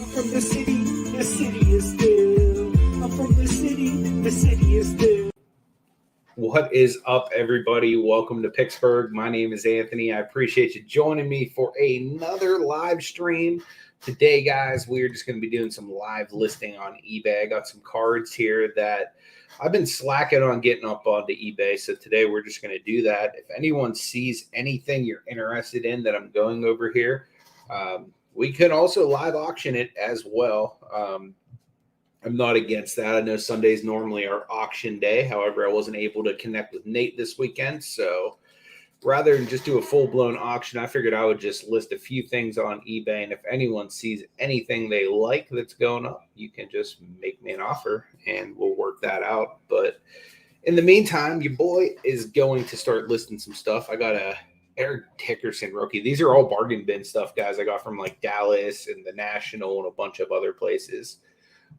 I'm from the city is still. I'm from the city is still. What is up, everybody? Welcome to Pittsburgh. My name is Anthony. I appreciate you joining me for another live stream. Today, guys, we're just going to be doing some live listing on eBay. I got some cards here that I've been slacking on getting up onto eBay. So today we're just going to do that. If anyone sees anything you're interested in that I'm going over here, we could also live auction it as well. I'm not against that. I know Sundays normally are auction day. However, I wasn't able to connect with Nate this weekend. So rather than just do a full-blown auction, I figured I would just list a few things on eBay. And if anyone sees anything they like that's going up, you can just make me an offer and we'll work that out. But in the meantime, your boy is going to start listing some stuff. I got a Eric Dickerson rookie. These are all bargain bin stuff, guys. I got from like Dallas and the National and a bunch of other places.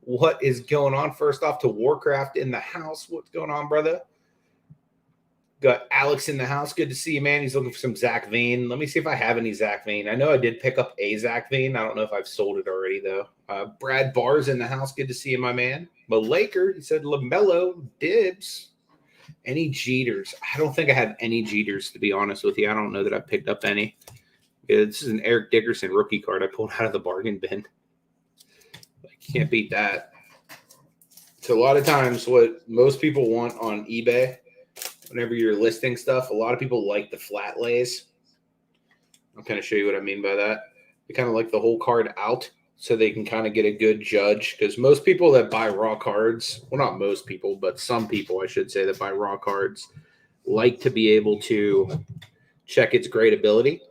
What is going on? First off, to Warcraft in the house. What's going on, brother? Got Alex in the house. Good to see you, man. He's looking for some Zach Veen. Let me see if I have any Zach Veen. I know I did pick up a Zach Veen. I don't know if I've sold it already, though. Brad Barr's in the house. Good to see you, my man. But Laker, he said LaMelo, dibs. Any Jeters? I don't think I have any Jeters, to be honest with you. I don't know that I picked up any. Yeah, this is an Eric Dickerson rookie card I pulled out of the bargain bin. Can't beat that. So a lot of times what most people want on eBay, whenever you're listing stuff, a lot of people like the flat lays. I'll kind of show you what I mean by that. They kind of like the whole card out so they can kind of get a good judge. Because most people that buy raw cards, well, not most people, but some people, I should say, that buy raw cards like to be able to check its gradability.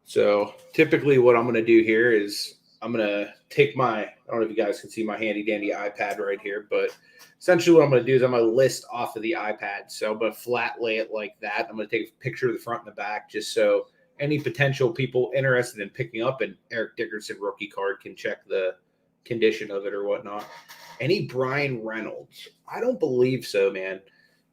So typically what I'm going to do here is I'm going to take I don't know if you guys can see my handy dandy iPad right here, but essentially what I'm going to do is I'm going to list off of the iPad. So I'm going to flat lay it like that. I'm going to take a picture of the front and the back just so any potential people interested in picking up an Eric Dickerson rookie card can check the condition of it or whatnot. Any Brian Reynolds? I don't believe so, man.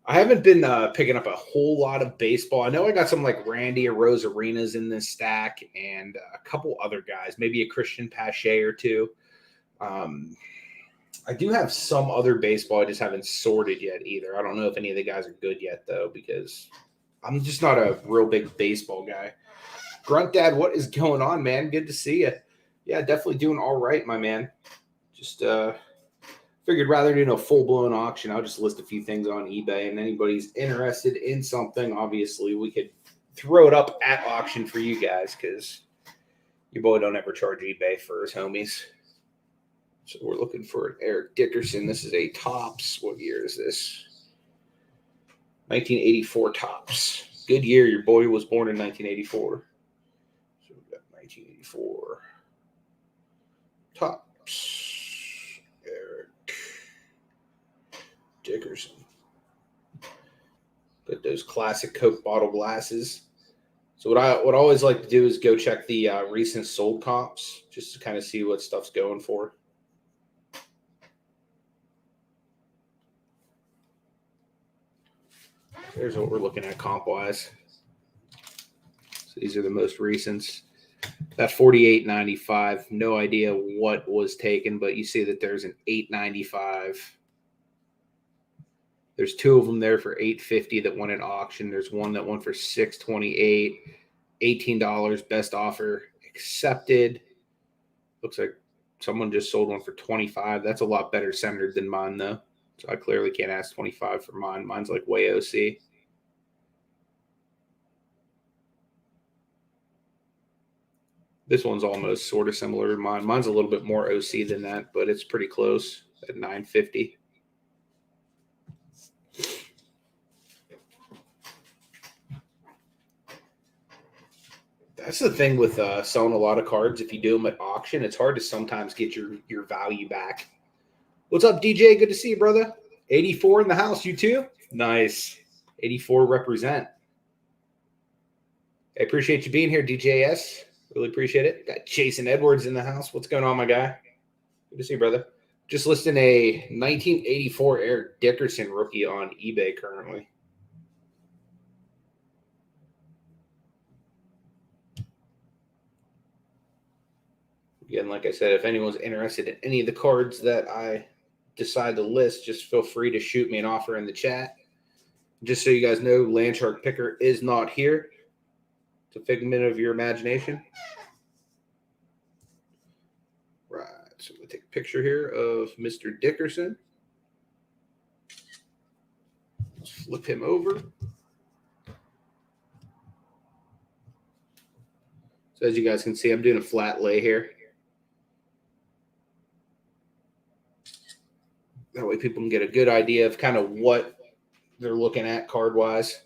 I haven't been picking up a whole lot of baseball. I know I got some like Randy Arenas in this stack and a couple other guys, maybe a Christian Pache or two. I do have some other baseball. I just haven't sorted yet either. I don't know if any of the guys are good yet, though, because I'm just not a real big baseball guy. Grunt Dad, what is going on, man? Good to see you. Yeah, definitely doing all right, my man. Just figured rather than a full-blown auction, I'll just list a few things on eBay, and anybody's interested in something, obviously, we could throw it up at auction for you guys because your boy don't ever charge eBay for his homies. So we're looking for an Eric Dickerson. This is a Topps. What year is this? 1984 Topps. Good year. Your boy was born in 1984. So we got 1984 Topps. Dickerson. Got those classic Coke bottle glasses. So what I always like to do is go check the recent sold comps just to kind of see what stuff's going for. There's what we're looking at comp-wise. So these are the most recents. That 48.95, no idea what was taken, but you see that there's an 8.95. There's two of them there for $8.50 that went at auction. There's one that went for $6.28, $18 best offer accepted. Looks like someone just sold one for $25. That's a lot better centered than mine, though. So I clearly can't ask $25 for mine. Mine's like way OC. This one's almost sort of similar to mine. Mine's a little bit more OC than that, but it's pretty close at $9.50. That's the thing with selling a lot of cards. If you do them at auction, it's hard to sometimes get your value back. What's up, DJ? Good to see you, brother. 84 in the house. You too? Nice. 84 represent. I appreciate you being here, DJS. Really appreciate it. Got Jason Edwards in the house. What's going on, my guy? Good to see you, brother. Just listing a 1984 Eric Dickerson rookie on eBay currently. Again, like I said, if anyone's interested in any of the cards that I decide to list, just feel free to shoot me an offer in the chat. Just so you guys know, Landshark Picker is not here. It's a figment of your imagination. Right, so I'm going to take a picture here of Mr. Dickerson. Let's flip him over. So as you guys can see, I'm doing a flat lay here. That way people can get a good idea of kind of what they're looking at card-wise.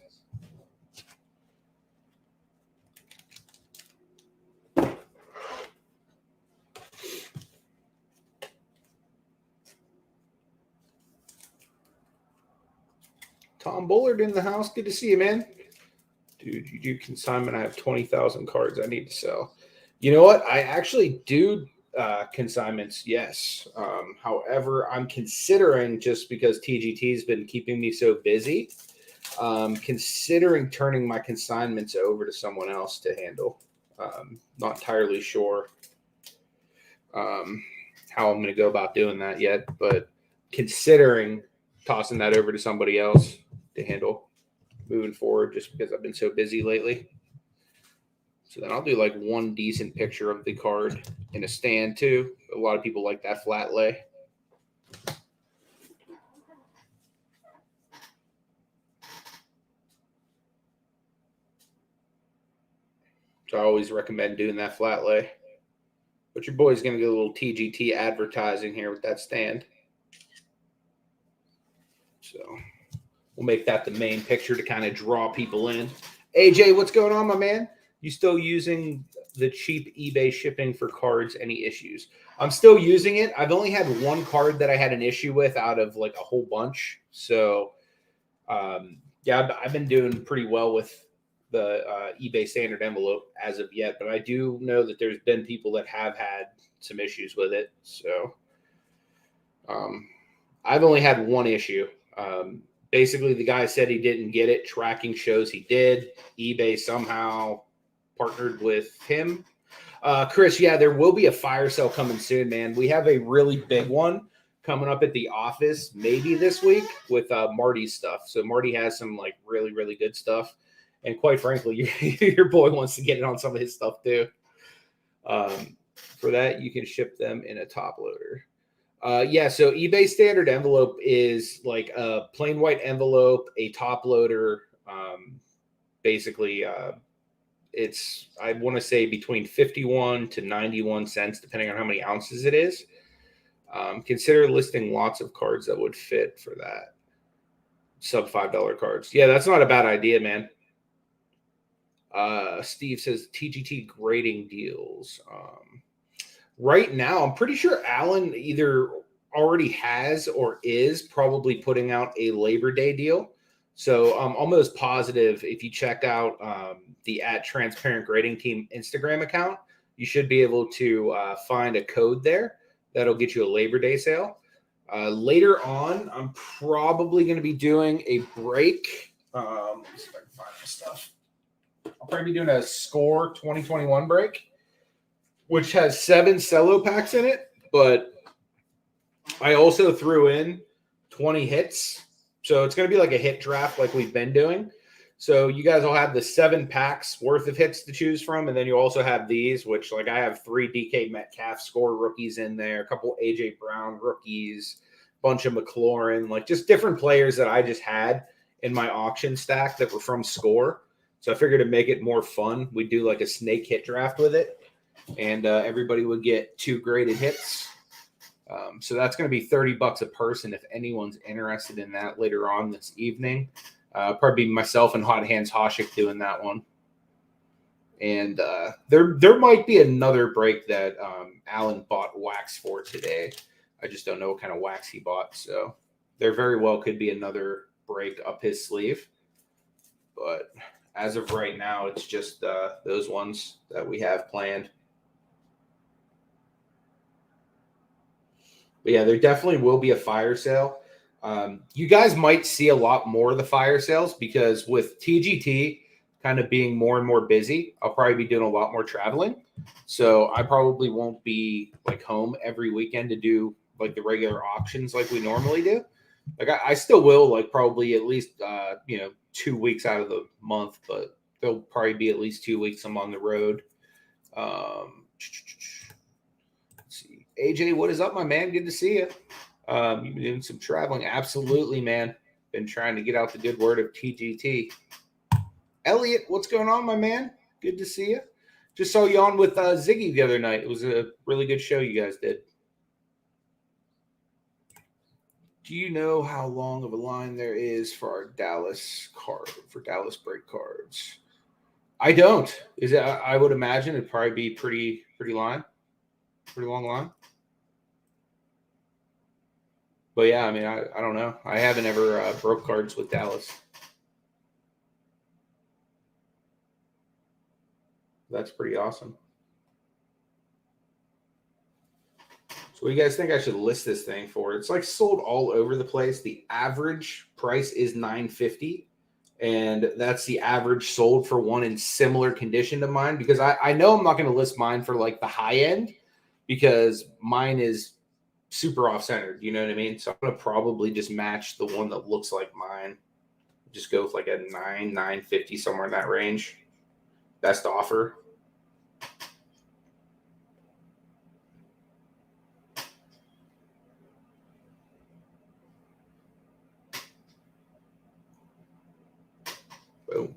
Tom Bullard in the house. Good to see you, man. Dude, you do consignment. I have 20,000 cards I need to sell. You know what? I actually do consignments, yes. However, I'm considering, just because TGT has been keeping me so busy, considering turning my consignments over to someone else to handle. Not entirely sure how I'm going to go about doing that yet, but considering tossing that over to somebody else to handle moving forward, just because I've been so busy lately. So then I'll do like one decent picture of the card in a stand too. A lot of people like that flat lay. So I always recommend doing that flat lay. But your boy's going to get a little TGT advertising here with that stand. So we'll make that the main picture to kind of draw people in. AJ, what's going on, my man? You still using the cheap eBay shipping for cards? Any issues? I'm still using it. I've only had one card that I had an issue with out of like a whole bunch. So, yeah, I've been doing pretty well with the eBay standard envelope as of yet. But I do know that there's been people that have had some issues with it. So, I've only had one issue. Basically, the guy said he didn't get it. Tracking shows he did. eBay somehow partnered with him. Chris, yeah, there will be a fire sale coming soon, man. We have a really big one coming up at the office maybe this week with Marty's stuff. So Marty has some like really, really good stuff. And quite frankly, your boy wants to get it on some of his stuff too. For that, you can ship them in a top loader. Yeah, so eBay standard envelope is like a plain white envelope, a top loader. Basically, it's, I want to say, between 51 to 91 cents, depending on how many ounces it is. Consider listing lots of cards that would fit for that. Sub $5 cards. Yeah, that's not a bad idea, man. Steve says TGT grading deals. Right now, I'm pretty sure Alan either already has or is probably putting out a Labor Day deal. So I'm almost positive if you check out the @Transparent Grading Team Instagram account, you should be able to find a code there that'll get you a Labor Day sale. Later on, I'm probably going to be doing a break. Let's see if I can find my stuff. I'll probably be doing a Score 2021 break, which has 7 cello packs in it, but I also threw in 20 hits. So it's going to be like a hit draft like we've been doing. So you guys will have the 7 packs worth of hits to choose from, and then you also have these, which like I have 3 DK Metcalf Score rookies in there, a couple AJ Brown rookies, bunch of McLaurin, like just different players that I just had in my auction stack that were from Score. So I figured to make it more fun, we'd do like a snake hit draft with it. And everybody would get 2 graded hits. So that's going to be $30 a person if anyone's interested in that later on this evening. Probably myself and Hot Hands Hoshik doing that one. And there might be another break that Alan bought wax for today. I just don't know what kind of wax he bought. So there very well could be another break up his sleeve. But as of right now, it's just those ones that we have planned. But yeah, there definitely will be a fire sale. You guys might see a lot more of the fire sales because with TGT, kind of being more and more busy, I'll probably be doing a lot more traveling. So I probably won't be like home every weekend to do like the regular auctions like we normally do. Like I still will like probably at least 2 weeks out of the month, but there'll probably be at least 2 weeks I'm on the road. Let's see. AJ, what is up, my man? Good to see you. You've been doing some traveling. Absolutely, man. Been trying to get out the good word of TGT. Elliot, what's going on, my man? Good to see you. Just saw you on with Ziggy the other night. It was a really good show you guys did. Do you know how long of a line there is for our Dallas break cards? I don't. Is it? I would imagine it'd probably be pretty long line. But yeah, I mean, I don't know. I haven't ever broke cards with Dallas. That's pretty awesome. So what do you guys think I should list this thing for? It's like sold all over the place. The average price is $950, and that's the average sold for one in similar condition to mine, because I know I'm not going to list mine for like the high end, because mine is super off-centered. You know what I mean? So I'm going to probably just match the one that looks like mine. Just go with like a $950, somewhere in that range. Best offer. Boom.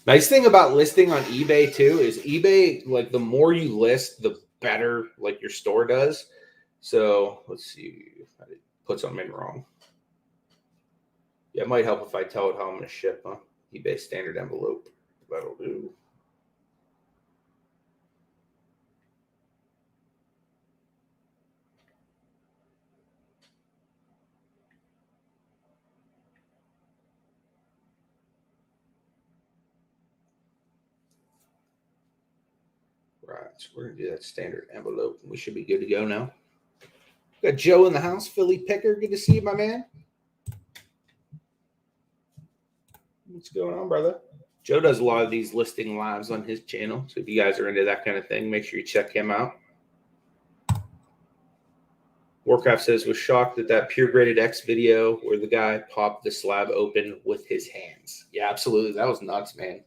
Nice thing about listing on eBay too is eBay, like the more you list, the better like your store does. So let's see if I put something in wrong. Yeah, it might help if I tell it how I'm going to ship, huh? eBay standard envelope. That'll do. Right, so we're going to do that standard envelope. We should be good to go now. Got Joe in the house, Philly Picker. Good to see you, my man. What's going on, brother? Joe does a lot of these listing lives on his channel. So if you guys are into that kind of thing, make sure you check him out. Warcraft says, was shocked at that Pure Graded X video where the guy popped the slab open with his hands. Yeah, absolutely. That was nuts, man.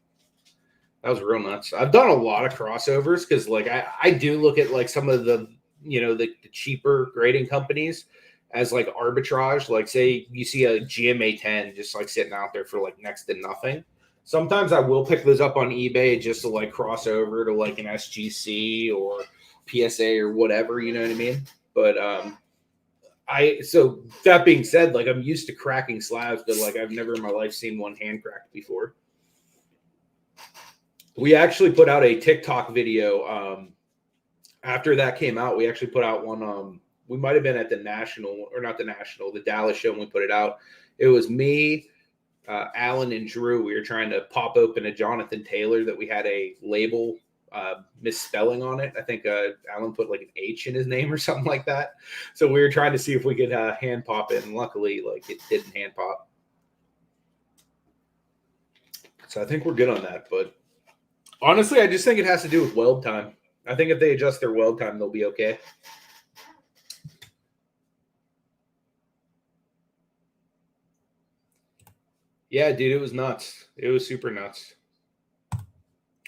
That was real nuts. I've done a lot of crossovers because, like, I do look at, like, some of the, the cheaper grading companies as, like, arbitrage. Like, say you see a GMA10 just, like, sitting out there for, like, next to nothing. Sometimes I will pick those up on eBay just to, like, cross over to, like, an SGC or PSA or whatever, you know what I mean? But so that being said, like, I'm used to cracking slabs, but, like, I've never in my life seen one hand cracked before. We actually put out a TikTok video after that came out. We actually put out one. We might have been at the the Dallas show when we put it out. It was me, Alan, and Drew. We were trying to pop open a Jonathan Taylor that we had a label misspelling on it. I think Alan put like an H in his name or something like that. So we were trying to see if we could hand pop it, and luckily, like, it didn't hand pop. So I think we're good on that, but. Honestly, I just think it has to do with weld time. I think if they adjust their weld time, they'll be okay. Yeah, dude, it was nuts. It was super nuts.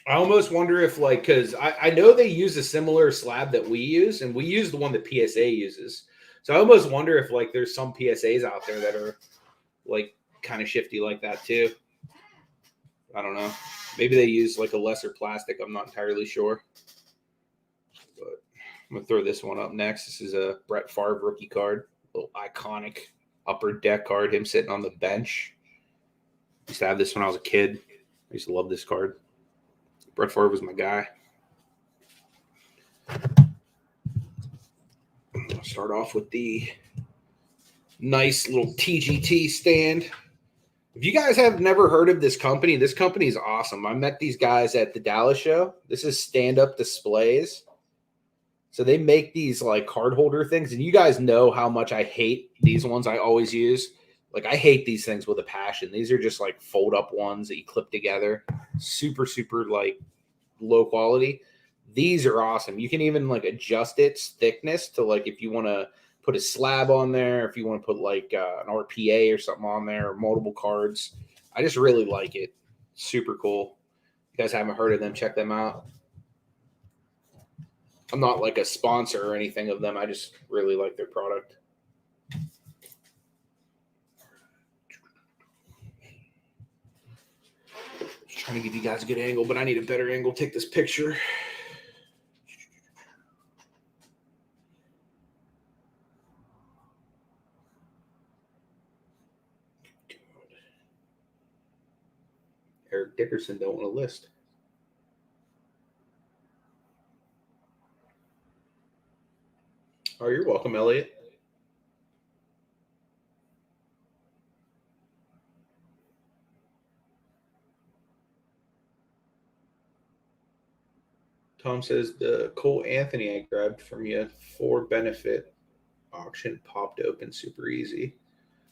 I almost wonder if, like, because I know they use a similar slab that we use, and we use the one that PSA uses. So I almost wonder if, like, there's some PSAs out there that are, like, kind of shifty like that too. I don't know. Maybe they use like a lesser plastic. I'm not entirely sure. But I'm going to throw this one up next. This is a Brett Favre rookie card. A little iconic upper deck card. Him sitting on the bench. I used to have this when I was a kid. I used to love this card. Brett Favre was my guy. I'll start off with the nice little TGT stand. If you guys have never heard of this company is awesome. I met these guys at the Dallas show. This is Stand Up Displays. So they make these like card holder things. And you guys know how much I hate these ones I always use. Like, I hate these things with a passion. These are just like fold up ones that you clip together. Super, super like low quality. These are awesome. You can even like adjust its thickness to like if you want to put a slab on there, if you want to put like an RPA or something on there, or multiple cards. I just really like it. Super cool. If you guys haven't heard of them, check them out. I'm not like a sponsor or anything of them. I just really like their product. Just trying to give you guys a good angle, but I need a better angle to take this picture. Eric Dickerson don't want to list. Oh, you're welcome, Elliot. Tom says the Cole Anthony I grabbed from you for benefit auction popped open super easy.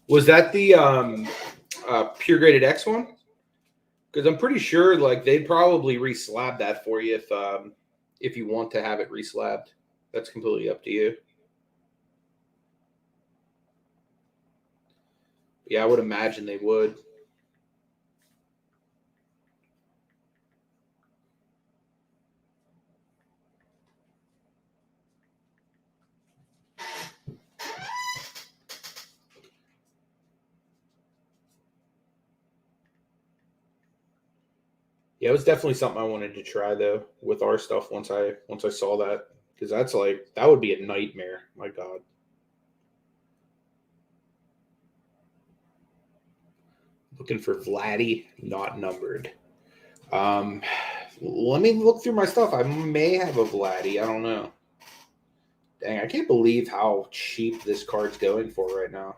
Was that the pure graded X one? Because I'm pretty sure like they'd probably reslab that for you if you want to have it reslabbed. That's completely up to you. Yeah, I would imagine they would. Yeah, it was definitely something I wanted to try though with our stuff once I saw that, because that's like that would be a nightmare. My God. Looking for Vladdy, not numbered. Let me look through my stuff. I may have a Vladdy. I don't know. Dang, I can't believe how cheap this card's going for right now.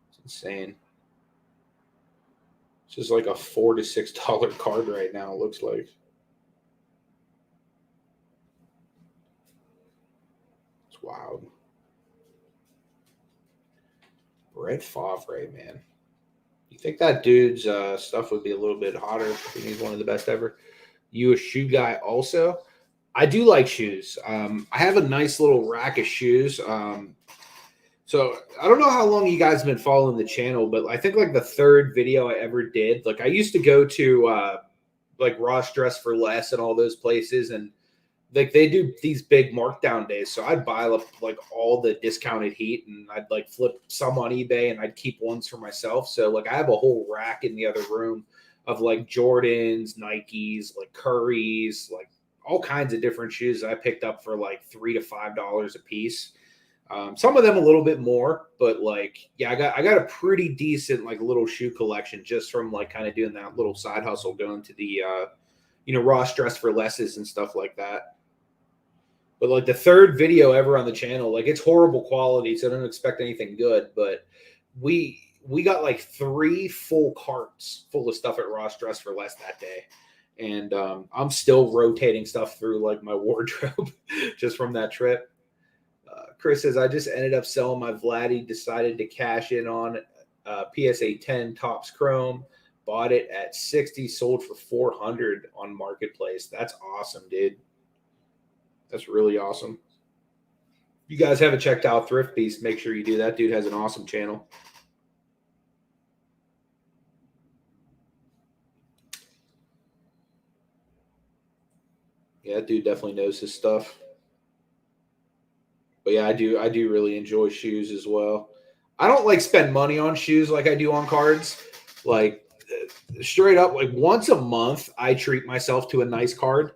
It's insane. It's just like a $4 to $6 card right now, it looks like. It's wild. Brett Favre, man. You think that dude's stuff would be a little bit hotter if he's one of the best ever? You a shoe guy also? I do like shoes. I have a nice little rack of shoes. So I don't know how long you guys have been following the channel, but I think like the third video I ever did, like I used to go to like Ross Dress for Less and all those places, and like they do these big markdown days. So I'd buy up like all the discounted heat, and I'd like flip some on eBay, and I'd keep ones for myself. So like I have a whole rack in the other room of like Jordans, Nikes, like Currys, like all kinds of different shoes I picked up for like $3 to $5 a piece. Some of them a little bit more, but like, yeah, I got a pretty decent like little shoe collection just from like kind of doing that little side hustle, going to the, Ross Dress for Lesses and stuff like that. But like the third video ever on the channel, like it's horrible quality, so I don't expect anything good. But we got like 3 full carts full of stuff at Ross Dress for Less that day. And I'm still rotating stuff through like my wardrobe just from that trip. Chris says, I just ended up selling my Vladdy, decided to cash in on PSA 10 Topps Chrome, bought it at 60, sold for 400 on Marketplace. That's awesome, dude. That's really awesome. If you guys haven't checked out Thrift Beast, make sure you do that. Dude has an awesome channel. Yeah, that dude definitely knows his stuff. But yeah, I do really enjoy shoes as well. I don't like spend money on shoes like I do on cards. Like straight up, like once a month, I treat myself to a nice card.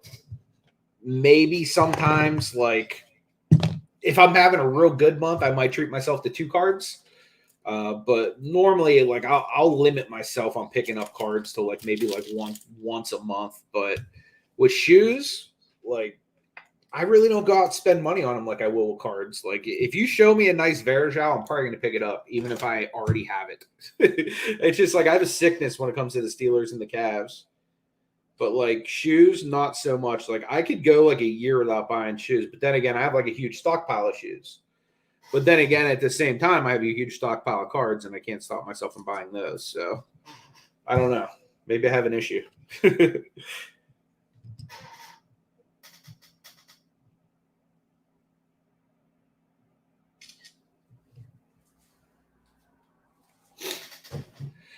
Maybe sometimes, like if I'm having a real good month, I might treat myself to 2 cards. But normally, like I'll limit myself on picking up cards to like maybe like once a month. But with shoes, like I really don't go out and spend money on them like I will with cards. Like if you show me a nice Verjao, I'm probably going to pick it up, even if I already have it. It's just like I have a sickness when it comes to the Steelers and the Cavs. But like shoes, not so much. Like I could go like a year without buying shoes, but then again, I have like a huge stockpile of shoes. But then again, at the same time, I have a huge stockpile of cards, and I can't stop myself from buying those. So I don't know. Maybe I have an issue.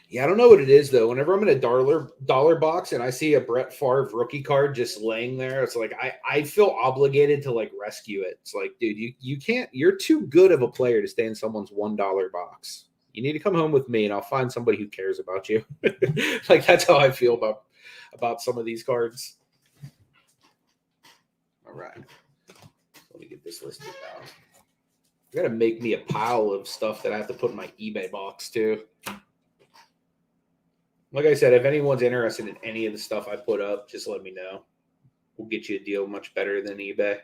Yeah, I don't know what it is though. Whenever I'm in a dollar box and I see a Brett Favre rookie card just laying there, it's like I feel obligated to like rescue it. It's like, dude, you can't. You're too good of a player to stay in someone's $1 box. You need to come home with me, and I'll find somebody who cares about you. Like that's how I feel about some of these cards. All right, let me get this listed down. You got to make me a pile of stuff that I have to put in my eBay box too. Like I said, if anyone's interested in any of the stuff I put up, just let me know. We'll get you a deal much better than eBay.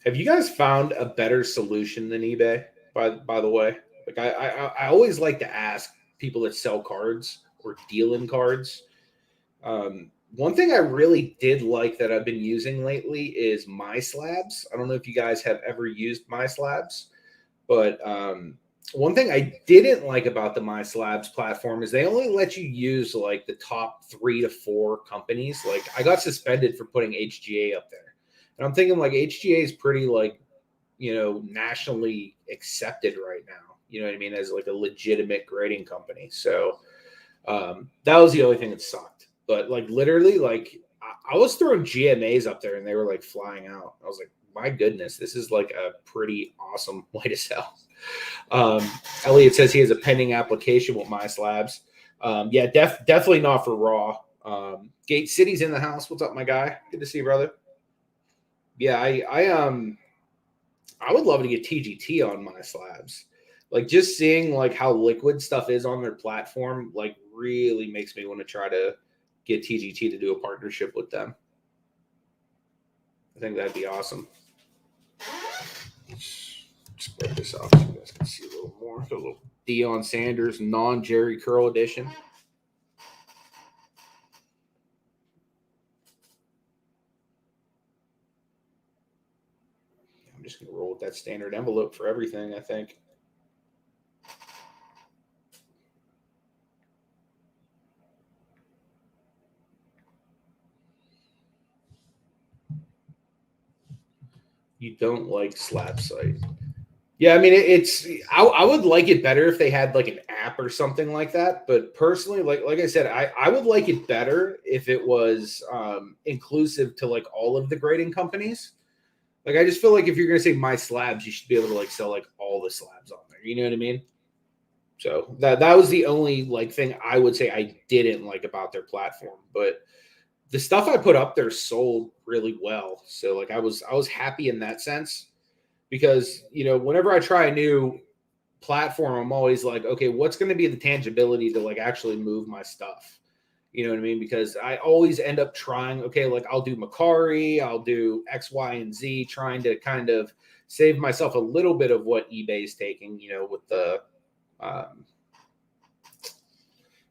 Have you guys found a better solution than eBay, by the way? Like I always like to ask people that sell cards or deal in cards. One thing I really did like that I've been using lately is My Slabs. I don't know if you guys have ever used My Slabs, but one thing I didn't like about the My Slabs platform is they only let you use like the top 3 to 4 companies. Like I got suspended for putting HGA up there. And I'm thinking like HGA is pretty like, nationally accepted right now. You know what I mean? As like a legitimate grading company. So that was the only thing that sucked. But like literally, like I was throwing GMAs up there and they were like flying out. I was like, my goodness, this is like a pretty awesome way to sell. Elliot says he has a pending application with My Slabs. Yeah, definitely not for raw. Gate City's in the house. What's up, my guy? Good to see you, brother. Yeah, I would love to get TGT on My Slabs. Like just seeing like how liquid stuff is on their platform, like really makes me want to try to get TGT to do a partnership with them. I think that'd be awesome. Spread this out so you guys can see a little more. A little Deion Sanders non-Jerry Curl edition. I'm just going to roll with that standard envelope for everything, I think. You don't like Slab Site. Yeah, I mean, I would like it better if they had like an app or something like that. But personally, like I said, I would like it better if it was inclusive to like all of the grading companies. Like, I just feel like if you're going to say My Slabs, you should be able to like sell like all the slabs on there. You know what I mean? So that was the only like thing I would say I didn't like about their platform. But the stuff I put up there sold really well. So like I was happy in that sense. Because, whenever I try a new platform, I'm always like, okay, what's going to be the tangibility to like actually move my stuff? You know what I mean? Because I always end up trying, okay, like I'll do Macari, I'll do X, Y, and Z, trying to kind of save myself a little bit of what eBay is taking,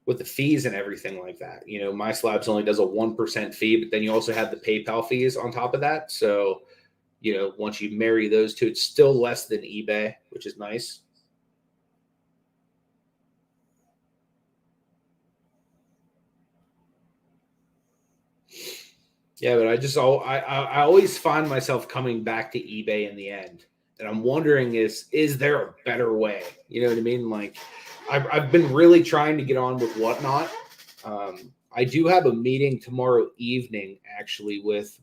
with the fees and everything like that. My Slabs only does a 1% fee, but then you also have the PayPal fees on top of that. So, once you marry those two, it's still less than eBay, which is nice. Yeah, but I always find myself coming back to eBay in the end. And I'm wondering is there a better way? You know what I mean? Like I've been really trying to get on with Whatnot. I do have a meeting tomorrow evening actually with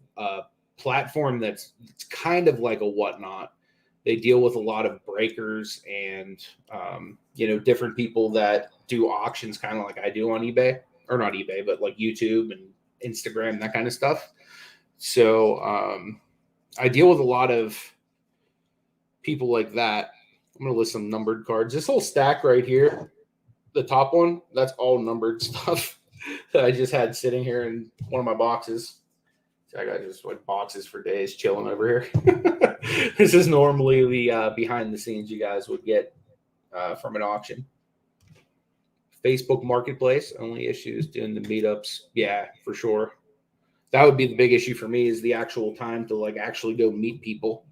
platform that's kind of like a Whatnot. They deal with a lot of breakers and different people that do auctions kind of like I do on eBay, or not eBay, but like YouTube and Instagram, that kind of stuff. So I deal with a lot of people like that. I'm gonna list some numbered cards. This whole stack right here, the top one, that's all numbered stuff that I just had sitting here in one of my boxes. I got just like boxes for days chilling over here. This is normally the behind the scenes you guys would get from an auction. Facebook Marketplace, only issues doing the meetups. Yeah, for sure. That would be the big issue for me is the actual time to like actually go meet people.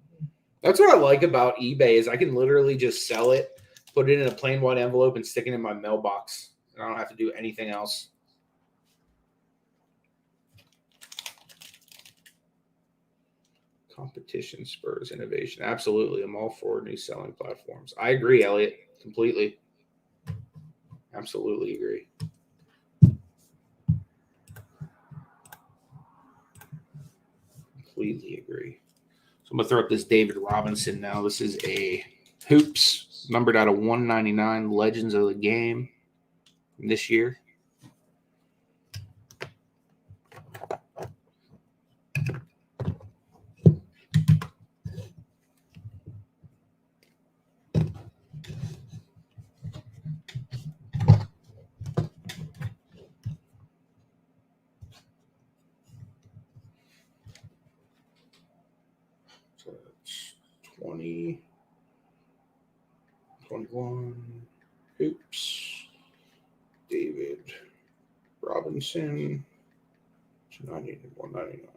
That's what I like about eBay is I can literally just sell it, put it in a plain white envelope and stick it in my mailbox. And I don't have to do anything else. Competition spurs innovation. Absolutely. I'm all for new selling platforms. I agree, Elliot. Completely. Absolutely agree. Completely agree. So I'm going to throw up this David Robinson now. This is a Hoops, numbered out of 199, Legends of the Game this year. So it's 20, 21, Hoops, David Robinson, 90 to 199.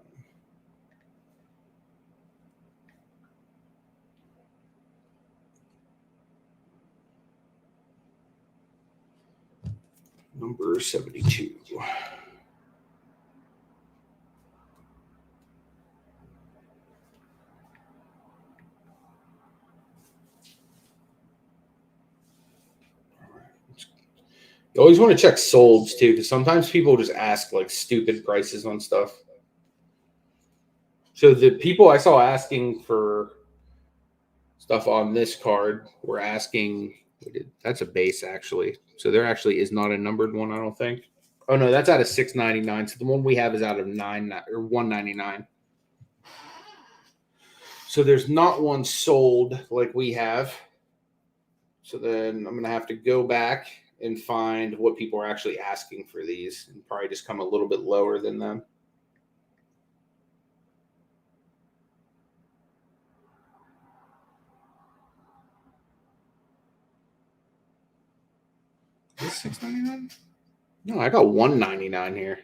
Number 72. You always want to check solds too, because sometimes people just ask like stupid prices on stuff. So the people I saw asking for stuff on this card were asking, that's a base actually. So there actually is not a numbered one, I don't think. Oh no, that's out of 699. So the one we have is out of 199. So there's not one sold like we have. So then I'm gonna have to go back and find what people are actually asking for these and probably just come a little bit lower than them. Is $6.99? No, I got $1.99 here.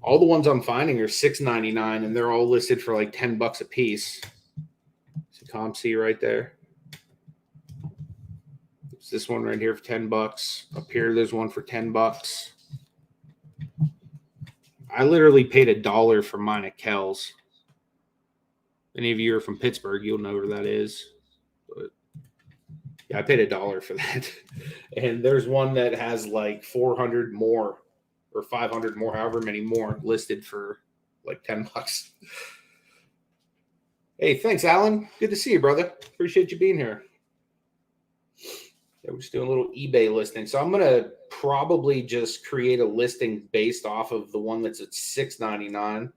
All the ones I'm finding are $6.99 and they're all listed for like $10 a piece. So ComC right there. There's this one right here for $10. Up here, there's one for $10. I literally paid $1 for mine at Kells. Any of you are from Pittsburgh, you'll know where that is. But yeah, I paid $1 for that. And there's one that has like 400 more or 500 more, however many more listed for like $10. Hey, thanks, Alan. Good to see you, brother. Appreciate you being here. Yeah, we're just doing a little eBay listing. So I'm going to probably just create a listing based off of the one that's at $6.99. And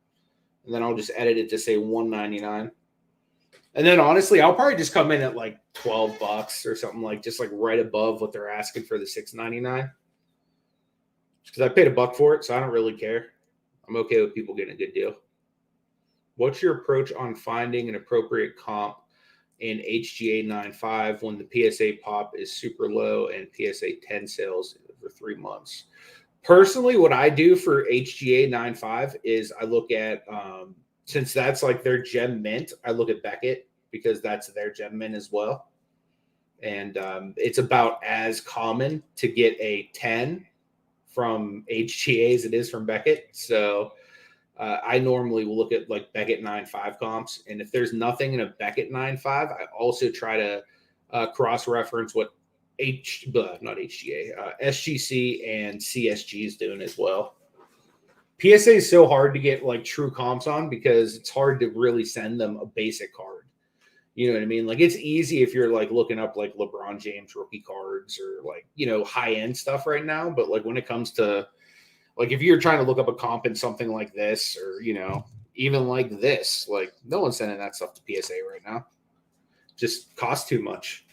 then I'll just edit it to say $1.99. And then honestly, I'll probably just come in at like $12 or something like just like right above what they're asking for the $6.99. Because I paid $1 for it, so I don't really care. I'm okay with people getting a good deal. What's your approach on finding an appropriate comp in HGA 9.5 when the PSA pop is super low and PSA 10 sales for 3 months? Personally, what I do for HGA 9.5 is I look at, since that's like their gem mint, I look at Beckett because that's their gem mint as well. And it's about as common to get a 10 from HGA as it is from Beckett. So I normally will look at like Beckett 9.5 comps. And if there's nothing in a Beckett 9.5, I also try to cross-reference what SGC and CSG is doing as well. PSA is so hard to get like true comps on because it's hard to really send them a basic card. You know what I mean? Like it's easy if you're like looking up like LeBron James rookie cards or like, you know, high end stuff right now. But like when it comes to like if you're trying to look up a comp in something like this or, you know, even like this, like no one's sending that stuff to PSA right now. Just costs too much.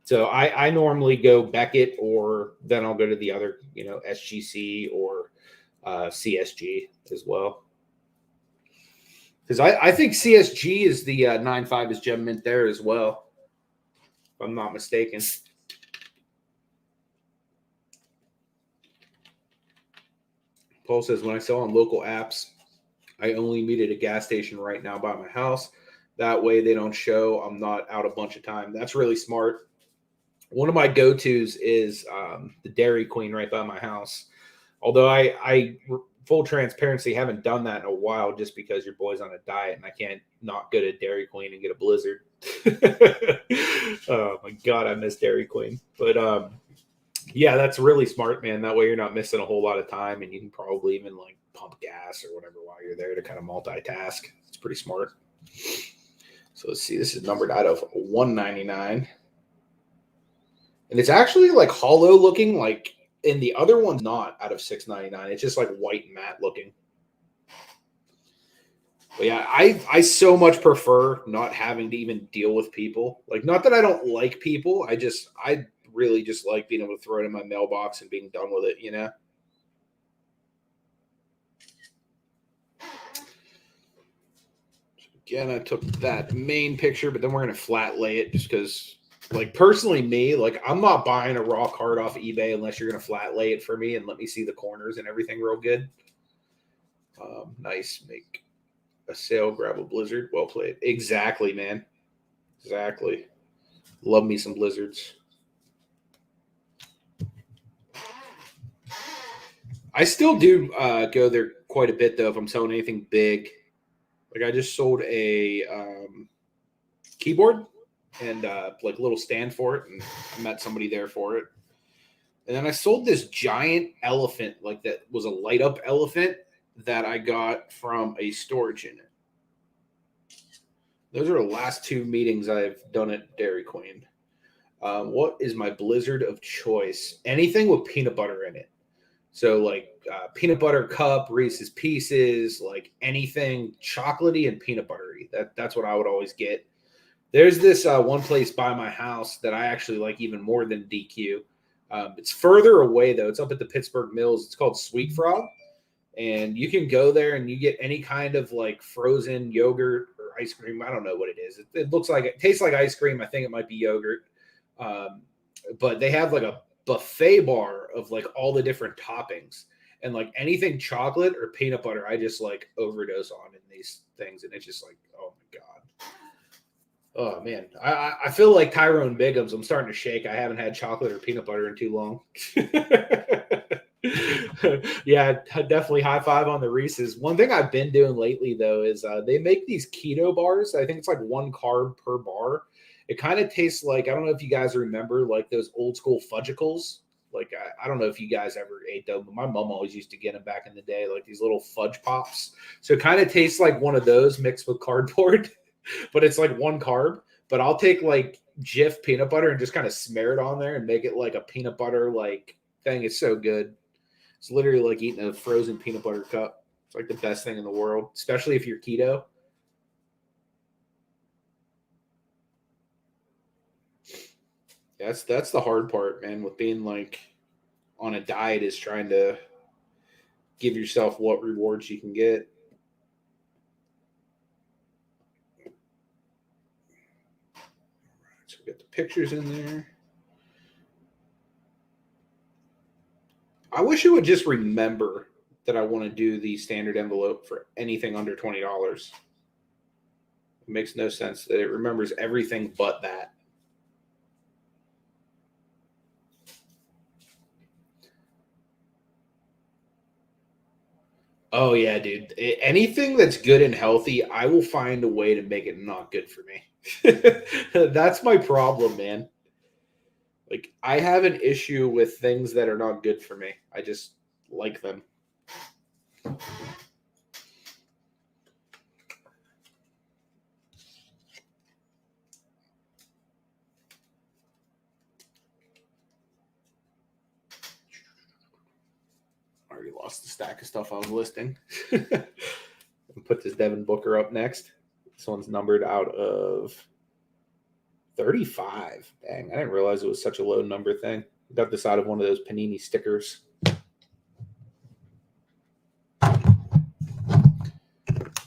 So I normally go Beckett or then I'll go to the other, you know, SGC or CSG as well. Because I think CSG is the 9.5 is gem mint there as well, if I'm not mistaken. Paul says, when I sell on local apps, I only meet at a gas station right now by my house. That way they don't show I'm not out a bunch of time. That's really smart. One of my go-tos is the Dairy Queen right by my house. Although I full transparency, haven't done that in a while just because your boy's on a diet and I can't not go to Dairy Queen and get a Blizzard. Oh my God, I miss Dairy Queen. But yeah, that's really smart, man. That way you're not missing a whole lot of time and you can probably even like pump gas or whatever while you're there to kind of multitask. It's pretty smart. So let's see, this is numbered out of 199. And it's actually like hollow looking, like, and the other one's not out of 699. It's just like white matte looking. But yeah, I so much prefer not having to even deal with people. Like, not that I don't like people. I really just like being able to throw it in my mailbox and being done with it, you know? Again, I took that main picture, but then we're going to flat lay it just because, like, personally me, like, I'm not buying a raw card off eBay unless you're going to flat lay it for me and let me see the corners and everything real good. Nice. Make a sale, grab a Blizzard. Well played. Exactly, man. Exactly. Love me some Blizzards. I still do go there quite a bit, though, if I'm selling anything big. Like, I just sold a keyboard and like a little stand for it, and I met somebody there for it. And then I sold this giant elephant, like that was a light up elephant that I got from a storage unit. Those are the last two meetings I've done at Dairy Queen. What is my Blizzard of choice? Anything with peanut butter in it. So like peanut butter cup, Reese's Pieces, like anything chocolatey and peanut buttery. That's what I would always get. There's this one place by my house that I actually like even more than DQ. It's further away, though. It's up at the Pittsburgh Mills. It's called Sweet Frog. And you can go there and you get any kind of like frozen yogurt or ice cream. I don't know what it is. It looks like it tastes like ice cream. I think it might be yogurt. But they have like a buffet bar of like all the different toppings. And like anything chocolate or peanut butter, I just like overdose on in these things. And it's just like, oh my God. Oh man, I feel like Tyrone Biggums. I'm starting to shake. I haven't had chocolate or peanut butter in too long. Yeah, definitely high five on the Reese's. One thing I've been doing lately though is they make these keto bars. I think it's like 1 carb per bar. It kind of tastes like, I don't know if you guys remember like those old school fudgicles. Like I don't know if you guys ever ate them, but my mom always used to get them back in the day, like these little fudge pops. So it kind of tastes like one of those mixed with cardboard. But it's like 1 carb. But I'll take like Jif peanut butter and just kind of smear it on there and make it like a peanut butter like thing. It's so good. It's literally like eating a frozen peanut butter cup. It's like the best thing in the world, especially if you're keto. That's the hard part, man, with being like on a diet, is trying to give yourself what rewards you can get. So we got the pictures in there. I wish it would just remember that I want to do the standard envelope for anything under $20. It makes no sense that it remembers everything but that. Oh, yeah, dude. Anything that's good and healthy, I will find a way to make it not good for me. That's my problem, man. Like, I have an issue with things that are not good for me. I just like them. Already lost the stack of stuff I was listing. Put this Devin Booker up next. This one's numbered out of 35. Dang, I didn't realize it was such a low number thing. Got this out of one of those Panini stickers.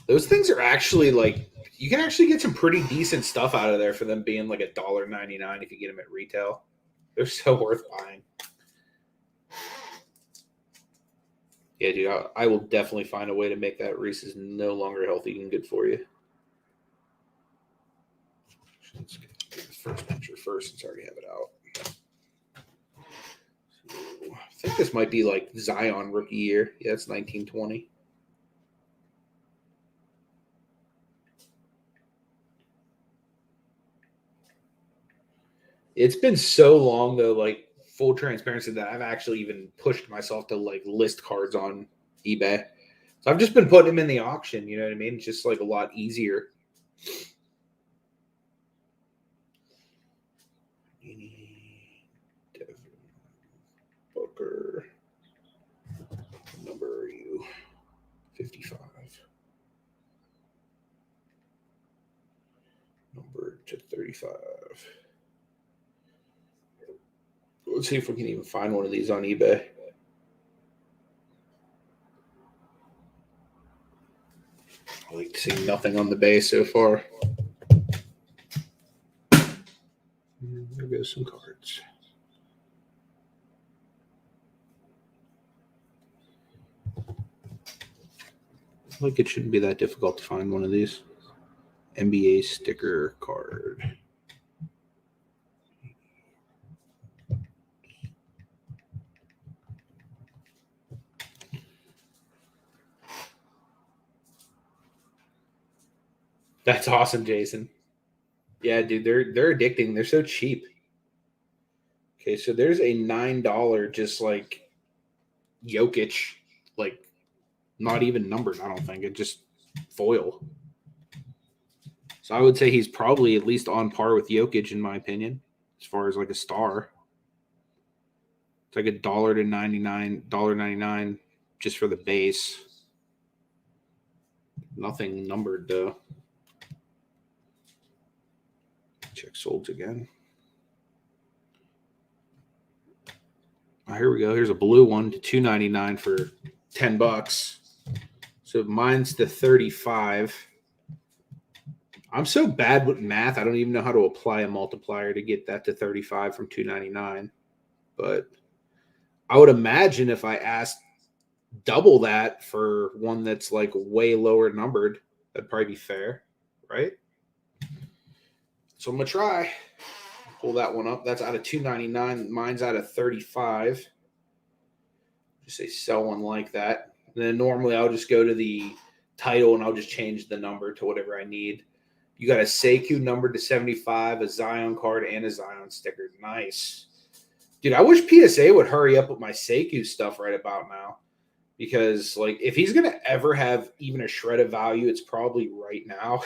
Those things are actually like, you can actually get some pretty decent stuff out of there for them being like $1.99 if you get them at retail. They're so worth buying. Yeah, dude, I will definitely find a way to make that Reese is no longer healthy and good for you. Let's get the first picture first since I already have it out. So, I think this might be like Zion rookie year. Yeah, it's 1920. It's been so long though, like full transparency, that I've actually even pushed myself to like list cards on eBay. So I've just been putting them in the auction, you know what I mean? It's just like a lot easier. Devin Booker. What number are you? 55. Number to 35. Let's see if we can even find one of these on eBay. I like seeing nothing on the base so far. There goes some cards. Like it shouldn't be that difficult to find one of these. NBA sticker card. That's awesome, Jason. Yeah, dude, they're addicting. They're so cheap. Okay, so there's a $9 just like Jokic, like not even numbered, I don't think. It just foil. So I would say he's probably at least on par with Jokic in my opinion, as far as like a star. It's like $1.99 just for the base. Nothing numbered though. Check solds again. Oh, here we go. Here's a blue one to $2.99 for $10. So mine's the 35. I'm so bad with math. I don't even know how to apply a multiplier to get that to 35 from $2.99. But I would imagine if I asked double that for one that's like way lower numbered, that'd probably be fair, right? So I'm gonna try. Pull that one up. That's out of $2.99. Mine's out of 35. Just say sell one like that. And then normally I'll just go to the title and I'll just change the number to whatever I need. You got a Sekou numbered to 75, a Zion card, and a Zion sticker. Nice. Dude, I wish PSA would hurry up with my Sekou stuff right about now. Because, like, if he's going to ever have even a shred of value, it's probably right now.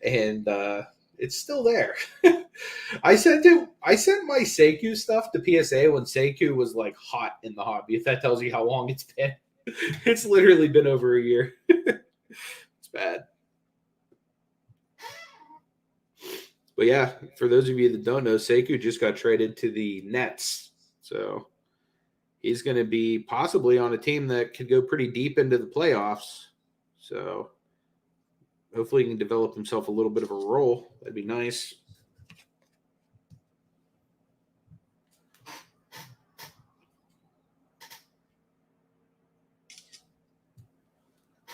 And it's still there. I sent my Sekou stuff to PSA when Sekou was, like, hot in the hobby. If that tells you how long it's been. It's literally been over a year. It's bad. But yeah, for those of you that don't know, Sekou just got traded to the Nets. So he's going to be possibly on a team that could go pretty deep into the playoffs. So hopefully he can develop himself a little bit of a role. That'd be nice.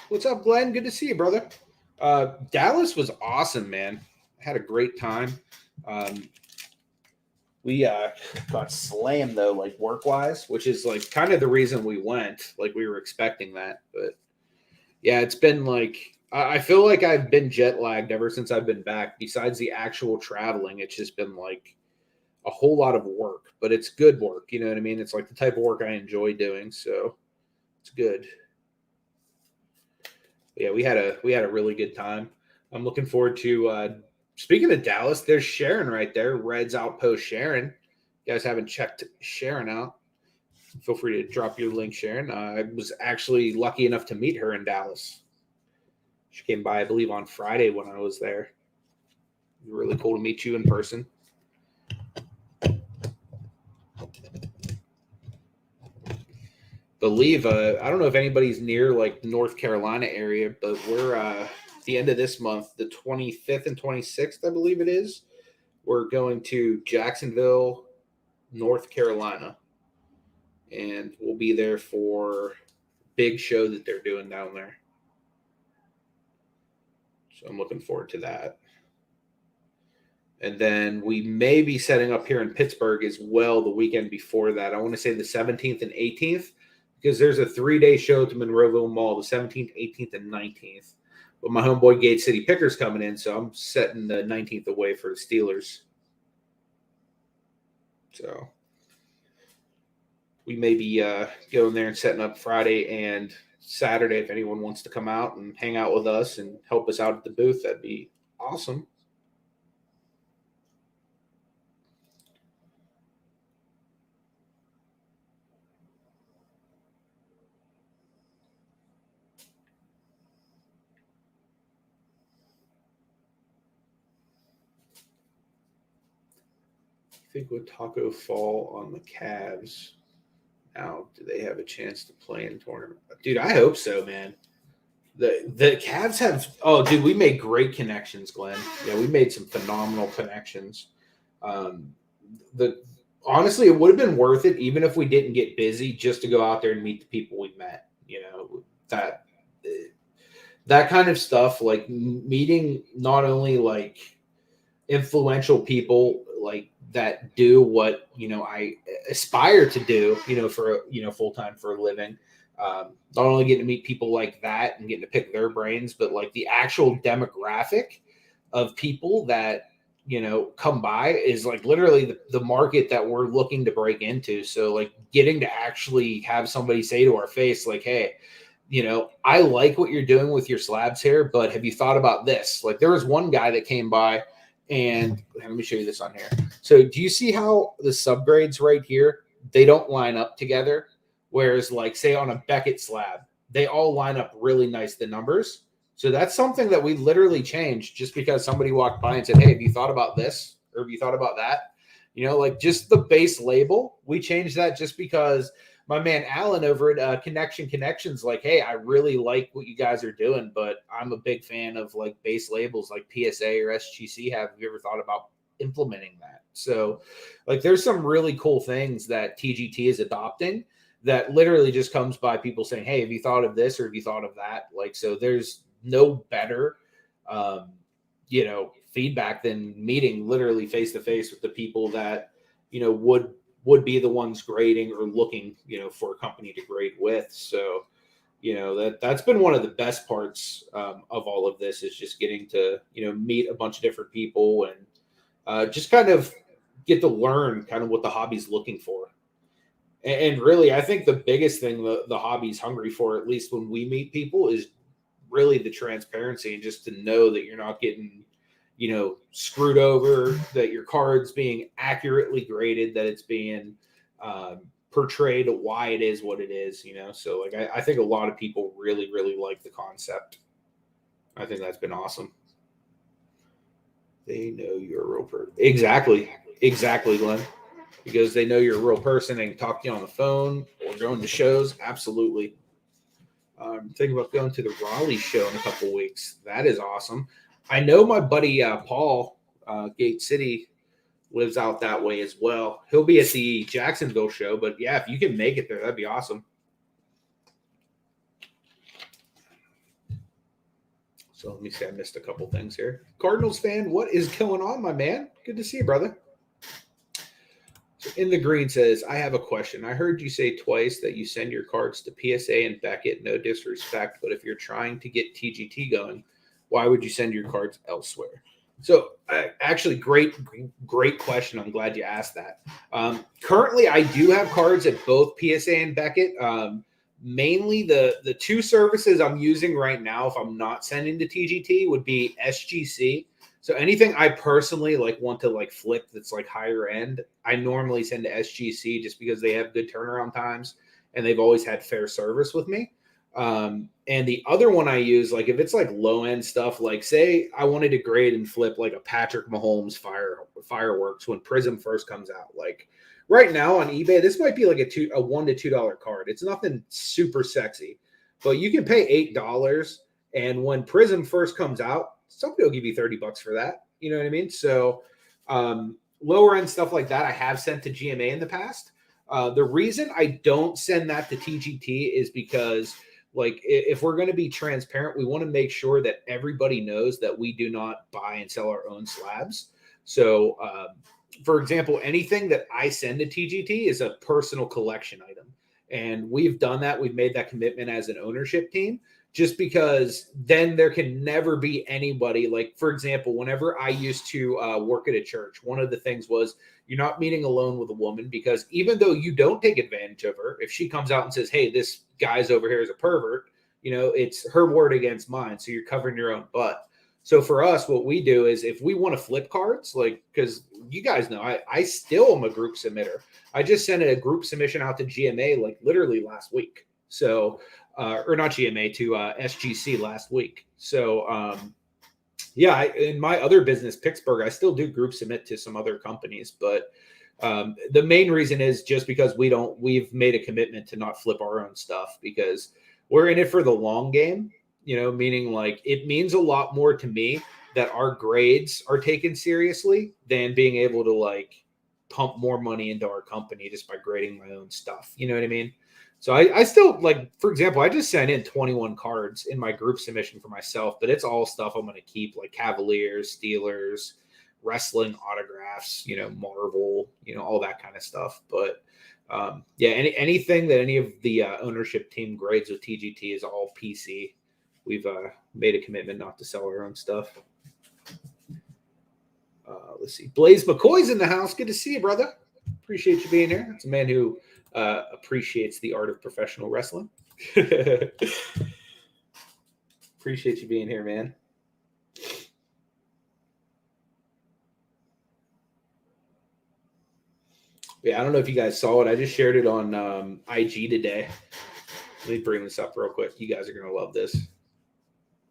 What's up, Glenn? Good to see you, brother. Dallas was awesome, man. Had a great time. We got slammed though, like work-wise, which is like kind of the reason we went. Like we were expecting that, but yeah, it's been like I feel like I've been jet lagged ever since I've been back. Besides the actual traveling, it's just been like a whole lot of work, but it's good work. You know what I mean? It's like the type of work I enjoy doing, so it's good. Yeah, we had a really good time. I'm looking forward to. Speaking of Dallas, there's Sharon right there. Reds Outpost Sharon. You guys haven't checked Sharon out, feel free to drop your link, Sharon. I was actually lucky enough to meet her in Dallas. She came by, I believe, on Friday when I was there. It was really cool to meet you in person. Believe, I don't know if anybody's near like the North Carolina area, but we're the end of this month, the 25th and 26th, I believe it is. We're going to Jacksonville, North Carolina, and we'll be there for big show that they're doing down there. So I'm looking forward to that. And then we may be setting up here in Pittsburgh as well the weekend before that. I want to say the 17th and 18th, because there's a 3-day show to Monroeville Mall, the 17th, 18th, and 19th. But my homeboy Gate City Picker's coming in, so I'm setting the 19th away for the Steelers. So we may be going there and setting up Friday and Saturday if anyone wants to come out and hang out with us and help us out at the booth. That'd be awesome. I think would Taco fall on the Cavs? Now, do they have a chance to play in tournament? Dude, I hope so, man. The Cavs have – oh, dude, we made great connections, Glenn. Yeah, we made some phenomenal connections. Honestly, it would have been worth it even if we didn't get busy just to go out there and meet the people we met. You know, that kind of stuff, like meeting not only like influential people like that do what, you know, I aspire to do, you know, for, you know, full time for a living. Not only getting to meet people like that and getting to pick their brains, but like the actual demographic of people that, you know, come by is like literally the market that we're looking to break into. So like getting to actually have somebody say to our face, like, hey, you know, I like what you're doing with your slabs here, but have you thought about this? Like there was one guy that came by and let me show you this on here. So do you see how the subgrades right here, they don't line up together? Whereas like say on a Beckett slab, they all line up really nice, the numbers. So that's something that we literally changed just because somebody walked by and said, hey, have you thought about this? Or have you thought about that? You know, like just the base label, we changed that just because my man Alan over at Connections, like, hey, I really like what you guys are doing, but I'm a big fan of like base labels like PSA or SGC have. Have you ever thought about implementing that? So like there's some really cool things that TGT is adopting that literally just comes by people saying, hey, have you thought of this or have you thought of that? Like, so there's no better, you know, feedback than meeting literally face to face with the people that, you know, would be the ones grading or looking, you know, for a company to grade with. So, you know, that's been one of the best parts of all of this is just getting to, you know, meet a bunch of different people and just kind of get to learn kind of what the hobby's looking for. And really, I think the biggest thing the hobby's hungry for, at least when we meet people, is really the transparency and just to know that you're not getting, you know, screwed over, that your card's being accurately graded, that it's being portrayed why it is what it is, you know. So like I think a lot of people really, really like the concept. I think that's been awesome. They know you're a real person. Exactly, Glenn. Because they know you're a real person and can talk to you on the phone or going to shows. Absolutely. I'm thinking about going to the Raleigh show in a couple of weeks. That is awesome. I know my buddy Paul, Gate City, lives out that way as well. He'll be at the Jacksonville show, but yeah, if you can make it there, that'd be awesome. So let me see. I missed a couple things here. Cardinals fan, what is going on, my man? Good to see you, brother. In the Green says, I have a question. I heard you say twice that you send your cards to PSA and Beckett. No disrespect, but if you're trying to get TGT going, why would you send your cards elsewhere? So actually, great question. I'm glad you asked that. Currently, I do have cards at both PSA and Beckett. Mainly the two services I'm using right now, if I'm not sending to TGT, would be SGC. So anything I personally like want to like flip that's like higher end, I normally send to SGC just because they have good turnaround times and they've always had fair service with me. And the other one I use, like if it's like low end stuff, like say I wanted to grade and flip like a Patrick Mahomes fireworks when Prism first comes out. Like right now on eBay, this might be like a $1 to $2 card. It's nothing super sexy, but you can pay $8. And when Prism first comes out, somebody will give you $30 for that. You know what I mean? So lower end stuff like that, I have sent to GMA in the past. The reason I don't send that to TGT is because, like, if we're going to be transparent, we want to make sure that everybody knows that we do not buy and sell our own slabs. So, for example, anything that I send to TGT is a personal collection item. And we've done that. We've made that commitment as an ownership team, just because then there can never be anybody. Like, for example, whenever I used to work at a church, one of the things was you're not meeting alone with a woman, because even though you don't take advantage of her, if she comes out and says, hey, this guy's over here is a pervert, it's her word against mine. So you're covering your own butt. So for us, what we do is if we want to flip cards, like, because you guys know, I still am a group submitter. I just sent a group submission out to GMA, like literally last week. So, or not GMA, to SGC last week. So, in my other business, Pittsburgh, I still do group submit to some other companies, but the main reason is just because we've made a commitment to not flip our own stuff, because we're in it for the long game. Meaning, like, it means a lot more to me that our grades are taken seriously than being able to, like, pump more money into our company just by grading my own stuff. You know what I mean? So I still, like, for example, I just sent in 21 cards in my group submission for myself, but it's all stuff I'm going to keep, like Cavaliers, Steelers, wrestling autographs, Marvel, all that kind of stuff. But anything that any of the ownership team grades with TGT is all PC. We've made a commitment not to sell our own stuff. Let's see. Blaze McCoy's in the house. Good to see you, brother. Appreciate you being here. It's a man who appreciates the art of professional wrestling. Appreciate you being here, man. Yeah, I don't know if you guys saw it. I just shared it on IG today. Let me bring this up real quick. You guys are going to love this.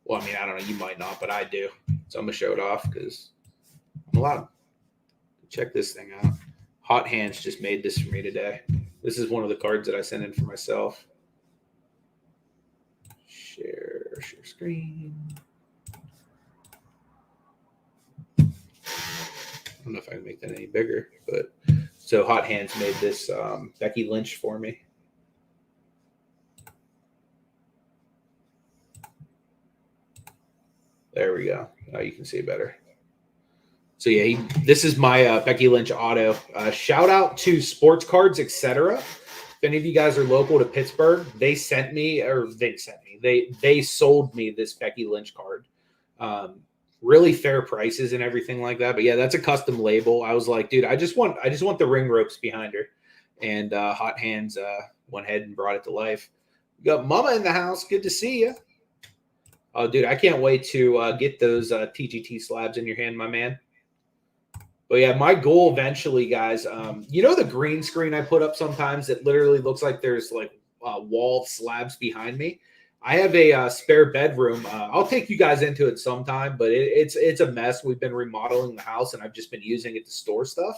Well, I mean, I don't know. You might not, but I do. So I'm going to show it off because I'm allowed. Check this thing out. Hot Hands just made this for me today. This is one of the cards that I sent in for myself. Share screen. I don't know if I can make that any bigger, but so Hot Hands made this Becky Lynch for me. There we go. Now you can see it better. So yeah, this is my Becky Lynch auto. Shout out to Sports Cards, etc. If any of you guys are local to Pittsburgh, they sold me this Becky Lynch card. Really fair prices and everything like that. But yeah, that's a custom label. I was like, dude, I just want the ring ropes behind her. And Hot Hands went ahead and brought it to life. We got Mama in the house. Good to see you. Oh, dude, I can't wait to get those TGT slabs in your hand, my man. But yeah, my goal eventually, guys, the green screen I put up sometimes that literally looks like there's like wall slabs behind me. I have a spare bedroom. I'll take you guys into it sometime, but it's a mess. We've been remodeling the house, and I've just been using it to store stuff.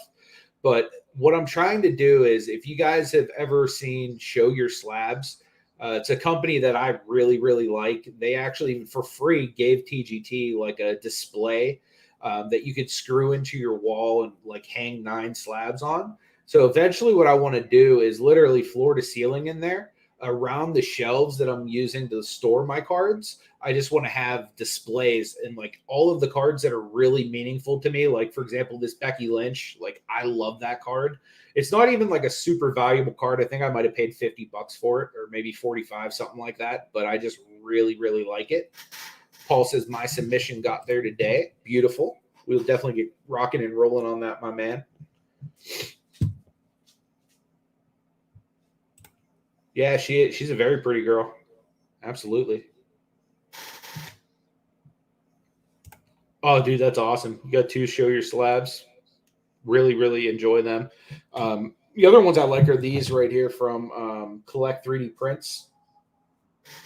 But what I'm trying to do is, if you guys have ever seen Show Your Slabs, it's a company that I really, really like. They actually, for free, gave TGT like a display that you could screw into your wall and like hang 9 slabs on. So eventually what I want to do is literally floor to ceiling in there around the shelves that I'm using to store my cards. I just want to have displays and like all of the cards that are really meaningful to me. Like, for example, this Becky Lynch, like I love that card. It's not even like a super valuable card. I think I might have paid $50 for it, or maybe 45, something like that. But I just really, really like it. Paul says my submission got there today. Beautiful. We'll definitely get rocking and rolling on that, my man. Yeah, she's a very pretty girl. Absolutely. Oh, dude, that's awesome. You got 2 Show Your Slabs. Really, really enjoy them. The other ones I like are these right here from Collect 3D Prints.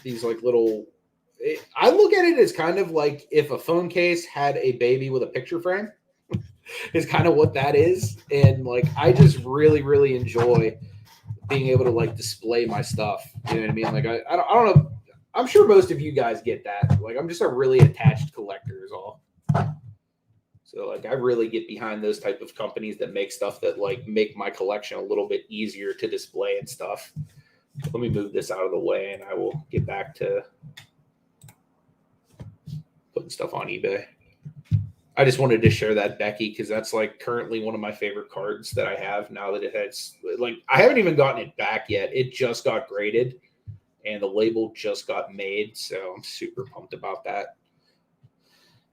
These like little – I look at it as kind of like if a phone case had a baby with a picture frame is kind of what that is. And like I just really, really enjoy being able to like display my stuff. You know what I mean? Like I don't know. I'm sure most of you guys get that. Like I'm just a really attached collector is all. So So like I really get behind those type of companies that make stuff that like make my collection a little bit easier to display and stuff. Let me move this out of the way and I will get back to putting stuff on eBay. I just wanted to share that, Becky, because that's like currently one of my favorite cards that I have now that it has, like, I haven't even gotten it back yet. It just got graded and the label just got made. So I'm super pumped about that.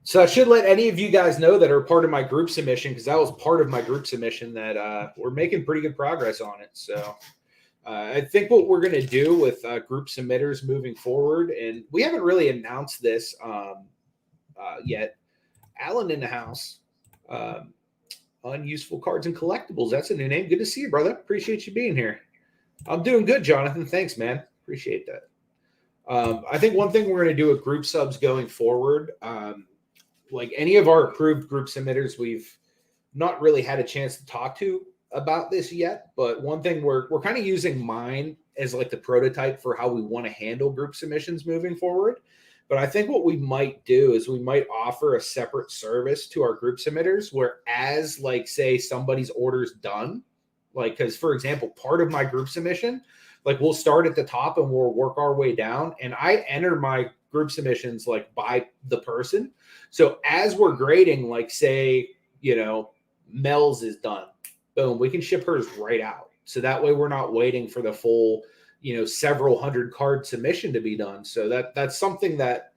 So I should let any of you guys know that are part of my group submission, because that was part of my group submission, that we're making pretty good progress on it. So I think what we're going to do with group submitters moving forward, and we haven't really announced this yet. Alan in the house, Unuseful Cards and Collectibles. That's a new name. Good to see you, brother. Appreciate you being here. I'm doing good, Jonathan. Thanks, man. Appreciate that. I think one thing we're going to do with group subs going forward, like any of our approved group submitters, we've not really had a chance to talk to about this yet. But one thing we're kind of using mine as like the prototype for how we want to handle group submissions moving forward. But I think what we might do is we might offer a separate service to our group submitters where, as like, say somebody's order's done, like, because for example, part of my group submission, like we'll start at the top and we'll work our way down. And I enter my group submissions like by the person. So as we're grading, like say, you know, Mel's is done, boom, we can ship hers right out. So that way we're not waiting for the full, you know, several hundred card submission to be done. So that's something that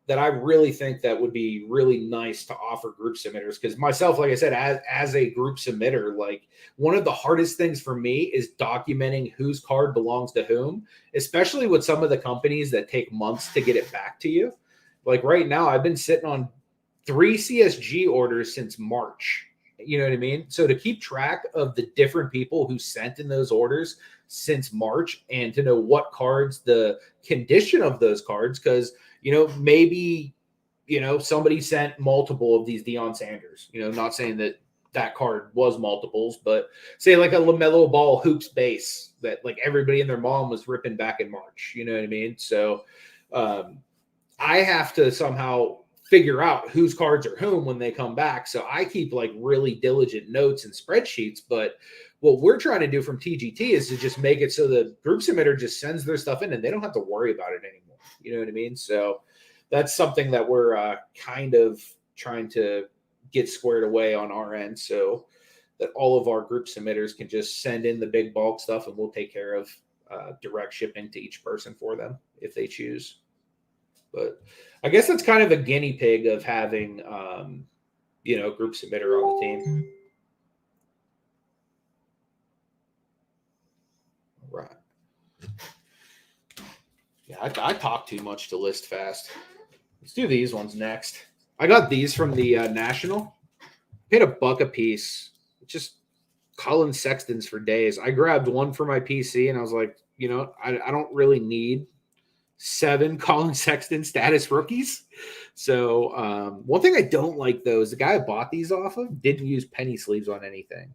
I really think that would be really nice to offer group submitters. Because myself, like I said, as a group submitter, like one of the hardest things for me is documenting whose card belongs to whom, especially with some of the companies that take months to get it back to you. Like right now, I've been sitting on 3 CSG orders since March. You know what I mean? So to keep track of the different people who sent in those orders since March and to know what cards, the condition of those cards, because, you know, maybe, you know, somebody sent multiple of these Deion Sanders, you know, not saying that that card was multiples, but say like a LaMelo Ball hoops base that like everybody and their mom was ripping back in March. You know what I mean? So I have to somehow figure out whose cards are whom when they come back. So I keep like really diligent notes and spreadsheets. But what we're trying to do from TGT is to just make it so the group submitter just sends their stuff in and they don't have to worry about it anymore. You know what I mean? So that's something that we're kind of trying to get squared away on our end, so that all of our group submitters can just send in the big bulk stuff and we'll take care of direct shipping to each person for them if they choose. But I guess that's kind of a guinea pig of having, you know, group submitter on the team. Right. Yeah, I talk too much to list fast. Let's do these ones next. I got these from the National. Paid $1 a piece. Just Colin Sextons for days. I grabbed one for my PC and I was like, you know, I don't really need 7 Colin Sexton status rookies. So one thing I don't like though is the guy I bought these off of didn't use penny sleeves on anything.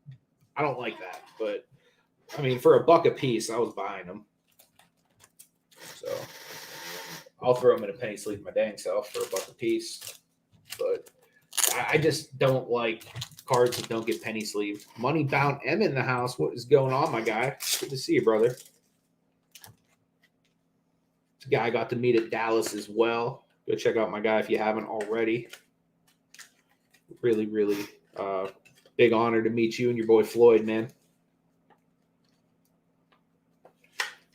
I don't like that, but I mean, for $1 a piece, I was buying them. So I'll throw them in a penny sleeve my dang self for $1 a piece. But I just don't like cards that don't get penny sleeved. Money Bound M in the house. What is going on, my guy? Good to see you, brother. It's a guy I got to meet at Dallas as well. Go check out my guy if you haven't already. Really, really big honor to meet you and your boy Floyd, man.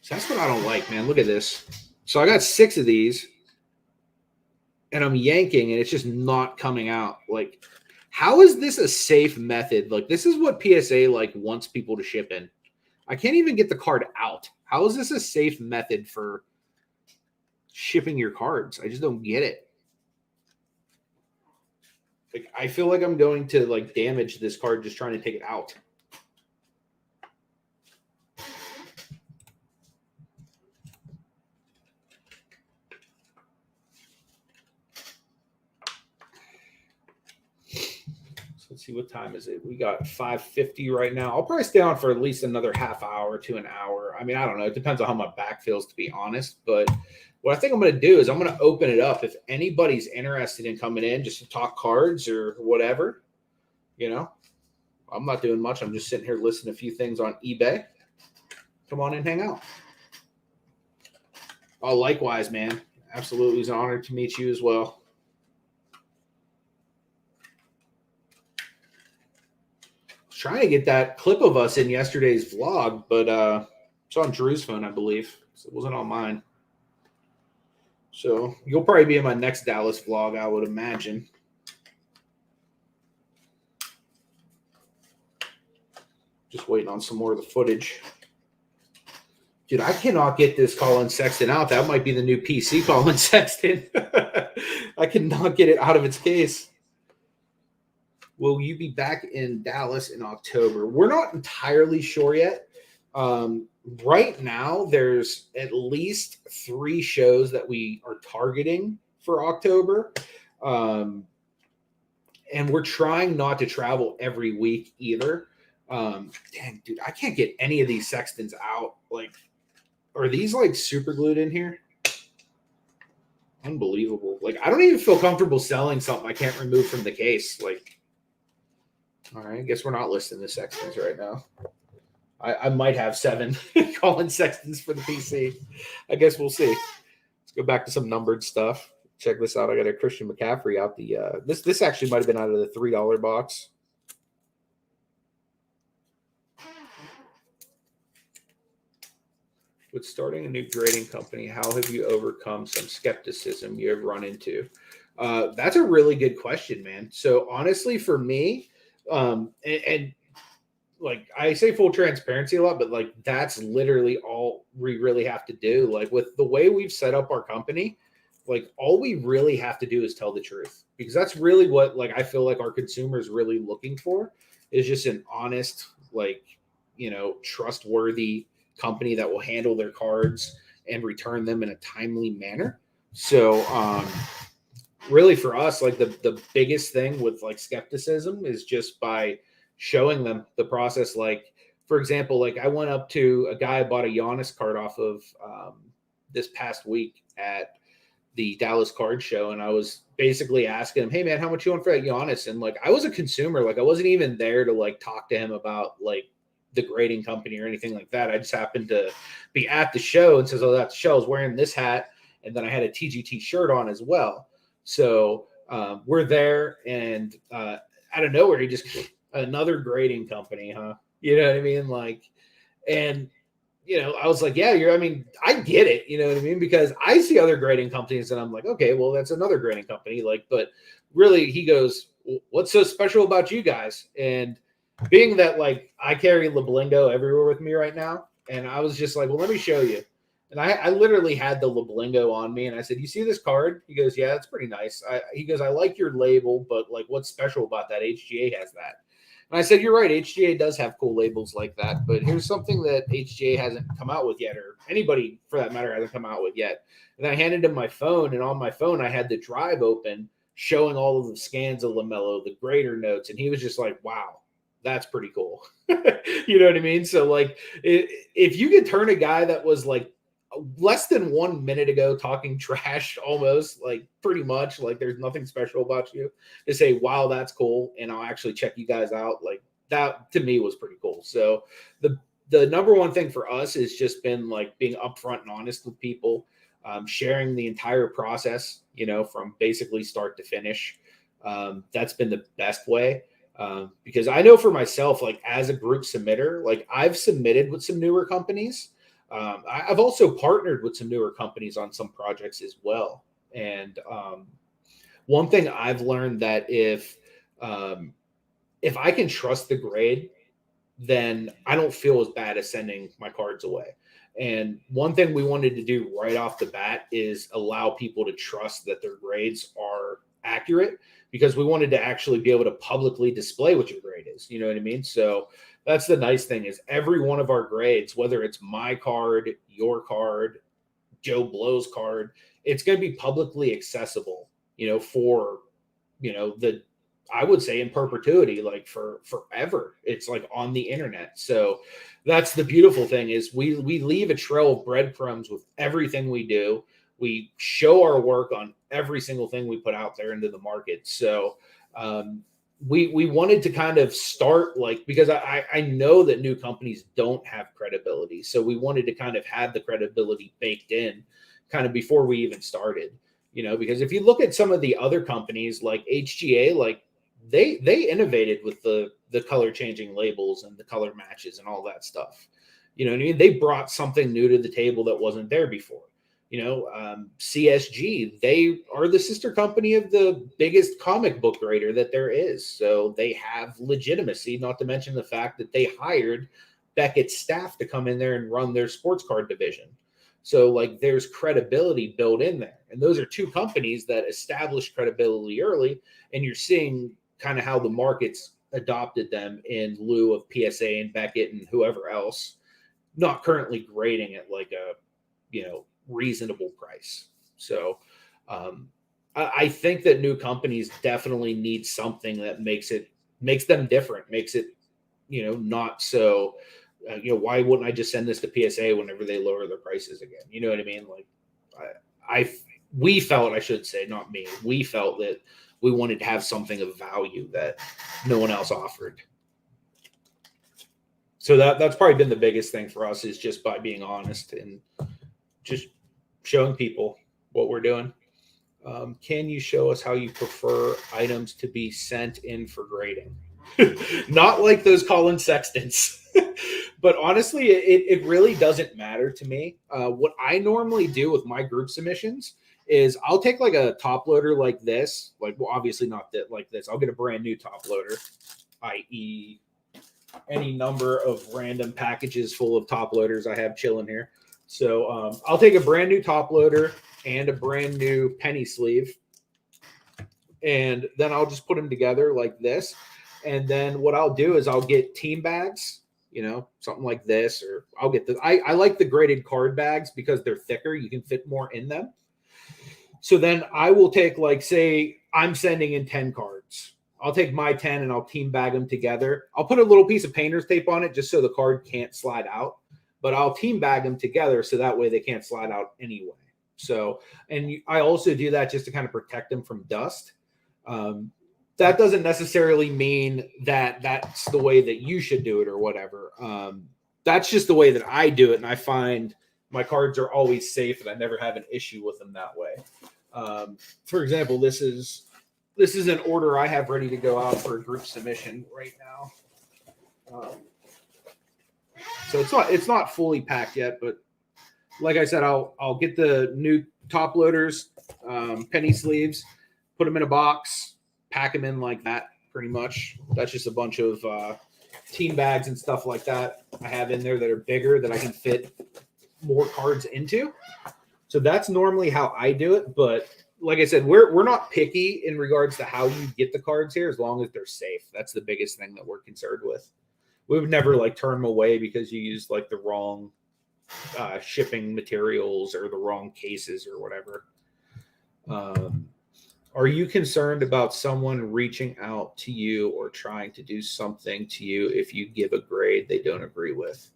So that's what I don't like, man. Look at this. So I got 6 of these. And I'm yanking, and it's just not coming out. Like, how is this a safe method? Like, this is what PSA, like, wants people to ship in. I can't even get the card out. How is this a safe method for shipping your cards? I just don't get it. Like, I feel like I'm going to, like, damage this card just trying to take it out. Let's see, what time is it? We got 5:50 right now. I'll probably stay on for at least another half hour to an hour. I mean, I don't know. It depends on how my back feels, to be honest. But what I think I'm going to do is I'm going to open it up. If anybody's interested in coming in just to talk cards or whatever, You know, I'm not doing much. I'm just sitting here listening to a few things on eBay. Come on and hang out. Oh, likewise, man. Absolutely. It's an honor to meet you as well. Trying to get that clip of us in yesterday's vlog, but it's on Drew's phone, I believe. So it wasn't on mine. So you'll probably be in my next Dallas vlog, I would imagine. Just waiting on some more of the footage. Dude, I cannot get this Colin Sexton out. That might be the new PC Colin Sexton. I cannot get it out of its case. Will you be back in Dallas in October? We're not entirely sure yet. Right now, there's at least 3 shows that we are targeting for October. And we're trying not to travel every week either. Dang, dude, I can't get any of these Sextons out. Like, are these like super glued in here? Unbelievable. Like, I don't even feel comfortable selling something I can't remove from the case. Like, all right, I guess we're not listing the Sextons right now. I might have 7 Colin Sextons for the PC. I guess we'll see. Let's go back to some numbered stuff. Check this out. I got a Christian McCaffrey out the this actually might have been out of the $3 box. With starting a new grading company, how have you overcome some skepticism you have run into? That's a really good question, man. So honestly, for me, and like I say full transparency a lot, but like that's literally all we really have to do. Like with the way we've set up our company, like all we really have to do is tell the truth, because that's really what like I feel like our consumers really looking for is just an honest, like, you know, trustworthy company that will handle their cards and return them in a timely manner. So really for us, like the biggest thing with like skepticism is just by showing them the process. Like, for example, like I went up to a guy I bought a Giannis card off of this past week at the Dallas card show. And I was basically asking him, hey man, how much you want for that Giannis? And like, I was a consumer, like I wasn't even there to like talk to him about like the grading company or anything like that. I just happened to be at the show and says, oh, that's the show. I was wearing this hat. And then I had a TGT shirt on as well. So we're there and out of nowhere, he just another grading company, huh? You know what I mean? Like, and you know, I was like, yeah, I mean, I get it. You know what I mean? Because I see other grading companies and I'm like, okay, well, that's another grading company. Like, but really he goes, what's so special about you guys? And being that like I carry Leblingo everywhere with me right now. And I was just like, well, let me show you. And I literally had the Leblingo on me and I said, you see this card? He goes, yeah, it's pretty nice. He goes, I like your label, but like what's special about that? HGA has that. And I said, you're right. HGA does have cool labels like that, but here's something that HGA hasn't come out with yet, or anybody for that matter hasn't come out with yet. And I handed him my phone, and on my phone, I had the drive open showing all of the scans of LaMelo, the grader notes. And he was just like, wow, that's pretty cool. You know what I mean? So like, if you could turn a guy that was like less than 1 minute ago talking trash, almost like pretty much like there's nothing special about you, to say, wow, that's cool, and I'll actually check you guys out, like that to me was pretty cool. So the number one thing for us has just been like being upfront and honest with people, sharing the entire process, you know, from basically start to finish. That's been the best way. Because I know for myself, like as a group submitter, like I've submitted with some newer companies. I've also partnered with some newer companies on some projects as well. And one thing I've learned that if I can trust the grade, then I don't feel as bad as sending my cards away. And one thing we wanted to do right off the bat is allow people to trust that their grades are accurate, because we wanted to actually be able to publicly display what your grade is. You know what I mean? So that's the nice thing, is every one of our grades, whether it's my card, your card, Joe Blow's card, it's going to be publicly accessible, you know, for, you know, I would say in perpetuity, like for forever. It's like on the internet. So that's the beautiful thing, is we leave a trail of breadcrumbs with everything we do. We show our work on every single thing we put out there into the market. So we wanted to kind of start like, because I know that new companies don't have credibility. So we wanted to kind of have the credibility baked in kind of before we even started, because if you look at some of the other companies like HGA, like they innovated with the color changing labels and the color matches and all that stuff. You know what I mean? They brought something new to the table that wasn't there before. CSG, they are the sister company of the biggest comic book grader that there is. So they have legitimacy, not to mention the fact that they hired Beckett's staff to come in there and run their sports card division. So like there's credibility built in there. And those are two companies that established credibility early. And you're seeing kind of how the markets adopted them in lieu of PSA and Beckett and whoever else, not currently grading at like a, reasonable price. So I think that new companies definitely need something that makes them different, makes it, not so, why wouldn't I just send this to PSA whenever they lower their prices again? You know what I mean? Like we felt, I should say, not me, we felt that we wanted to have something of value that no one else offered. So that's probably been the biggest thing for us, is just by being honest and just showing people what we're doing. Can you show us how you prefer items to be sent in for grading? Not like those Colin Sextons, but honestly, it really doesn't matter to me. What I normally do with my group submissions is I'll take like a top loader like this, obviously not that like this. I'll get a brand new top loader, i.e. any number of random packages full of top loaders I have chilling here. So I'll take a brand new top loader and a brand new penny sleeve, and then I'll just put them together like this. And then what I'll do is I'll get team bags, something like this, or I'll get I like the graded card bags because they're thicker. You can fit more in them. So then I will take, like, say I'm sending in 10 cards. I'll take my 10 and I'll team bag them together. I'll put a little piece of painter's tape on it just so the card can't slide out. But I'll team bag them together so that way they can't slide out anyway. So, and I also do that just to kind of protect them from dust. That doesn't necessarily mean that that's the way that you should do it or whatever. That's just the way that I do it. And I find my cards are always safe and I never have an issue with them that way. For example, this is an order I have ready to go out for a group submission right now. So it's not fully packed yet, but like I said, I'll get the new top loaders, penny sleeves, put them in a box, pack them in like that. Pretty much, that's just a bunch of team bags and stuff like that I have in there that are bigger that I can fit more cards into. So that's normally how I do it. But like I said, we're not picky in regards to how you get the cards here, as long as they're safe. That's the biggest thing that we're concerned with. We would never like turn them away because you used like the wrong shipping materials or the wrong cases or whatever. Are you concerned about someone reaching out to you or trying to do something to you if you give a grade they don't agree with?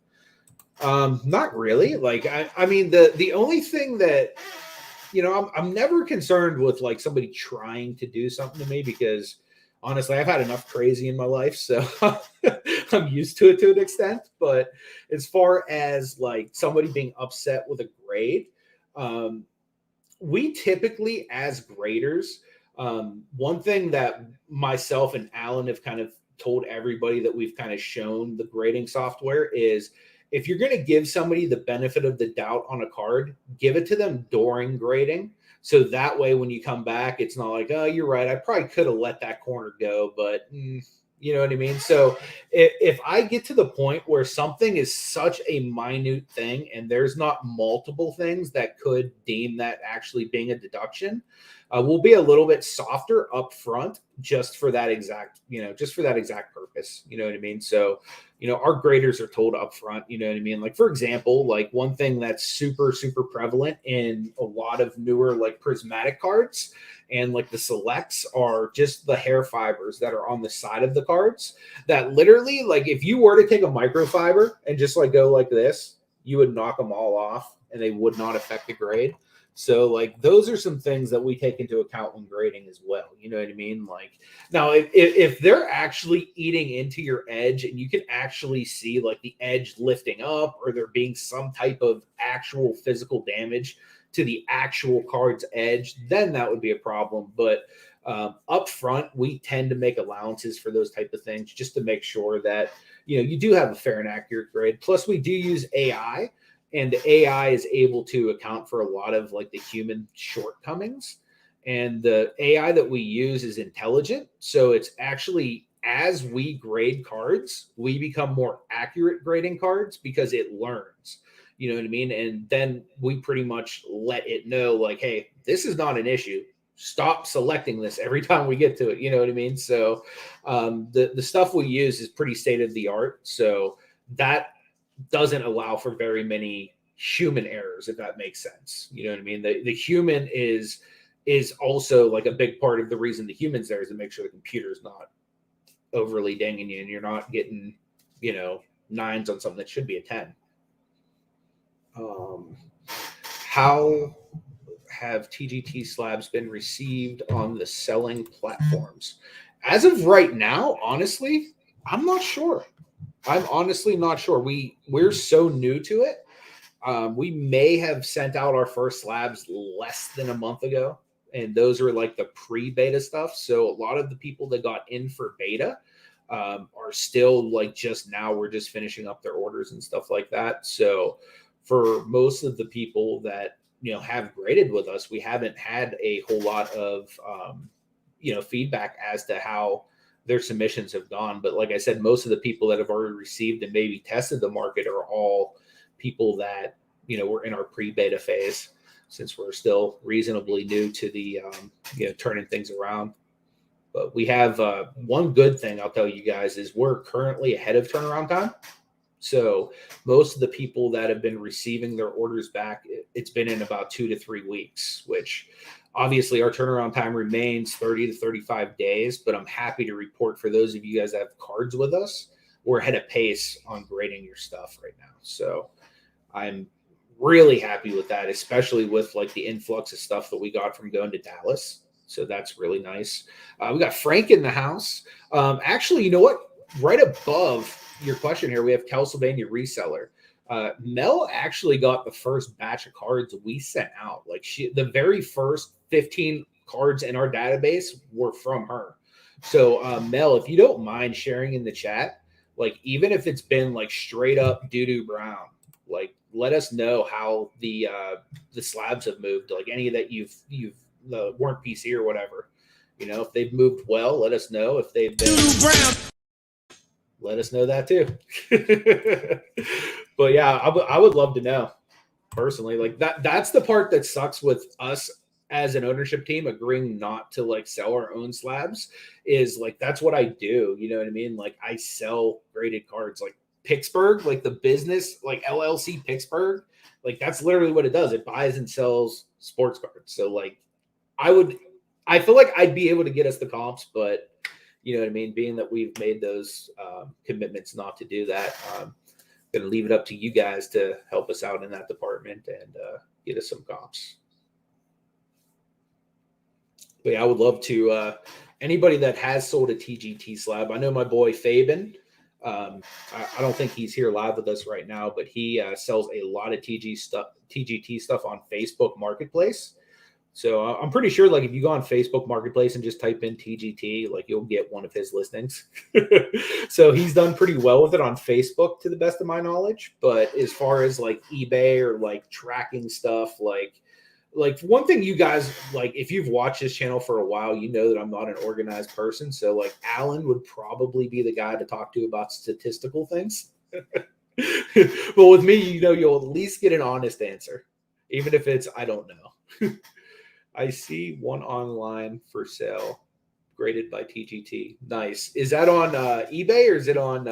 Not really. Like, I mean, the only thing that, I'm never concerned with like somebody trying to do something to me, because honestly, I've had enough crazy in my life, so I'm used to it to an extent. But as far as like somebody being upset with a grade, we typically, as graders, one thing that myself and Alan have kind of told everybody that we've kind of shown the grading software is, if you're going to give somebody the benefit of the doubt on a card, give it to them during grading. So that way, when you come back, it's not like, oh, you're right, I probably could have let that corner go, but you know what I mean? So if I get to the point where something is such a minute thing and there's not multiple things that could deem that actually being a deduction, we'll be a little bit softer up front just for that exact, purpose. You know what I mean? So, our graders are told up front, you know what I mean? Like, for example, like one thing that's super, super prevalent in a lot of newer, like prismatic cards and like the selects are just the hair fibers that are on the side of the cards that literally, like, if you were to take a microfiber and just like go like this, you would knock them all off and they would not affect the grade. So like those are some things that we take into account when grading as well. You know what I mean? Like now if they're actually eating into your edge and you can actually see like the edge lifting up or there being some type of actual physical damage to the actual card's edge, then that would be a problem. But up front, we tend to make allowances for those type of things just to make sure that, you know, you do have a fair and accurate grade. Plus we do use AI. And the AI is able to account for a lot of like the human shortcomings. And the AI that we use is intelligent. So it's actually, as we grade cards, we become more accurate grading cards because it learns. You know what I mean? And then we pretty much let it know, like, hey, this is not an issue. Stop selecting this every time we get to it. You know what I mean? So the stuff we use is pretty state of the art. So that doesn't allow for very many human errors, if that makes sense. You know what I mean? The human is also like a big part of the reason the human's there is to make sure the computer's not overly dinging you and you're not getting, you know, 9s on something that should be a 10. How have TGT slabs been received on the selling platforms? As of right now, honestly, I'm not sure. I'm honestly not sure. We're so new to it. We may have sent out our first slabs less than a month ago, and those are like the pre-beta stuff. So a lot of the people that got in for beta are still like just now. We're just finishing up their orders and stuff like that. So for most of the people that, you know, have graded with us, we haven't had a whole lot of you know, feedback as to how their submissions have gone. But like I said, most of the people that have already received and maybe tested the market are all people that, you know, were in our pre-beta phase, since we're still reasonably new to the, you know, turning things around. But we have one good thing I'll tell you guys is we're currently ahead of turnaround time. So most of the people that have been receiving their orders back, it's been in about 2 to 3 weeks, which obviously our turnaround time remains 30 to 35 days. But I'm happy to report for those of you guys that have cards with us, we're ahead of pace on grading your stuff right now. So I'm really happy with that, especially with like the influx of stuff that we got from going to Dallas. So that's really nice. We got Frank in the house. Actually, you know what? Right above your question here, we have Pennsylvania reseller. Mel actually got the first batch of cards we sent out. Like the very first 15 cards in our database were from her. So Mel, if you don't mind sharing in the chat, like even if it's been like straight up doo-doo brown, like let us know how the slabs have moved. Like any that you've weren't PC or whatever. You know, if they've moved well, let us know. If they've been doo-doo brown, let us know that too. But yeah, I would love to know personally. Like that's the part that sucks with us as an ownership team agreeing not to like sell our own slabs is like, that's what I do. You know what I mean? Like I sell graded cards, like Pittsburgh, like the business, like LLC Pittsburgh, like that's literally what it does. It buys and sells sports cards. So like I feel like I'd be able to get us the comps, but you know what I mean? Being that we've made those commitments not to do that, I'm going to leave it up to you guys to help us out in that department and get us some comps. But yeah, I would love to, anybody that has sold a TGT slab. I know my boy Fabian. I don't think he's here live with us right now, but he sells a lot of TGT stuff on Facebook Marketplace. So I'm pretty sure, like, if you go on Facebook Marketplace and just type in TGT, like, you'll get one of his listings. So he's done pretty well with it on Facebook, to the best of my knowledge. But as far as like eBay or like tracking stuff, like one thing you guys, like, if you've watched this channel for a while, you know that I'm not an organized person. So like Alan would probably be the guy to talk to about statistical things. But with me, you know, you'll at least get an honest answer, even if it's, I don't know. I see one online for sale, graded by TGT. Nice. Is that on eBay or is it on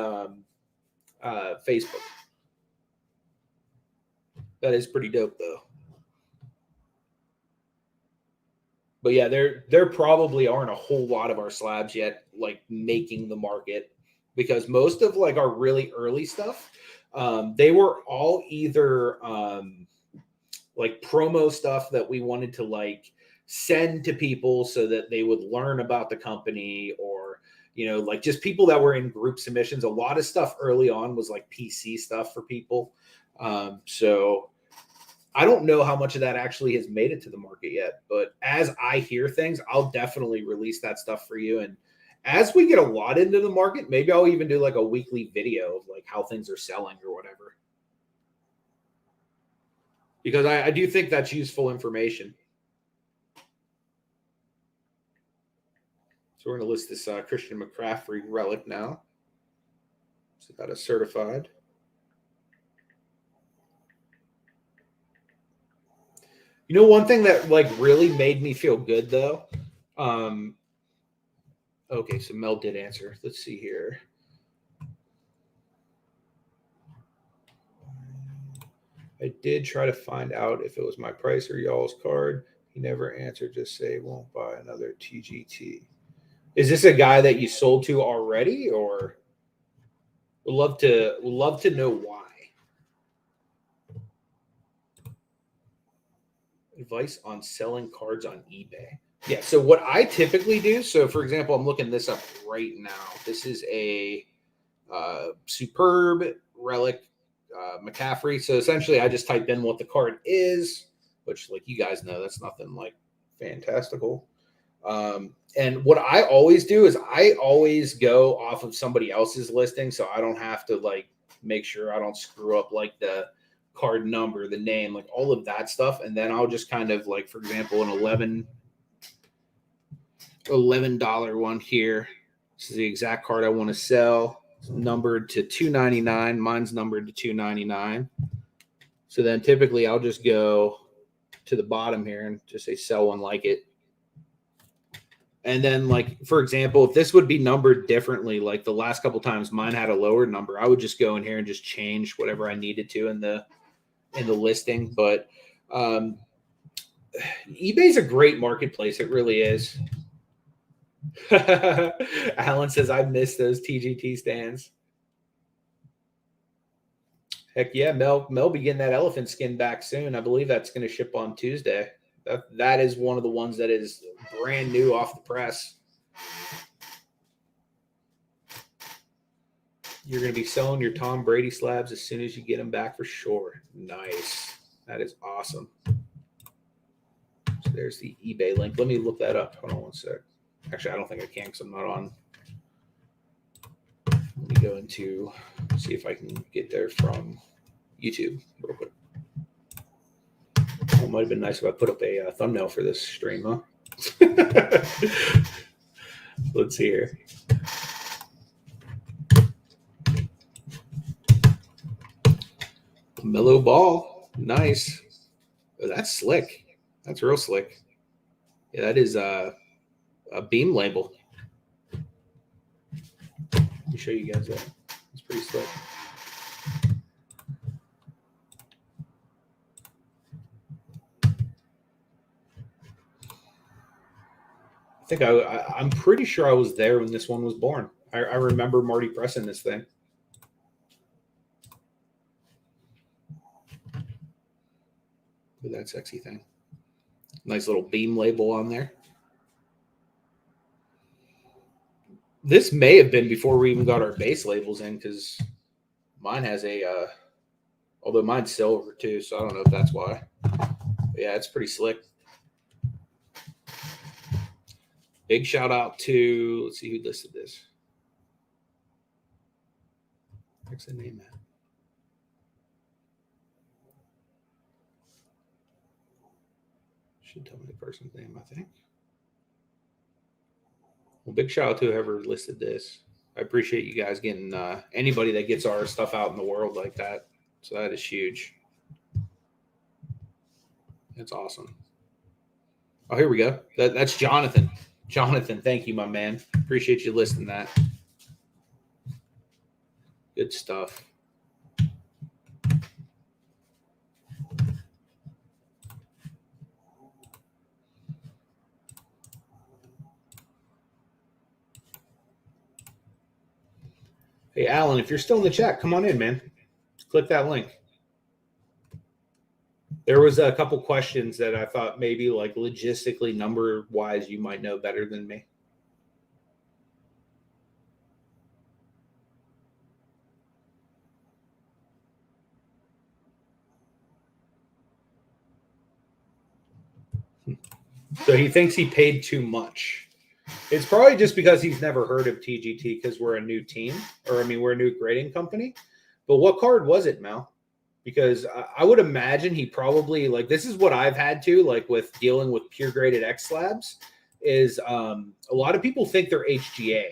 Facebook? That is pretty dope, though. But yeah, there probably aren't a whole lot of our slabs yet, like, making the market, because most of like our really early stuff, they were all either like promo stuff that we wanted to like send to people so that they would learn about the company, or, you know, like just people that were in group submissions. A lot of stuff early on was like PC stuff for people. So I don't know how much of that actually has made it to the market yet, but as I hear things, I'll definitely release that stuff for you. And as we get a lot into the market, maybe I'll even do like a weekly video of like how things are selling or whatever. Because I do think that's useful information. So we're going to list this Christian McCaffrey relic now. So that is certified. You know, one thing that like really made me feel good though. Okay, so Mel did answer. Let's see here. I did try to find out if it was my price or y'all's card. He never answered. Just say won't buy another TGT. Is this a guy that you sold to already, or would love to know why? Advice on selling cards on eBay. Yeah, so what I typically do, so for example, I'm looking this up right now. This is a superb relic McCaffrey. So essentially I just type in what the card is, which like you guys know, that's nothing like fantastical. And what I always do is I always go off of somebody else's listing, so I don't have to like make sure I don't screw up like the card number, the name, like all of that stuff. And then I'll just kind of like, for example, an $11 one here. This is the exact card I want to sell. It's numbered to $2.99. Mine's numbered to $2.99. So then typically I'll just go to the bottom here and just say sell one like it. And then, like, for example, if this would be numbered differently, like the last couple times mine had a lower number, I would just go in here and just change whatever I needed to in the listing. But eBay's a great marketplace. It really is. Alan says, I miss those TGT stands. Heck yeah, Mel be getting that elephant skin back soon. I believe that's going to ship on Tuesday. That is one of the ones that is brand new off the press. You're going to be selling your Tom Brady slabs as soon as you get them back for sure. Nice. That is awesome. So there's the eBay link. Let me look that up. Hold on one sec. Actually, I don't think I can because I'm not on. Let me go into, see if I can get there from YouTube real quick. Oh, it might have been nice if I put up a thumbnail for this stream, huh? Let's see here. Mellow ball. Nice. Oh, that's slick. That's real slick. Yeah, that is a beam label. Let me show you guys that. It's pretty slick. I think I'm pretty sure I was there when this one was born. I remember Marty pressing this thing. Look at that sexy thing. Nice little beam label on there. This may have been before we even got our base labels in, because mine has a, although mine's silver too, so I don't know if that's why. But yeah, it's pretty slick. Big shout out to, let's see who listed this. What's the name at? Should tell me the person's name, I think. Well, big shout out to whoever listed this. I appreciate you guys getting anybody that gets our stuff out in the world like that. So that is huge. That's awesome. Oh, here we go. That's Jonathan. Jonathan, thank you, my man. Appreciate you listing that. Good stuff. Hey, Alan, if you're still in the chat, come on in, man. Click that link. There was a couple questions that I thought maybe like logistically number wise you might know better than me. So he thinks he paid too much. It's probably just because he's never heard of TGT because we're a new team, or I mean, we're a new grading company. But what card was it, Mel? Because I would imagine he probably like this is what I've had to like with dealing with pure graded X slabs is a lot of people think they're HGA.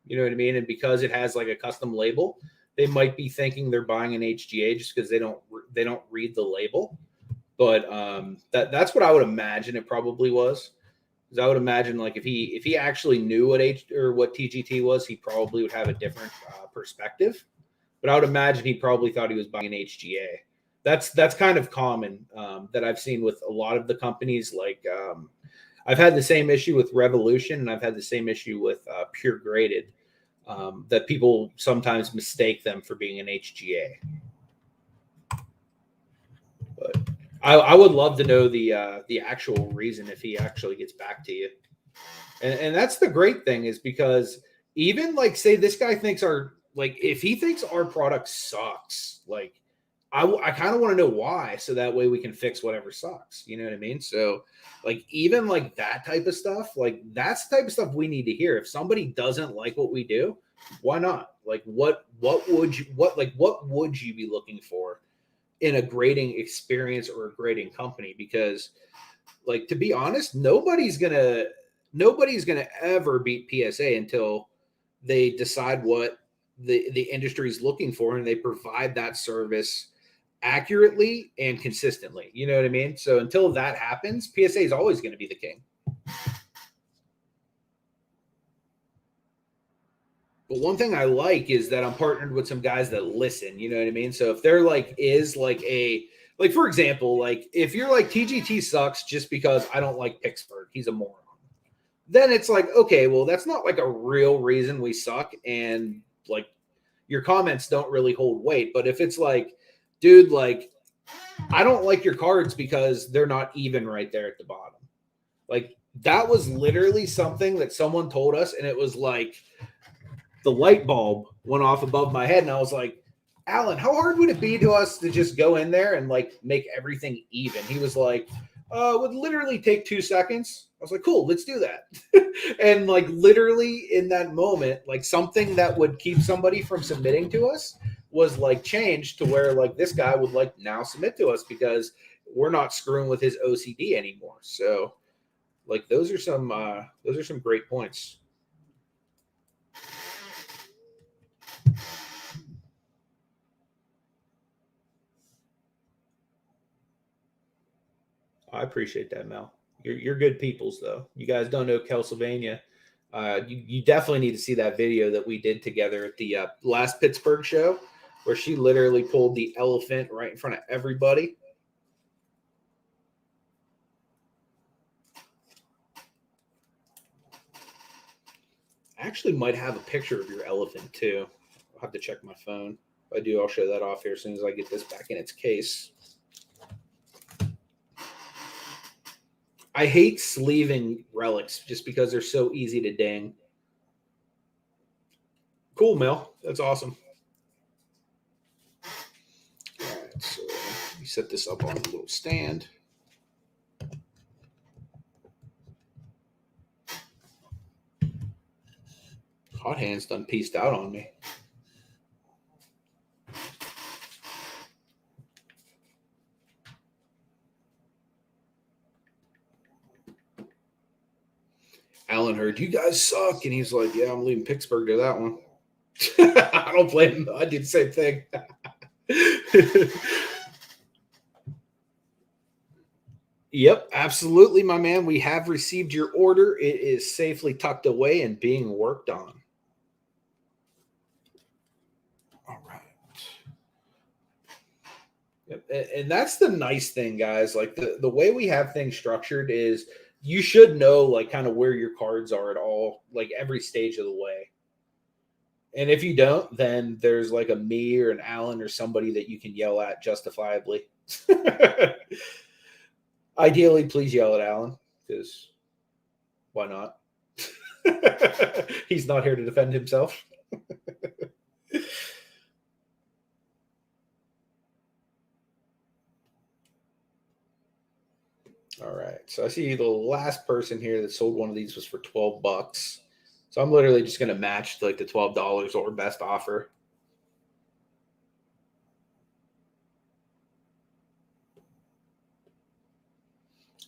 You know what I mean? And because it has like a custom label, they might be thinking they're buying an HGA just because they don't read the label. But that's what I would imagine it probably was. Because I would imagine like if he actually knew what what TGT was, he probably would have a different perspective. But I would imagine he probably thought he was buying an HGA. That's kind of common that I've seen with a lot of the companies. Like I've had the same issue with Revolution, and I've had the same issue with Pure Graded. That people sometimes mistake them for being an HGA. But I would love to know the actual reason if he actually gets back to you. And that's the great thing is because even like say this guy thinks if he thinks our product sucks, like I kind of want to know why, so that way we can fix whatever sucks. You know what I mean? So like even like that type of stuff, like that's the type of stuff we need to hear. If somebody doesn't like what we do, why not? Like what would you be looking for in a grading experience or a grading company? Because like to be honest, nobody's gonna ever beat PSA until they decide what the industry is looking for and they provide that service accurately and consistently. You know what I mean? So until that happens, PSA is always going to be the king. But one thing I like is that I'm partnered with some guys that listen. You know what I mean? So if there like is like for example, like if you're like TGT sucks just because I don't like Pittsburgh, he's a moron. Then it's like, okay, well, that's not like a real reason we suck. And like your comments don't really hold weight. But if it's like, dude, like, I don't like your cards because they're not even right there at the bottom. Like that was literally something that someone told us. And it was like the light bulb went off above my head. And I was like, Alan, how hard would it be to us to just go in there and like make everything even? He was like, it would literally take 2 seconds. I was like, cool, let's do that. And like literally in that moment, like something that would keep somebody from submitting to us was like changed to where like this guy would like now submit to us because we're not screwing with his OCD anymore. So like those are some great points. I appreciate that, Mel. You're good peoples, though. You guys don't know Kelsylvania. You definitely need to see that video that we did together at the last Pittsburgh show, where she literally pulled the elephant right in front of everybody. I actually might have a picture of your elephant too. I'll have to check my phone. If I do, I'll show that off here as soon as I get this back in its case. I hate sleeving relics just because they're so easy to ding. Cool, Mel. That's awesome. All right, so let me set this up on a little stand. Hot Hands done pieced out on me. Alan heard, you guys suck. And he's like, yeah, I'm leaving Pittsburgh to that one. I don't blame him. I did the same thing. Yep, absolutely, my man. We have received your order. It is safely tucked away and being worked on. All right. Yep. And that's the nice thing, guys. Like the way we have things structured is you should know like kind of where your cards are at all, like every stage of the way. And if you don't, then there's like a me or an Alan or somebody that you can yell at justifiably. Ideally, please yell at Alan, because why not? He's not here to defend himself. All right. So I see the last person here that sold one of these was for $12. So I'm literally just going to match like the $12 or best offer.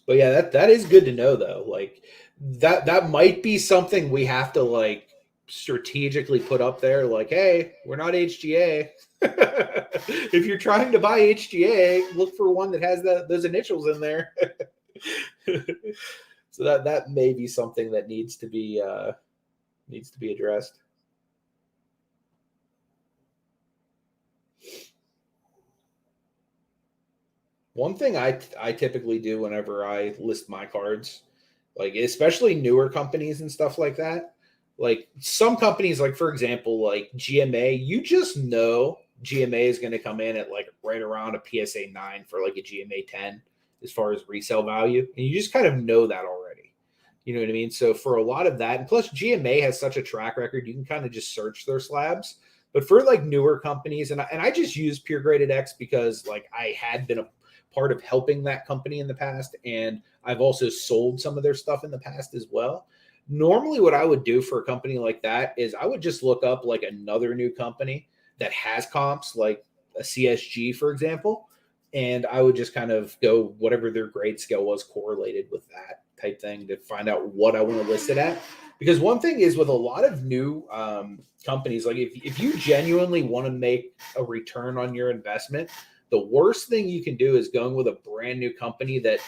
But yeah, that is good to know though. Like that might be something we have to like strategically put up there. Like, hey, we're not HGA. If you're trying to buy HGA, look for one that has those initials in there. So that may be something that needs to be addressed. One thing I typically do whenever I list my cards, like especially newer companies and stuff like that, like some companies, like for example, like GMA, you just know GMA is going to come in at like right around a PSA 9 for like a GMA 10 as far as resale value. And you just kind of know that already. You know what I mean? So for a lot of that, and plus GMA has such a track record, you can kind of just search their slabs. But for like newer companies, and I just use Pure Graded X because like I had been a part of helping that company in the past, and I've also sold some of their stuff in the past as well. Normally what I would do for a company like that is I would just look up like another new company that has comps, like a CSG, for example, and I would just kind of go whatever their grade scale was correlated with that type thing to find out what I want to list it at. Because one thing is with a lot of new companies, like if you genuinely want to make a return on your investment, the worst thing you can do is going with a brand new company that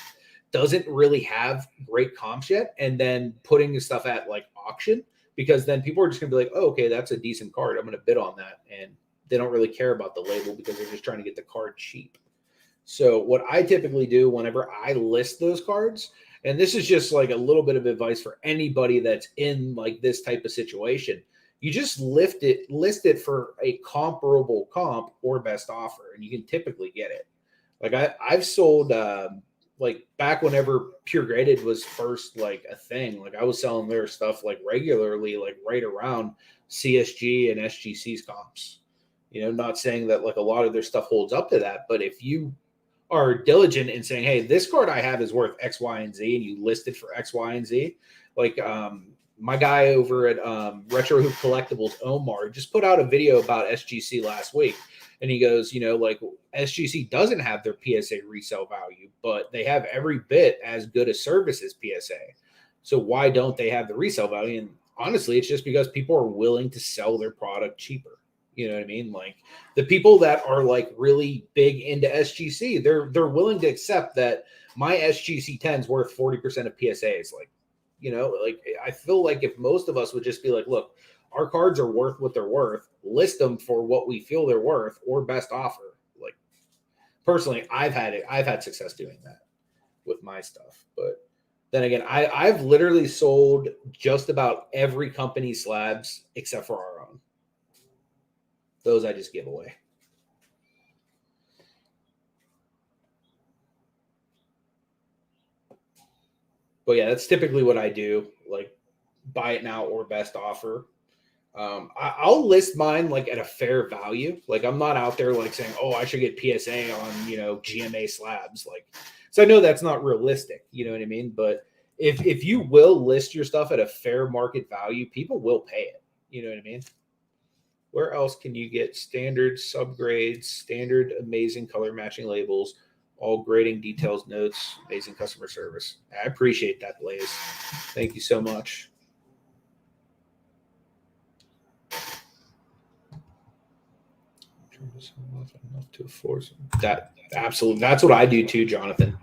doesn't really have great comps yet and then putting the stuff at like auction, because then people are just going to be like, oh, okay, that's a decent card. I'm going to bid on that. And they don't really care about the label because they're just trying to get the card cheap. So what I typically do whenever I list those cards, and this is just like a little bit of advice for anybody that's in like this type of situation, you just list it for a comparable comp or best offer, and you can typically get it. Like I've sold like back whenever Pure Graded was first like a thing, like I was selling their stuff like regularly, like right around CSG and SGC's comps. You know, not saying that like a lot of their stuff holds up to that, but if you are diligent in saying, hey, this card I have is worth X, Y, and Z, and you list it for X, Y, and Z, like my guy over at Retro Hoop Collectibles, Omar, just put out a video about SGC last week. And he goes, you know, like SGC doesn't have their PSA resale value, but they have every bit as good a service as PSA. So why don't they have the resale value? And honestly, it's just because people are willing to sell their product cheaper. You know what I mean? Like the people that are like really big into SGC, they're willing to accept that my SGC 10 is worth 40% of PSAs. Like, you know, like I feel like if most of us would just be like, look, our cards are worth what they're worth, list them for what we feel they're worth or best offer. Like personally, I've had success doing that with my stuff. But then again, I've literally sold just about every company's slabs except for our own. Those I just give away. But yeah, that's typically what I do, like buy it now or best offer. I'll list mine like at a fair value. Like I'm not out there like saying, oh, I should get PSA on, you know, GMA slabs. Like, so I know that's not realistic, you know what I mean? But if you will list your stuff at a fair market value, people will pay it. You know what I mean? Where else can you get standard subgrades, standard amazing color matching labels, all grading details, notes, amazing customer service? I appreciate that, Blaze. Thank you so much. Enough to force that. Absolutely. That's what I do too, Jonathan.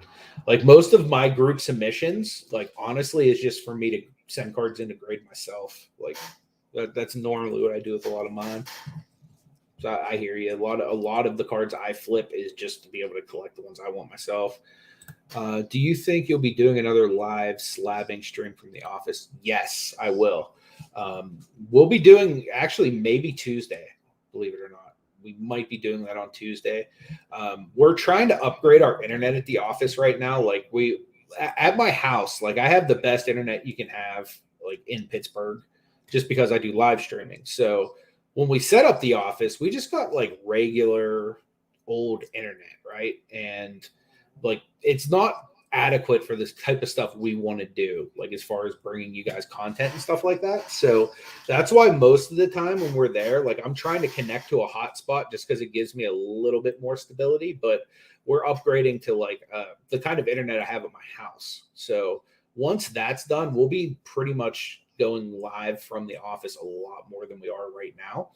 Like most of my group submissions, like honestly, is just for me to send cards in to grade myself. Like that's normally what I do with a lot of mine. So I hear you. A lot of the cards I flip is just to be able to collect the ones I want myself. Do you think you'll be doing another live slabbing stream from the office? Yes, I will. We'll be doing actually maybe Tuesday, believe it or not. We might be doing that on Tuesday. We're trying to upgrade our internet at the office right now. Like at my house, like I have the best internet you can have like in Pittsburgh just because I do live streaming. So when we set up the office, we just got like regular old internet, right? And like it's not adequate for this type of stuff we want to do, like as far as bringing you guys content and stuff like that. So that's why most of the time when we're there, like I'm trying to connect to a hotspot just because it gives me a little bit more stability, but we're upgrading to like the kind of internet I have at my house. So once that's done, we'll be pretty much going live from the office a lot more than we are right now,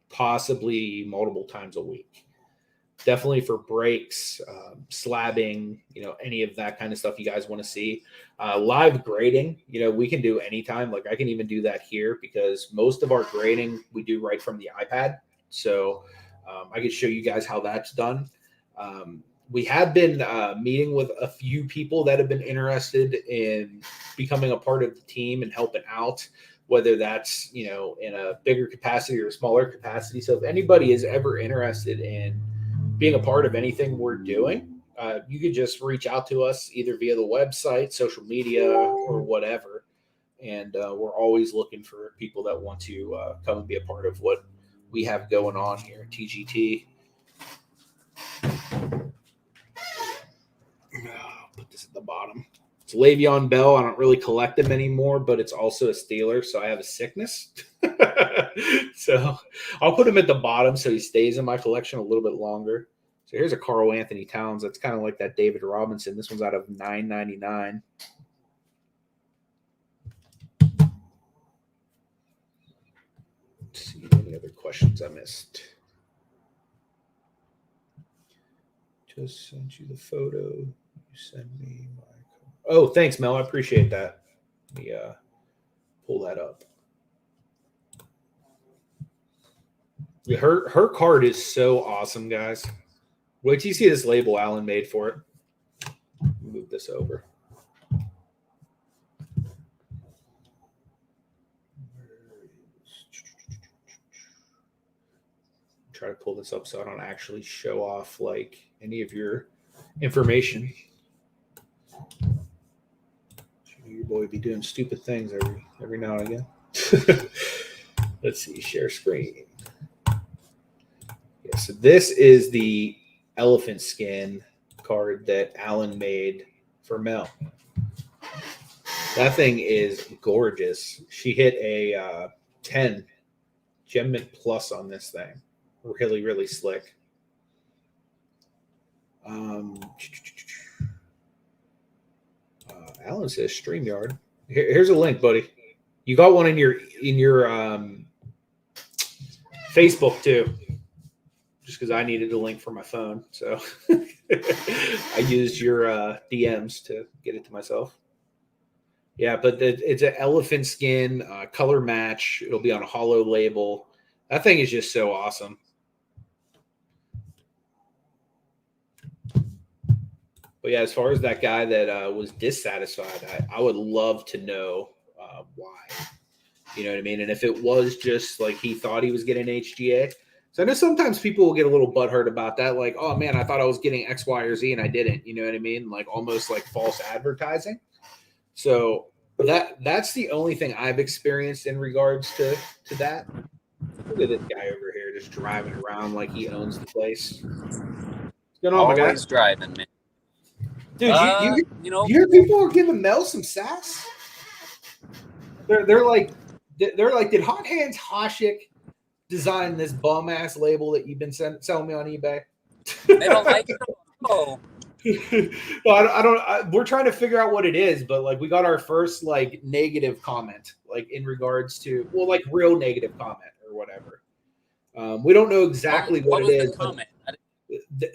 possibly multiple times a week. Definitely for breaks, slabbing, any of that kind of stuff you guys want to see. Live grading, we can do anytime. Like I can even do that here because most of our grading we do right from the iPad. So I can show you guys how that's done. We have been meeting with a few people that have been interested in becoming a part of the team and helping out, whether that's, in a bigger capacity or a smaller capacity. So if anybody is ever interested in being a part of anything we're doing, you could just reach out to us either via the website, social media, or whatever. And we're always looking for people that want to come and be a part of what we have going on here at TGT. I'll put this at the bottom. It's Le'Veon Bell. I don't really collect them anymore, but it's also a Steeler, so I have a sickness. So I'll put him at the bottom so he stays in my collection a little bit longer. So here's a Karl Anthony Towns. That's kind of like that David Robinson. This one's out of $9.99. Let's see any other questions I missed. Just sent you the photo. You send me my. Oh, thanks, Mel. I appreciate that. Let me pull that up. Yeah, her card is so awesome, guys. Wait till you see this label Alan made for it. Move this over. Try to pull this up so I don't actually show off like any of your information. Your boy be doing stupid things every now and again. Let's see, share screen. Yeah, so this is the elephant skin card that Alan made for Mel. That thing is gorgeous. She hit a 10 Gem Mint Plus on this thing. Really, really slick. Alan says StreamYard. Here's a link, buddy. You got one in your Facebook too. Just because I needed a link for my phone, so I used your DMs to get it to myself. Yeah, but it's an elephant skin color match. It'll be on a hollow label. That thing is just so awesome. But yeah, as far as that guy that was dissatisfied, I would love to know why. You know what I mean? And if it was just like he thought he was getting HGA. So I know sometimes people will get a little butthurt about that. Like, oh, man, I thought I was getting X, Y, or Z, and I didn't. You know what I mean? Like almost like false advertising. So that's the only thing I've experienced in regards to that. Look at this guy over here just driving around like he owns the place. What's going on, my guy? Always driving, man. Dude, you hear people are giving Mel some sass? They're like, did Hot Hands Hashik design this bum ass label that you've been selling me on eBay? They don't like it. Oh. Well, we're trying to figure out what it is, but like we got our first like negative comment, like in regards to like real negative comment or whatever. We don't know exactly what it is. Comment?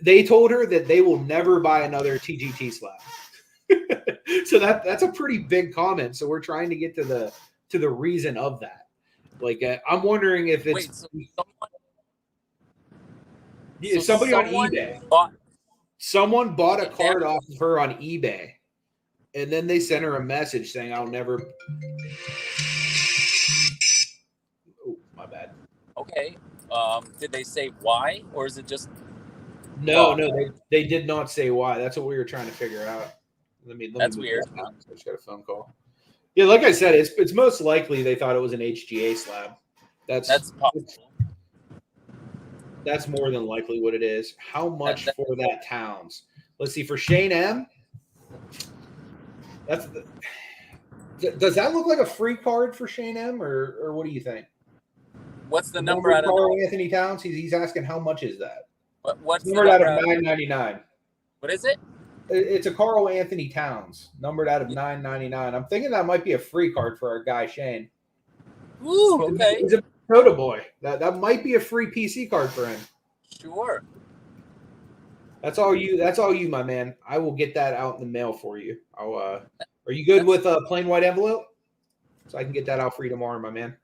They told her that they will never buy another TGT slab. So that's a pretty big comment. So we're trying to get to the reason of that. Like I'm wondering if it's somebody on eBay. Someone bought a card off of her on eBay, and then they sent her a message saying, "I'll never." Okay. Did they say why, or is it just No, they did not say why. That's what we were trying to figure out. Let me That's move weird. this down. I just got a phone call. Yeah, like I said, it's most likely they thought it was an HGA slab. That's possible. That's more than likely what it is. How much That- for that Towns? Let's see. For Shane M, does that look like a free card for Shane M, or what do you think? What's the number out of Carl Anthony Towns? He's asking how much is that? what's the Numbered out number of $9.99. What is it? It's a Carl Anthony Towns, numbered out of $9.99. I'm thinking that might be a free card for our guy Shane. Ooh, okay. He's a Minnesota boy. That might be a free PC card for him. Sure. That's all you, my man. I will get that out in the mail for you. Are you good with a plain white envelope? So I can get that out for you tomorrow, my man.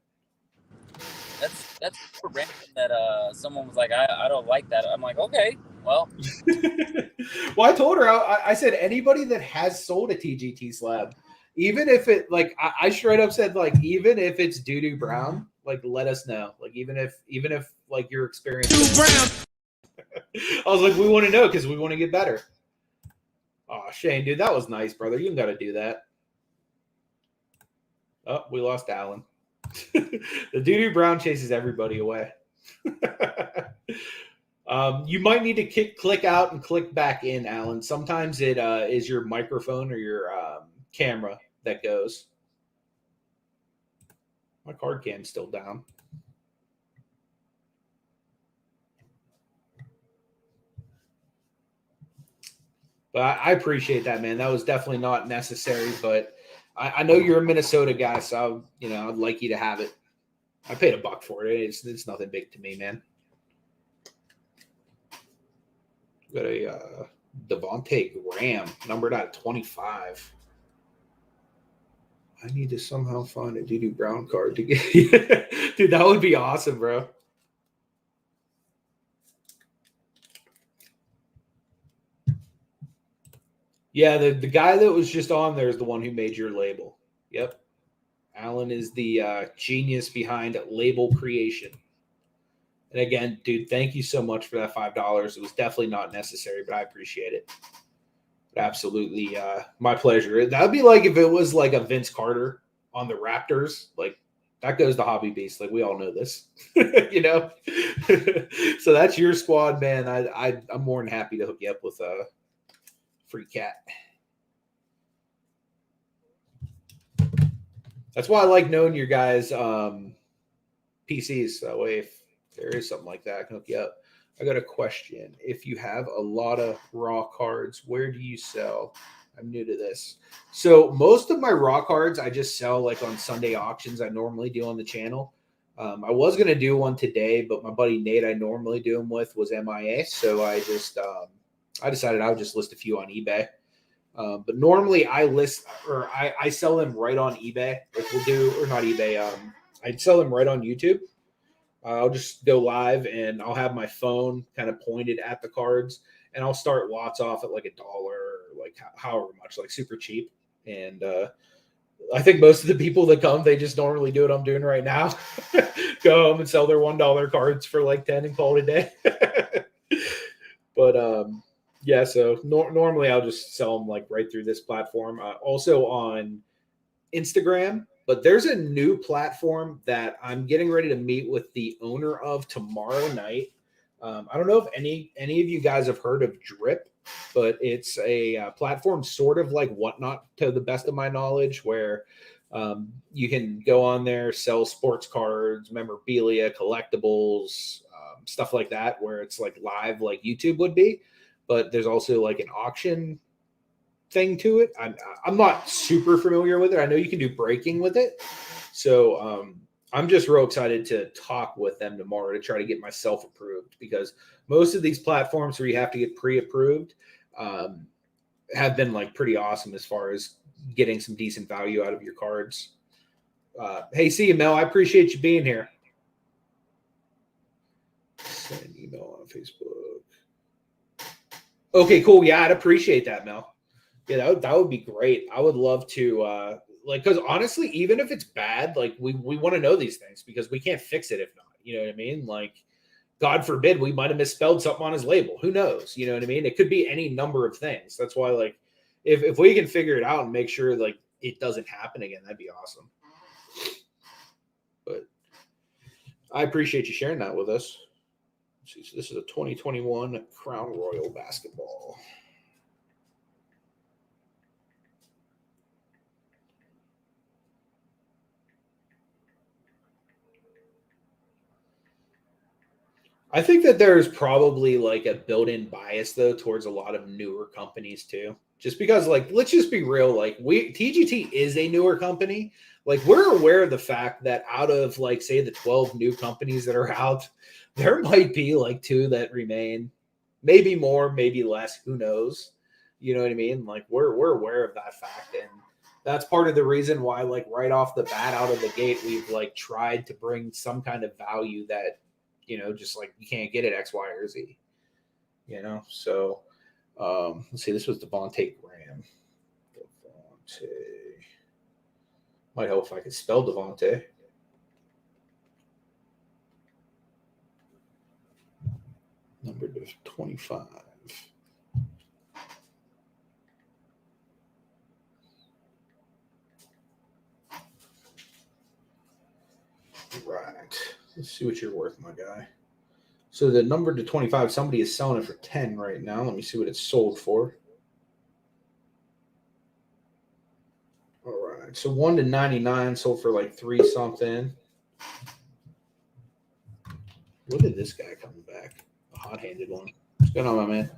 That's super random that someone was like, I don't like that. I'm like, okay, well. Well, I told her, I said anybody that has sold a TGT slab, even if it I straight up said even if it's doo-doo brown, let us know. Even if your experience brown. I was like, we want to know because we want to get better. Oh, Shane, dude, that was nice, brother. You got to do that. Oh, we lost Alan. The doo-doo brown chases everybody away. You might need to click out and click back in, Alan. Sometimes it is your microphone or your camera that goes. My card cam's still down. But I appreciate that, man. That was definitely not necessary, but I know you're a Minnesota guy, so I'd like you to have it. I paid $1 for it. It's nothing big to me, man. Got a Devontae Graham, numbered out 25. I need to somehow find a doo-doo brown card to get. Dude, that would be awesome, bro. Yeah, the guy that was just on there is the one who made your label. Yep. Alan is the genius behind label creation. And again, dude, thank you so much for that $5. It was definitely not necessary, but I appreciate it. Absolutely my pleasure. That would be like if it was like a Vince Carter on the Raptors. That goes to Hobby Beast. We all know this. So that's your squad, man. I'm more than happy to hook you up with a free cat. That's why I like knowing your guys' PCs. That way, if there is something like that, I can hook you up. I got a question. If you have a lot of raw cards, where do you sell? I'm new to this. So most of my raw cards, I just sell on Sunday auctions I normally do on the channel. I was going to do one today, but my buddy Nate I normally do them with was MIA. So I just I decided I would just list a few on eBay. But normally I sell them right on eBay. Not eBay. I'd sell them right on YouTube. I'll just go live and I'll have my phone kind of pointed at the cards and I'll start lots off at $1 or however much, super cheap. And I think most of the people that come, they just don't really do what I'm doing right now. Go home and sell their $1 cards for 10 and call it a day. But yeah, so normally I'll just sell them right through this platform. Also on Instagram. But there's a new platform that I'm getting ready to meet with the owner of tomorrow night. I don't know if any of you guys have heard of Drip, but it's a platform sort of like Whatnot to the best of my knowledge, where you can go on there, sell sports cards, memorabilia, collectibles, stuff like that, where it's live like YouTube would be. But there's also an auction thing to it. I'm not super familiar with it. I know you can do breaking with it. So I'm just real excited to talk with them tomorrow to try to get myself approved, because most of these platforms where you have to get pre-approved have been pretty awesome as far as getting some decent value out of your cards. Hey, see you, Mel. I appreciate you being here. Send an email on Facebook. Okay, cool. Yeah, I'd appreciate that, Mel. Yeah, that would be great. I would love to, because honestly, even if it's bad, we want to know these things because we can't fix it if not. You know what I mean? Like, God forbid we might have misspelled something on his label. Who knows? You know what I mean? It could be any number of things. That's why, like, if we can figure it out and make sure like it doesn't happen again, that'd be awesome. But I appreciate you sharing that with us. So this is a 2021 Crown Royal basketball. I think that there's probably like a built-in bias though towards a lot of newer companies too. Just because, like, let's just be real, like TGT is a newer company. Like, we're aware of the fact that out of, like, say the 12 new companies that are out, there might be like 2 that remain, maybe more, maybe less, who knows? You know what I mean? Like, we're aware of that fact, and that's part of the reason why, like, right off the bat, out of the gate, we've like tried to bring some kind of value that, you know, just like you can't get it X, Y, or Z. You know, so let's see. This was Devontae Graham. Devontae. Might help if I could spell Devontae. Number 25. Right. Let's see what you're worth, my guy. So the number to 25, somebody is selling it for 10 right now. Let me see what it's sold for. All right. So 1 to 99 sold for like 3 something. Look at this guy coming back. A hot-handed one. What's going on, my man?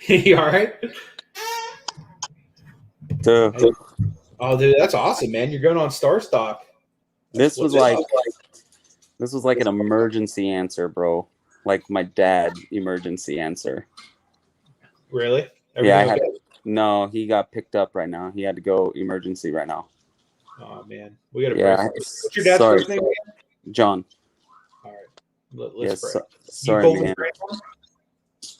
You all right? Oh, dude, that's awesome, man. You're going on Star Stock. This was like an emergency answer, bro. Like my dad emergency answer. Really? Yeah, no, he got picked up right now. He had to go emergency right now. Oh man, we got to pray. What's your dad's first name again? John. All right, let's pray. Sorry, man.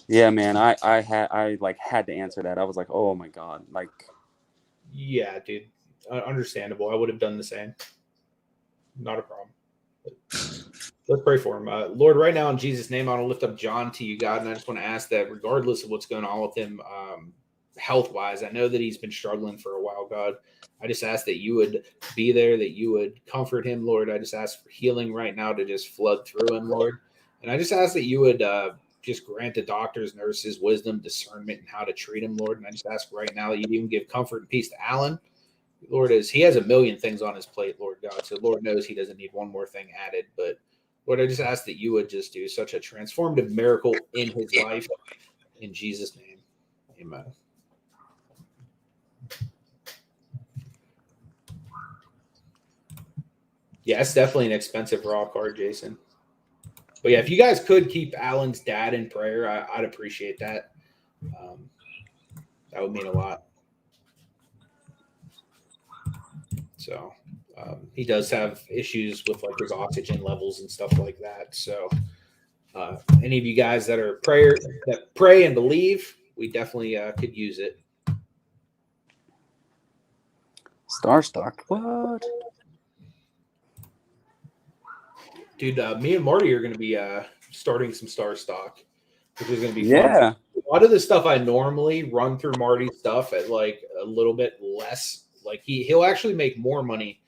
Yeah, man. I had to answer that. I was like, oh my god, like. Yeah, dude. Understandable. I would have done the same. Not a problem. Let's pray for him. Lord, right now in Jesus' name, I want to lift up John to you, God, and I just want to ask that regardless of what's going on with him health-wise, I know that he's been struggling for a while, God. I just ask that you would be there, that you would comfort him, Lord. I just ask for healing right now to just flood through him, Lord. And I just ask that you would just grant the doctors, nurses, wisdom, discernment, and how to treat him, Lord. And I just ask right now that you even give comfort and peace to Alan. Lord, as he has a million things on his plate, Lord God. So Lord knows he doesn't need one more thing added. But Lord, I just ask that you would just do such a transformative miracle in his life. In Jesus' name, amen. Yeah, it's definitely an expensive raw card, Jason. But yeah, if you guys could keep Alan's dad in prayer, I'd appreciate that. That would mean a lot. So he does have issues with like his oxygen levels and stuff like that. So any of you guys that pray and believe, we definitely could use it. Star Stock. What? Dude, me and Marty are going to be starting some Star Stock, which is going to be fun. Yeah. A lot of the stuff I normally run through Marty's stuff at like a little bit less. Like he'll actually make more money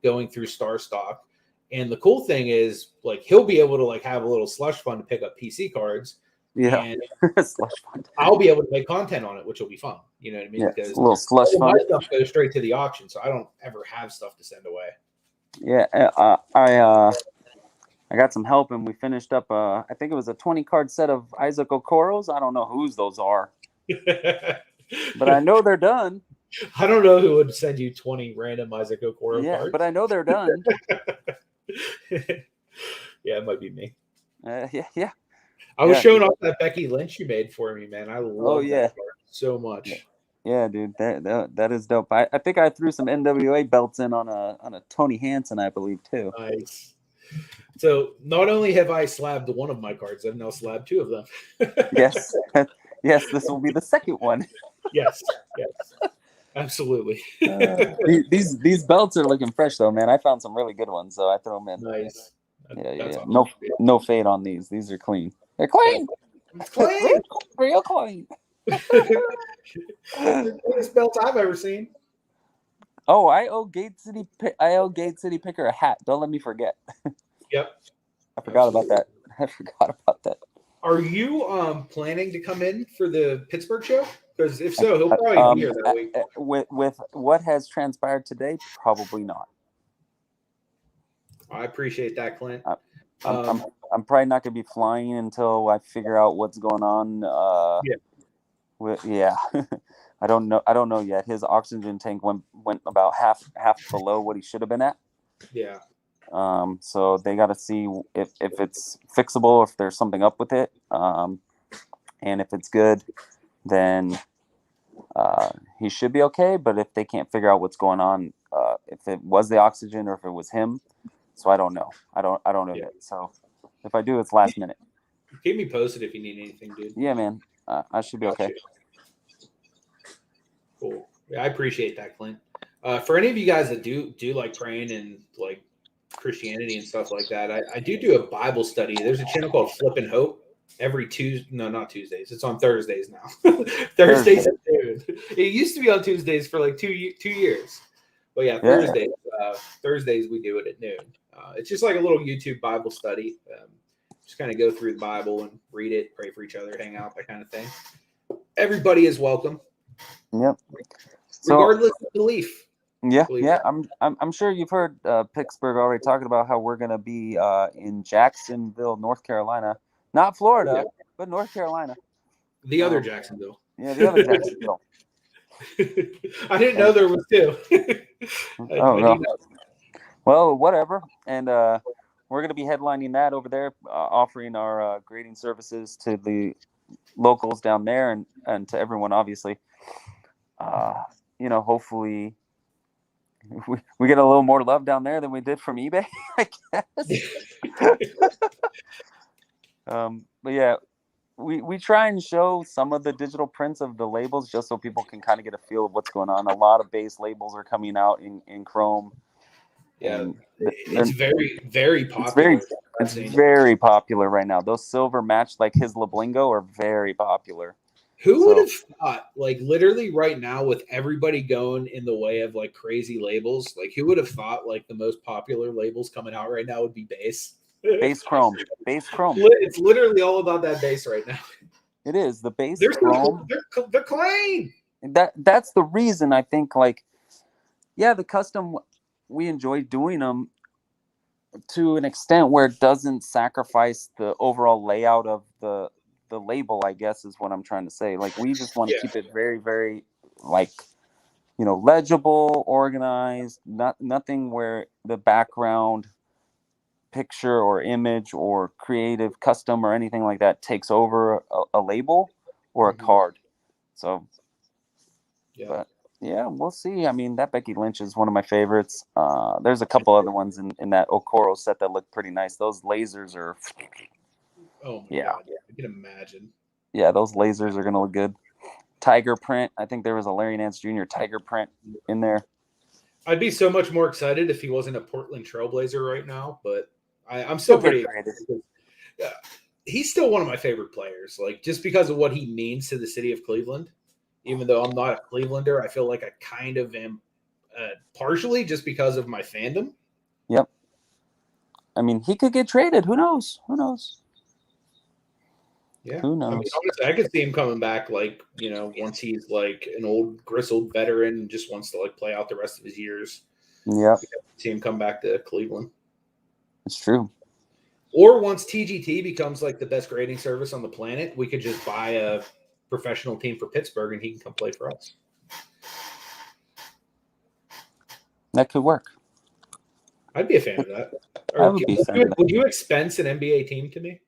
going through Star Stock. And the cool thing is, like, he'll be able to like have a little slush fund to pick up PC cards. Yeah. And slush fund. I'll be able to make content on it, which will be fun. You know what I mean? Yeah, because a little slush fund. My stuff goes straight to the auction, so I don't ever have stuff to send away. Yeah, I got some help, and we finished up. I think it was a 20-card set of Isaac Okoros. I don't know whose those are, but I know they're done. I don't know who would send you 20 random Isaac Okoro cards. But I know they're done. Yeah, it might be me. Yeah. I was showing off that Becky Lynch you made for me, man. I love that card so much. Yeah, dude, that is dope. I think I threw some NWA belts in on a Tony Hansen, I believe, too. Nice. So not only have I slabbed one of my cards, I've now slabbed 2 of them. Yes. Yes, this will be the second one. Yes. Absolutely. These belts are looking fresh though, man. I found some really good ones, so I throw them in. Nice. Yeah. Awesome. No fade on these. These are clean. They're clean. It's clean. Real clean. The cleanest belts I've ever seen. Oh, I owe Gate City Picker a hat. Don't let me forget. Yep. I forgot about that. Are you planning to come in for the Pittsburgh show? Because if so, he'll probably be here that week. With what has transpired today, probably not. I appreciate that, Clint. I'm probably not going to be flying until I figure out what's going on. Yeah. I don't know yet. His oxygen tank went about half below what he should have been at. Yeah. So they got to see if it's fixable, if there's something up with it. And if it's good, then he should be okay. But if they can't figure out what's going on, if it was the oxygen or if it was him, so I don't know. I don't know yet. So if I do, it's last minute. Keep me posted if you need anything, dude. Yeah, man. I should be okay. Cool. Yeah, I appreciate that, Clint. For any of you guys that do like praying and like Christianity and stuff like that, I do a Bible study. There's a channel called Flip and Hope every Tuesday. No, not Tuesdays. It's on Thursdays now. Thursdays at noon. It used to be on Tuesdays for like 2 years. But yeah, Thursdays. Thursdays we do it at noon. It's just like a little YouTube Bible study. Just kind of go through the Bible and read it, pray for each other, hang out, that kind of thing. Everybody is welcome. Yep. Regardless of belief. Yeah. I'm sure you've heard Pittsburgh already talking about how we're gonna be in Jacksonville, North Carolina, not Florida, but North Carolina. The other Jacksonville. Yeah, the other Jacksonville. I didn't know there was two. No. Well, whatever. And we're gonna be headlining that over there, offering our grading services to the locals down there and to everyone, obviously. Hopefully we get a little more love down there than we did from eBay, I guess. But yeah, we try and show some of the digital prints of the labels just so people can kind of get a feel of what's going on. A lot of base labels are coming out in chrome. Yeah, it's very, very popular. It's very popular right now. Those silver match, like his Leblingo, are very popular. Who would have thought, like literally right now with everybody going in the way of like crazy labels, like who would have thought like the most popular labels coming out right now would be base? Base chrome. It's literally all about that base right now. It is. The base chrome. They're clean. That's the reason I think the custom, we enjoy doing them to an extent where it doesn't sacrifice the overall layout of the label, I guess is what I'm trying to say. Like we just want to keep it very, very legible, organized, nothing where the background picture or image or creative custom or anything like that takes over a label or a card. So but yeah, we'll see. I mean, that Becky Lynch is one of my favorites. There's a couple other ones in that Okoro set that look pretty nice. Those lasers are oh my God, I can imagine. Yeah, those lasers are gonna look good. Tiger print. I think there was a Larry Nance Jr. Tiger print in there. I'd be so much more excited if he wasn't a Portland Trailblazer right now, but I'm still pretty excited. He's still one of my favorite players, like just because of what he means to the city of Cleveland. Even though I'm not a Clevelander, I feel like I kind of am, partially just because of my fandom. Yep. I mean, he could get traded. Who knows? Yeah. Who knows? I mean, honestly, I could see him coming back, like, once he's like an old grizzled veteran and just wants to like play out the rest of his years. Yeah. See him come back to Cleveland. It's true. Or once TGT becomes like the best grading service on the planet, we could just buy a professional team for Pittsburgh and he can come play for us. That could work. I'd be a fan of that. Would you expense an NBA team to me?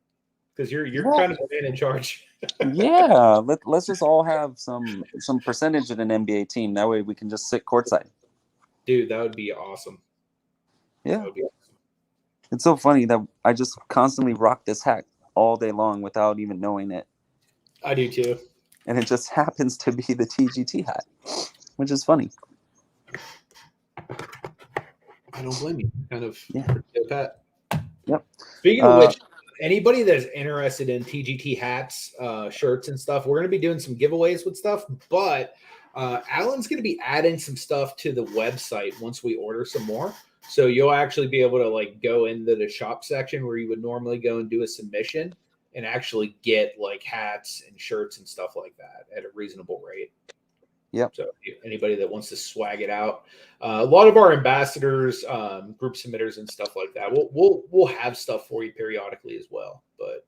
Because you're kind of the man in charge. Yeah, let's just all have some percentage in an NBA team. That way we can just sit courtside. Dude, that would be awesome. Yeah. That would be awesome. It's so funny that I just constantly rock this hat all day long without even knowing it. I do too. And it just happens to be the TGT hat. which is funny. I don't blame you. Kind of Yeah. Pat. Yep. Speaking of which, anybody that's interested in TGT hats, shirts, and stuff, we're going to be doing some giveaways with stuff. But Alan's going to be adding some stuff to the website once we order some more. So you'll actually be able to like go into the shop section where you would normally go and do a submission and actually get like hats and shirts and stuff like that at a reasonable rate. Yep. So anybody that wants to swag it out, a lot of our ambassadors, group submitters, and stuff like that, we'll have stuff for you periodically as well. But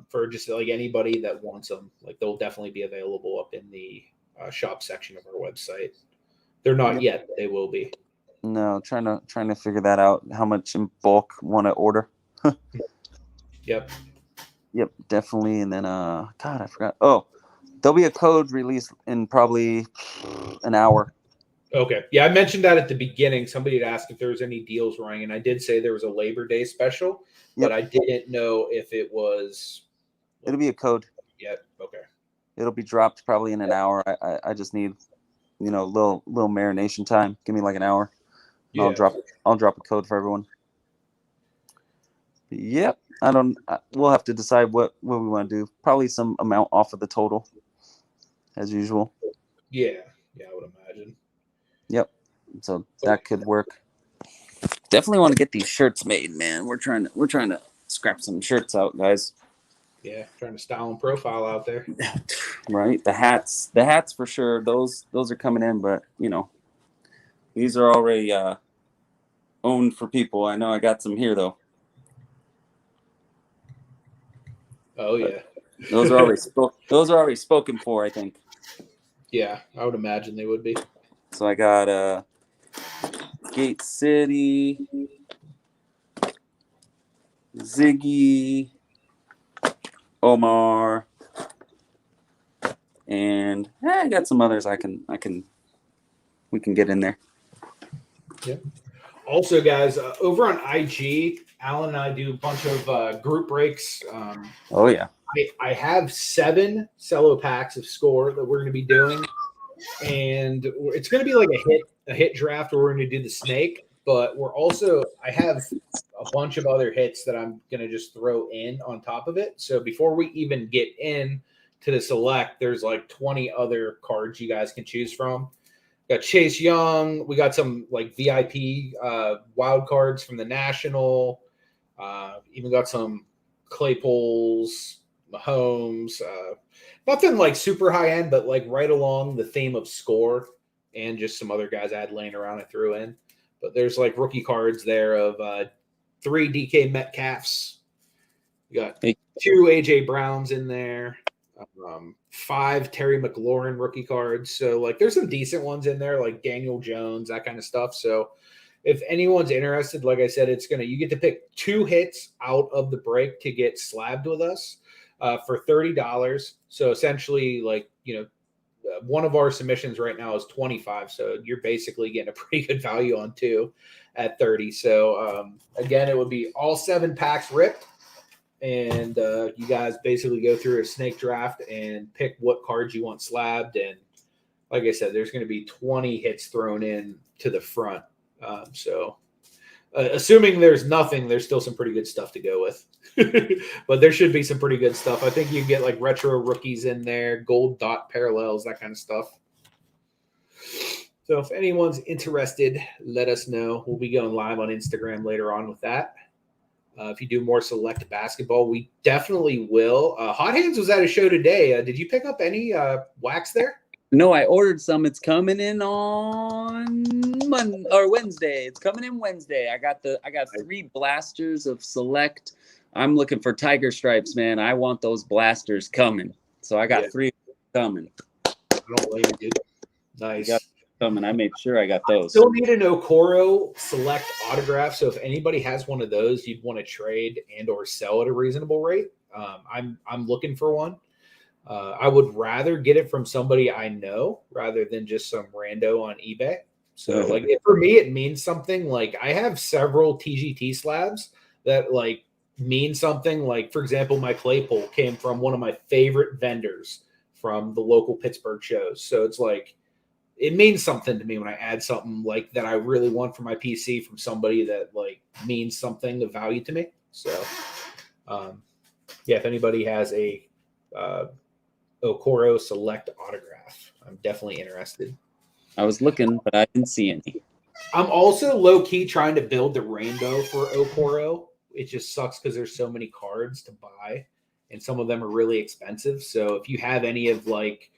for just like anybody that wants them, like they'll definitely be available up in the shop section of our website. They're not yet, but they will be. No, trying to figure that out. How much in bulk want to order? Yep. Yep, definitely. And then God, I forgot. Oh. There'll be a code released in probably an hour. Okay. Yeah, I mentioned that at the beginning. Somebody had asked if there was any deals running, and I did say there was a Labor Day special, but I didn't know if it was. It'll be a code. Yep. Okay. It'll be dropped probably in an hour. I just need, little marination time. Give me like an hour. Yeah. I'll drop a code for everyone. Yep. We'll have to decide what we want to do. Probably some amount off of the total, as usual. Yeah, I would imagine. Yep. So that could work. Definitely want to get these shirts made, man. We're trying to scrap some shirts out, guys. Yeah, trying to style and profile out there. Right. The hats for sure. Those are coming in, but these are already owned for people. I know I got some here though. Oh yeah. Those are already spoken for, I think. Yeah, I would imagine they would be. So I got Gate City, Ziggy, Omar, and I got some others we can get in there. Yeah. Also, guys, over on IG, Alan and I do a bunch of group breaks. Oh yeah. I have 7 cello packs of score that we're going to be doing, and it's going to be like a hit draft where we're going to do the snake. But I have a bunch of other hits that I'm going to just throw in on top of it. So before we even get in to the select, there's like 20 other cards you guys can choose from. Got Chase Young. We got some like VIP wild cards from the National. Even got some Claypools, Mahomes. Nothing like super high end, but like right along the theme of score, and just some other guys I had laying around I threw in. But there's like rookie cards there of 3 DK Metcalfs. You got 2 AJ Browns in there. 5 Terry McLaurin rookie cards. So like there's some decent ones in there, like Daniel Jones, that kind of stuff. So if anyone's interested, like I said, you get to pick 2 hits out of the break to get slabbed with us for $30. So essentially, like, one of our submissions right now is $25. So you're basically getting a pretty good value on 2 at $30. So again, it would be all 7 packs ripped. And you guys basically go through a snake draft and pick what cards you want slabbed. And like I said, there's going to be 20 hits thrown in to the front. So assuming there's nothing, there's still some pretty good stuff to go with. But there should be some pretty good stuff. I think you get like retro rookies in there, gold dot parallels, that kind of stuff. So if anyone's interested, let us know. We'll be going live on Instagram later on with that. If you do more select basketball, we definitely will. Hot Hands was at a show today. Did you pick up any wax there? No, I ordered some. It's coming in on Wednesday. It's coming in Wednesday. I got 3 blasters of select. I'm looking for tiger stripes, man. I want those blasters coming. So I got 3 coming. I don't blame you, dude. Nice. Coming. I made sure I got those. Still need an Okoro select autograph. So if anybody has one of those you'd want to trade and or sell at a reasonable rate, I'm looking for one. I would rather get it from somebody I know rather than just some rando on eBay. So like for me, it means something. Like I have several TGT slabs that like mean something. Like for example, my Claypool came from one of my favorite vendors from the local Pittsburgh shows. So it's like, it means something to me when I add something like that I really want for my PC from somebody that like means something of value to me. So, if anybody has a Okoro Select autograph, I'm definitely interested. I was looking, but I didn't see any. I'm also low key trying to build the rainbow for Okoro. It just sucks because there's so many cards to buy, and some of them are really expensive. So if you have any of like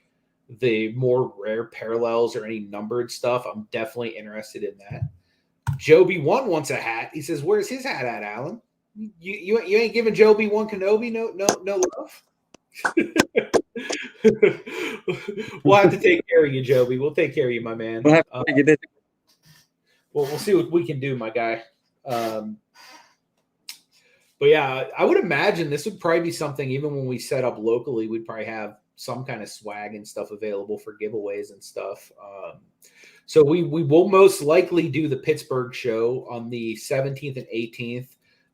the more rare parallels or any numbered stuff, I'm definitely interested in that. Joby1 wants a hat. He says, "Where's his hat at, Alan? You ain't giving Joby1 Kenobi no love." We'll have to take care of you, Joby. We'll take care of you, my man. We'll have to figure this. We'll see what we can do, my guy. But yeah, I would imagine this would probably be something, even when we set up locally, we'd probably have some kind of swag and stuff available for giveaways and stuff. So we will most likely do the Pittsburgh show on the 17th and 18th.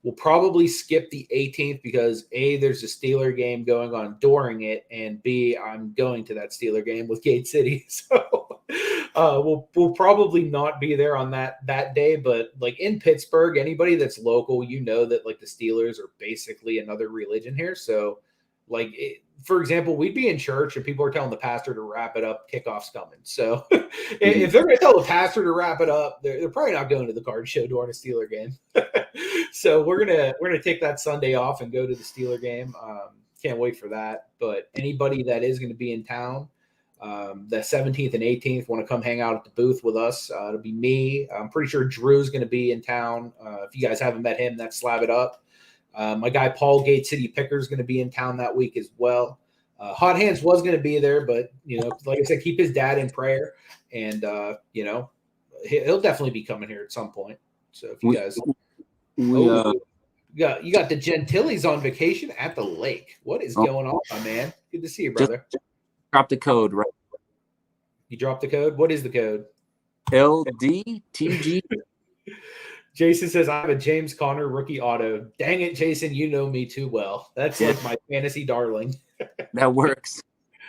We'll probably skip the 18th because A, there's a Steeler game going on during it, and B, I'm going to that Steeler game with Gate City. So we'll probably not be there on that day. But like in Pittsburgh, anybody that's local, that like the Steelers are basically another religion here. So like for example, we'd be in church and people are telling the pastor to wrap it up. Kickoff's coming. So if they're going to tell the pastor to wrap it up, they're probably not going to the card show during a Steeler game. So we're gonna take that Sunday off and go to the Steeler game. Can't wait for that. But anybody that is going to be in town, the 17th and 18th, want to come hang out at the booth with us. It'll be me. I'm pretty sure Drew's going to be in town. If you guys haven't met him, that's Slab It Up. My guy Paul Gate City Picker is going to be in town that week as well. Hot Hands was going to be there, but like I said, keep his dad in prayer, and he'll definitely be coming here at some point. So if you guys, you got the Gentiles on vacation at the lake. What is going on, my man? Good to see you, brother. Just drop the code, right? You dropped the code. What is the code? LDTG. Jason says, I have a James Conner rookie auto. Dang it, Jason, you know me too well. That's like my fantasy darling. That works.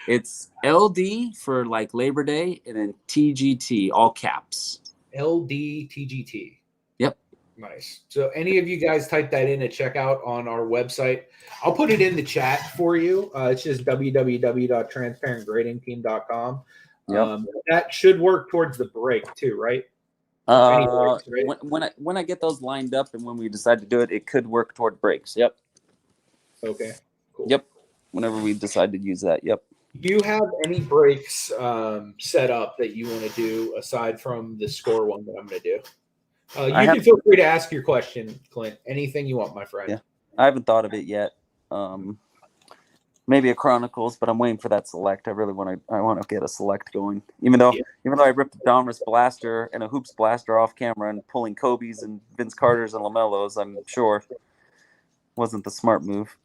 It's LD for like Labor Day and then TGT, all caps. LDTGT. Yep. Nice. So any of you guys type that in at checkout on our website. I'll put it in the chat for you. It's just www.transparentgradingteam.com. Yep. That should work towards the break too, right? When I get those lined up and when we decide to do it, it could work toward breaks. Yep. Okay. Cool. Yep. Whenever we decide to use that. Yep. Do you have any breaks set up that you want to do aside from the score one that I'm going to do? You can feel free to ask your question, Clint. Anything you want, my friend. Yeah. I haven't thought of it yet. Maybe a Chronicles, but I'm waiting for that select. I want to get a select going. Even though I ripped a Domers blaster and a Hoops blaster off camera and pulling Kobe's and Vince Carter's and LaMelos, I'm sure wasn't the smart move.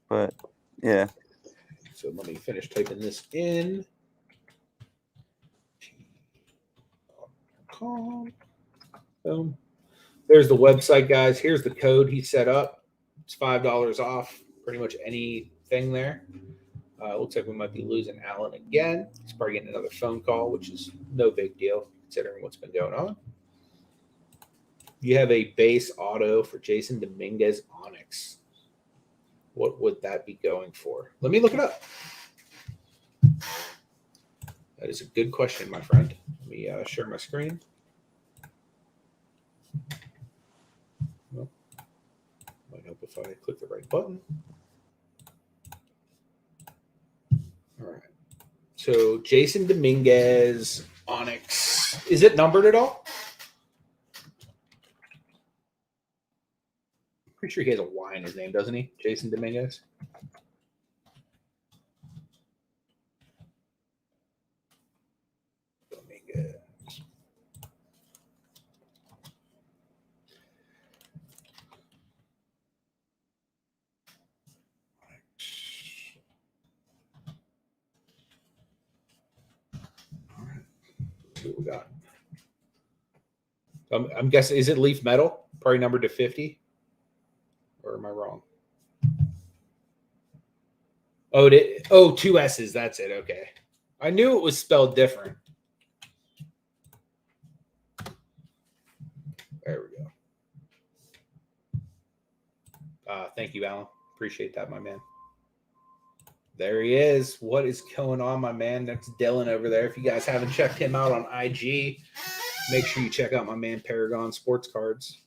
But yeah. So let me finish typing this in. Boom. There's the website, guys. Here's the code he set up. It's $5 off pretty much anything there. Looks like we might be losing Alan again. He's probably getting another phone call, which is no big deal considering what's been going on. You have a base auto for Jason Dominguez Onyx. What would that be going for? Let me look it up. That is a good question, my friend. Let me share my screen. Might help if I click the right button. All right. So Jason Dominguez Onyx. Is it numbered at all? Pretty sure he has a Y in his name, doesn't he? Jason Dominguez. Dominguez. What we got? I'm guessing, is it leaf metal? Probably numbered to 50? Or am I wrong? Oh, two S's. That's it. Okay. I knew it was spelled different. There we go. Thank you, Alan. Appreciate that, my man. There he is. What is going on, my man? That's Dylan over there. If you guys haven't checked him out on IG, make sure you check out my man Paragon Sports Cards.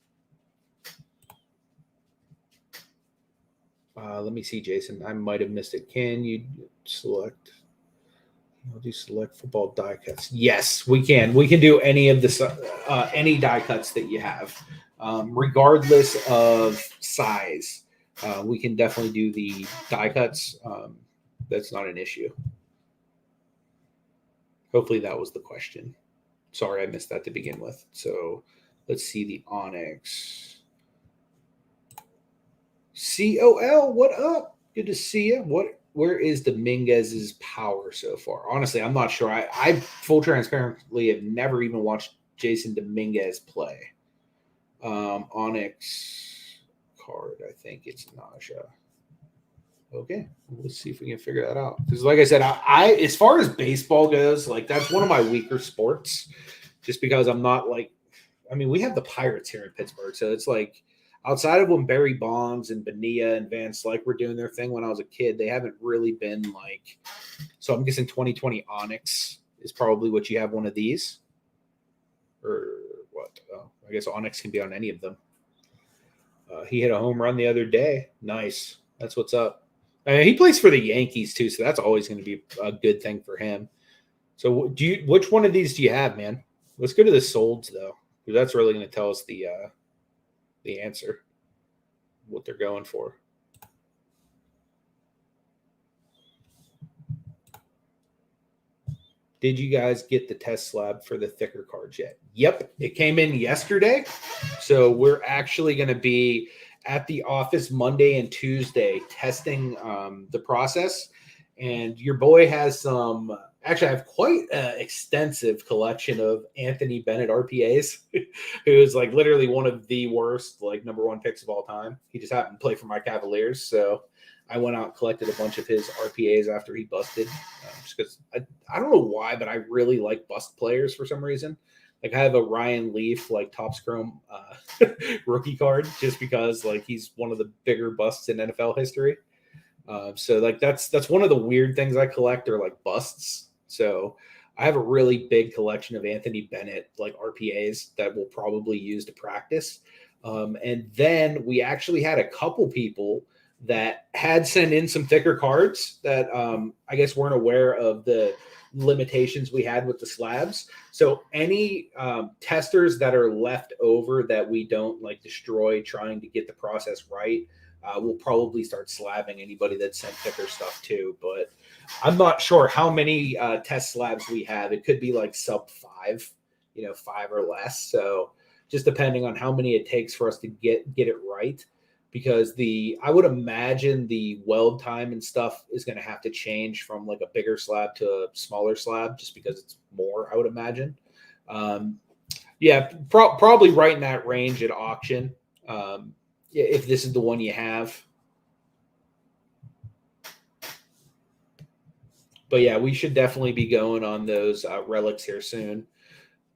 Let me see, Jason. I might have missed it. Can you select? I'll do select football die cuts. Yes, we can. We can do any of the any die cuts that you have, regardless of size. We can definitely do the die cuts. That's not an issue. Hopefully that was the question. Sorry, I missed that to begin with. So let's see the Onyx. COL, what up? Good to see you. Where is Dominguez's power so far? Honestly, I'm not sure. I full transparently have never even watched Jason Dominguez play. Onyx card, I think it's Naja. Okay, let's see if we can figure that out. Because, like I said, I as far as baseball goes, like that's one of my weaker sports. Just because I'm not like, I mean, we have the Pirates here in Pittsburgh, so it's like outside of when Barry Bonds and Bonilla and Van Slyke were doing their thing when I was a kid, they haven't really been like. So I'm guessing 2020 Onyx is probably what you have one of these, or what? Oh, I guess Onyx can be on any of them. He hit a home run the other day. Nice. That's what's up. I mean, he plays for the Yankees too, so that's always going to be a good thing for him. So, which one of these do you have, man? Let's go to the solds though, because that's really going to tell us the answer, what they're going for. Did you guys get the test slab for the thicker cards yet? Yep, it came in yesterday, so we're actually going to be at the office Monday and Tuesday testing the process. And your boy has some – actually, I have quite an extensive collection of Anthony Bennett RPAs, who is like literally one of the worst, like number one picks of all time. He just happened to play for my Cavaliers. So I went out and collected a bunch of his RPAs after he busted. Just because I don't know why, but I really like bust players for some reason. Like I have a Ryan Leaf like Topps Chrome rookie card just because like he's one of the bigger busts in NFL history. So like that's one of the weird things I collect are like busts. So I have a really big collection of Anthony Bennett like RPAs that we'll probably use to practice. And then we actually had a couple people that had sent in some thicker cards that I guess weren't aware of the limitations we had with the slabs. So any testers that are left over that we don't like destroy trying to get the process right, we'll probably start slabbing anybody that sent thicker stuff too. But I'm not sure how many test slabs we have. It could be like sub 5, 5 or less. So just depending on how many it takes for us to get it right. Because I would imagine the weld time and stuff is going to have to change from like a bigger slab to a smaller slab just because it's more, I would imagine. Probably right in that range at auction. If this is the one you have. But yeah, we should definitely be going on those relics here soon,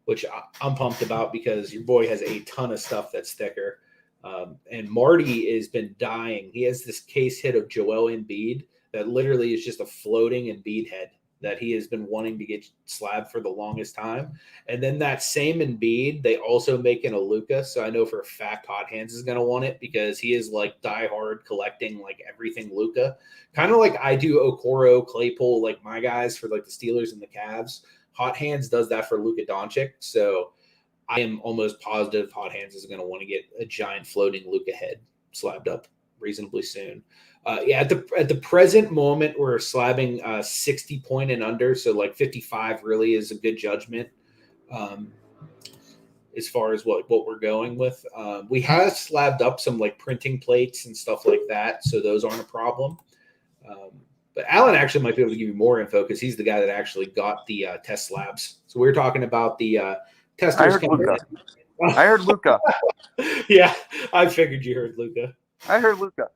which I'm pumped about because your boy has a ton of stuff that's thicker. And Marty has been dying. He has this case hit of Joel Embiid that literally is just a floating Embiid head that he has been wanting to get slabbed for the longest time. And then that same Embiid, they also make an Luka. So I know for a fact Hot Hands is going to want it because he is like diehard collecting like everything Luka. Kind of like I do Okoro, Claypool, like my guys for like the Steelers and the Cavs. Hot Hands does that for Luka Doncic. So I am almost positive Hot Hands is going to want to get a giant floating Luka head slabbed up reasonably soon. At the present moment, we're slabbing 60 point and under, so like 55 really is a good judgment as far as what we're going with. We have slabbed up some like printing plates and stuff like that, so those aren't a problem. But Alan actually might be able to give you more info because he's the guy that actually got the test slabs. So we were talking about the testers. I heard Luka. Yeah, I figured you heard Luka. I heard Luka.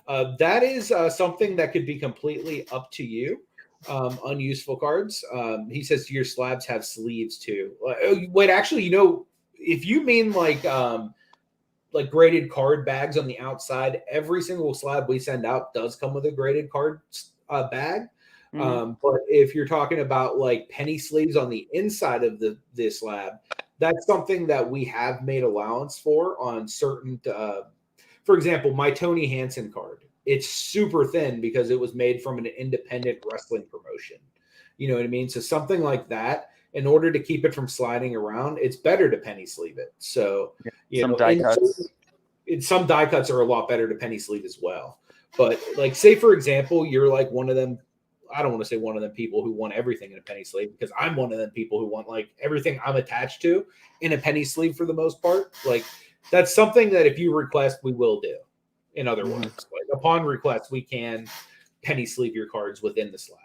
That is something that could be completely up to you. Unuseful cards. He says your slabs have sleeves too. Wait, actually, if you mean like graded card bags on the outside, every single slab we send out does come with a graded card bag. But if you're talking about like penny sleeves on the inside of the slab, that's something that we have made allowance for on certain. For example, my Tony Hansen card, it's super thin because it was made from an independent wrestling promotion. You know what I mean? So something like that, in order to keep it from sliding around, it's better to penny sleeve it. So some die cuts. Some die cuts are a lot better to penny sleeve as well. But like, say for example, you're like one of them. I don't want to say one of them people who want everything in a penny sleeve, because I'm one of them people who want like everything I'm attached to in a penny sleeve for the most part. Like, that's something that if you request, we will do. In other words, like upon request, we can penny sleeve your cards within the slab.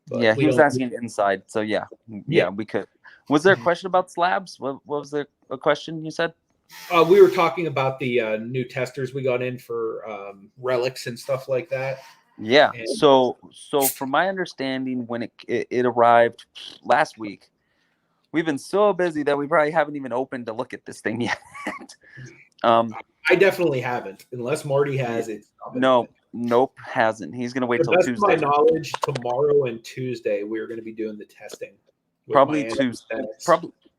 But he was asking inside. So yeah, we could. Was there a question about slabs? What was there a question you said? We were talking about the new testers we got in for relics and stuff like that. Yeah. So from my understanding, when it arrived last week, we've been so busy that we probably haven't even opened to look at this thing yet. I definitely haven't, unless Marty has it. Nope, hasn't. He's gonna wait till Tuesday. To my knowledge, tomorrow and Tuesday we're going to be doing the testing. Probably Tuesday.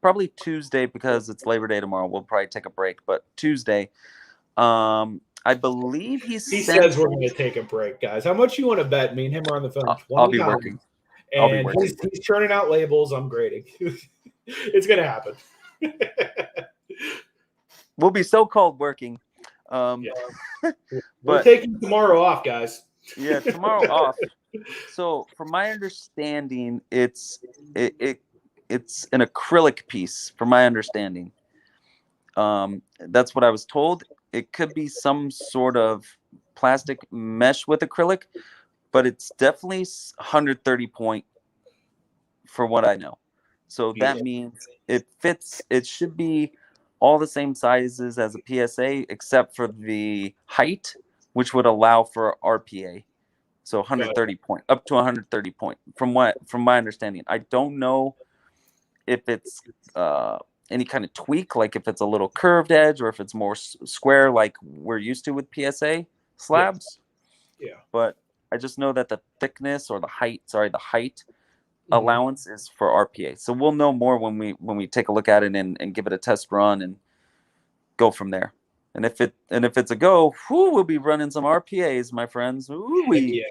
Probably Tuesday, because it's Labor Day tomorrow. We'll probably take a break, but Tuesday. I believe he says we're going to take a break, guys. How much you want to bet? Me and him are on the phone. I'll be working. And he's churning out labels. I'm grading. It's going to happen. We'll be so-called working. We're taking tomorrow off, guys. Yeah, tomorrow off. So, from my understanding, it's an acrylic piece. From my understanding, that's what I was told. It could be some sort of plastic mesh with acrylic, but it's definitely 130 point, for what I know. So that means it fits. It should be all the same sizes as a PSA, except for the height, which would allow for RPA. So 130 point, up to 130 point, from my understanding. I don't know if it's any kind of tweak, like if it's a little curved edge or if it's more square like we're used to with PSA slabs. Yeah. But I just know that the thickness or the height allowance is for RPA. So we'll know more when we take a look at it and give it a test run and go from there. And if it's a go, we'll be running some RPAs, my friends. Yeah.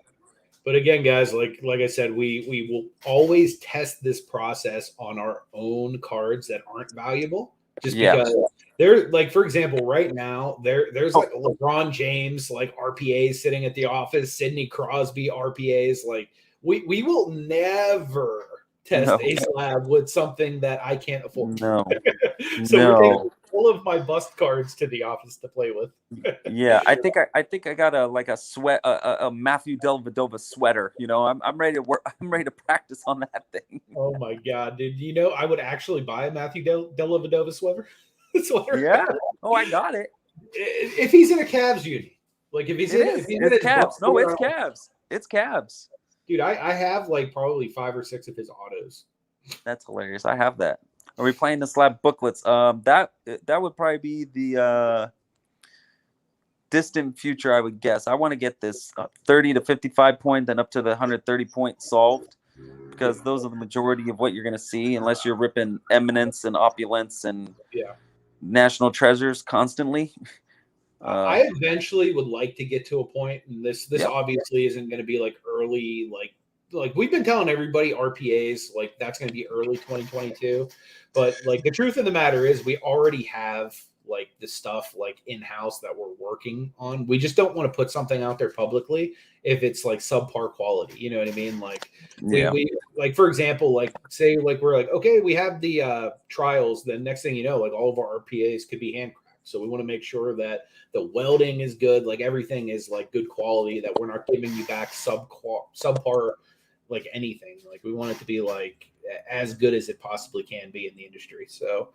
But again, guys, like I said, we will always test this process on our own cards that aren't valuable. Just because they're like, for example, right now there's like a LeBron James like RPAs sitting at the office, Sidney Crosby RPAs. Like we will never test a slab with something that I can't afford. No. So we're taking all of my bust cards to the office to play with. Yeah, I think I got a Matthew Dellavedova sweater. You know, I'm ready to work. I'm ready to practice on that thing. Oh my god, dude! You know, I would actually buy a Matthew Dellavedova sweater. Yeah. Oh, I got it. If he's in a Cavs uni, like if he's in Cavs. No, it's Cavs. It's Cavs. Dude, I have like probably 5 or 6 of his autos. That's hilarious. I have that. Are we playing the slab booklets? That would probably be the distant future, I would guess. I want to get this 30 to 55 point, then up to the 130 point solved, because those are the majority of what you're going to see, unless you're ripping eminence and opulence and national treasures constantly. I eventually would like to get to a point, and this obviously isn't going to be like early, like we've been telling everybody RPAs, like that's going to be early 2022. But like the truth of the matter is we already have like the stuff like in-house that we're working on. We just don't want to put something out there publicly if it's like subpar quality. You know what I mean? Like we like, for example, like say like we're like, okay, we have the trials. Then next thing you know, like all of our RPAs could be handcrafted. So we want to make sure that the welding is good, like everything is like good quality, that we're not giving you back subpar like anything. Like we want it to be like as good as it possibly can be in the industry. So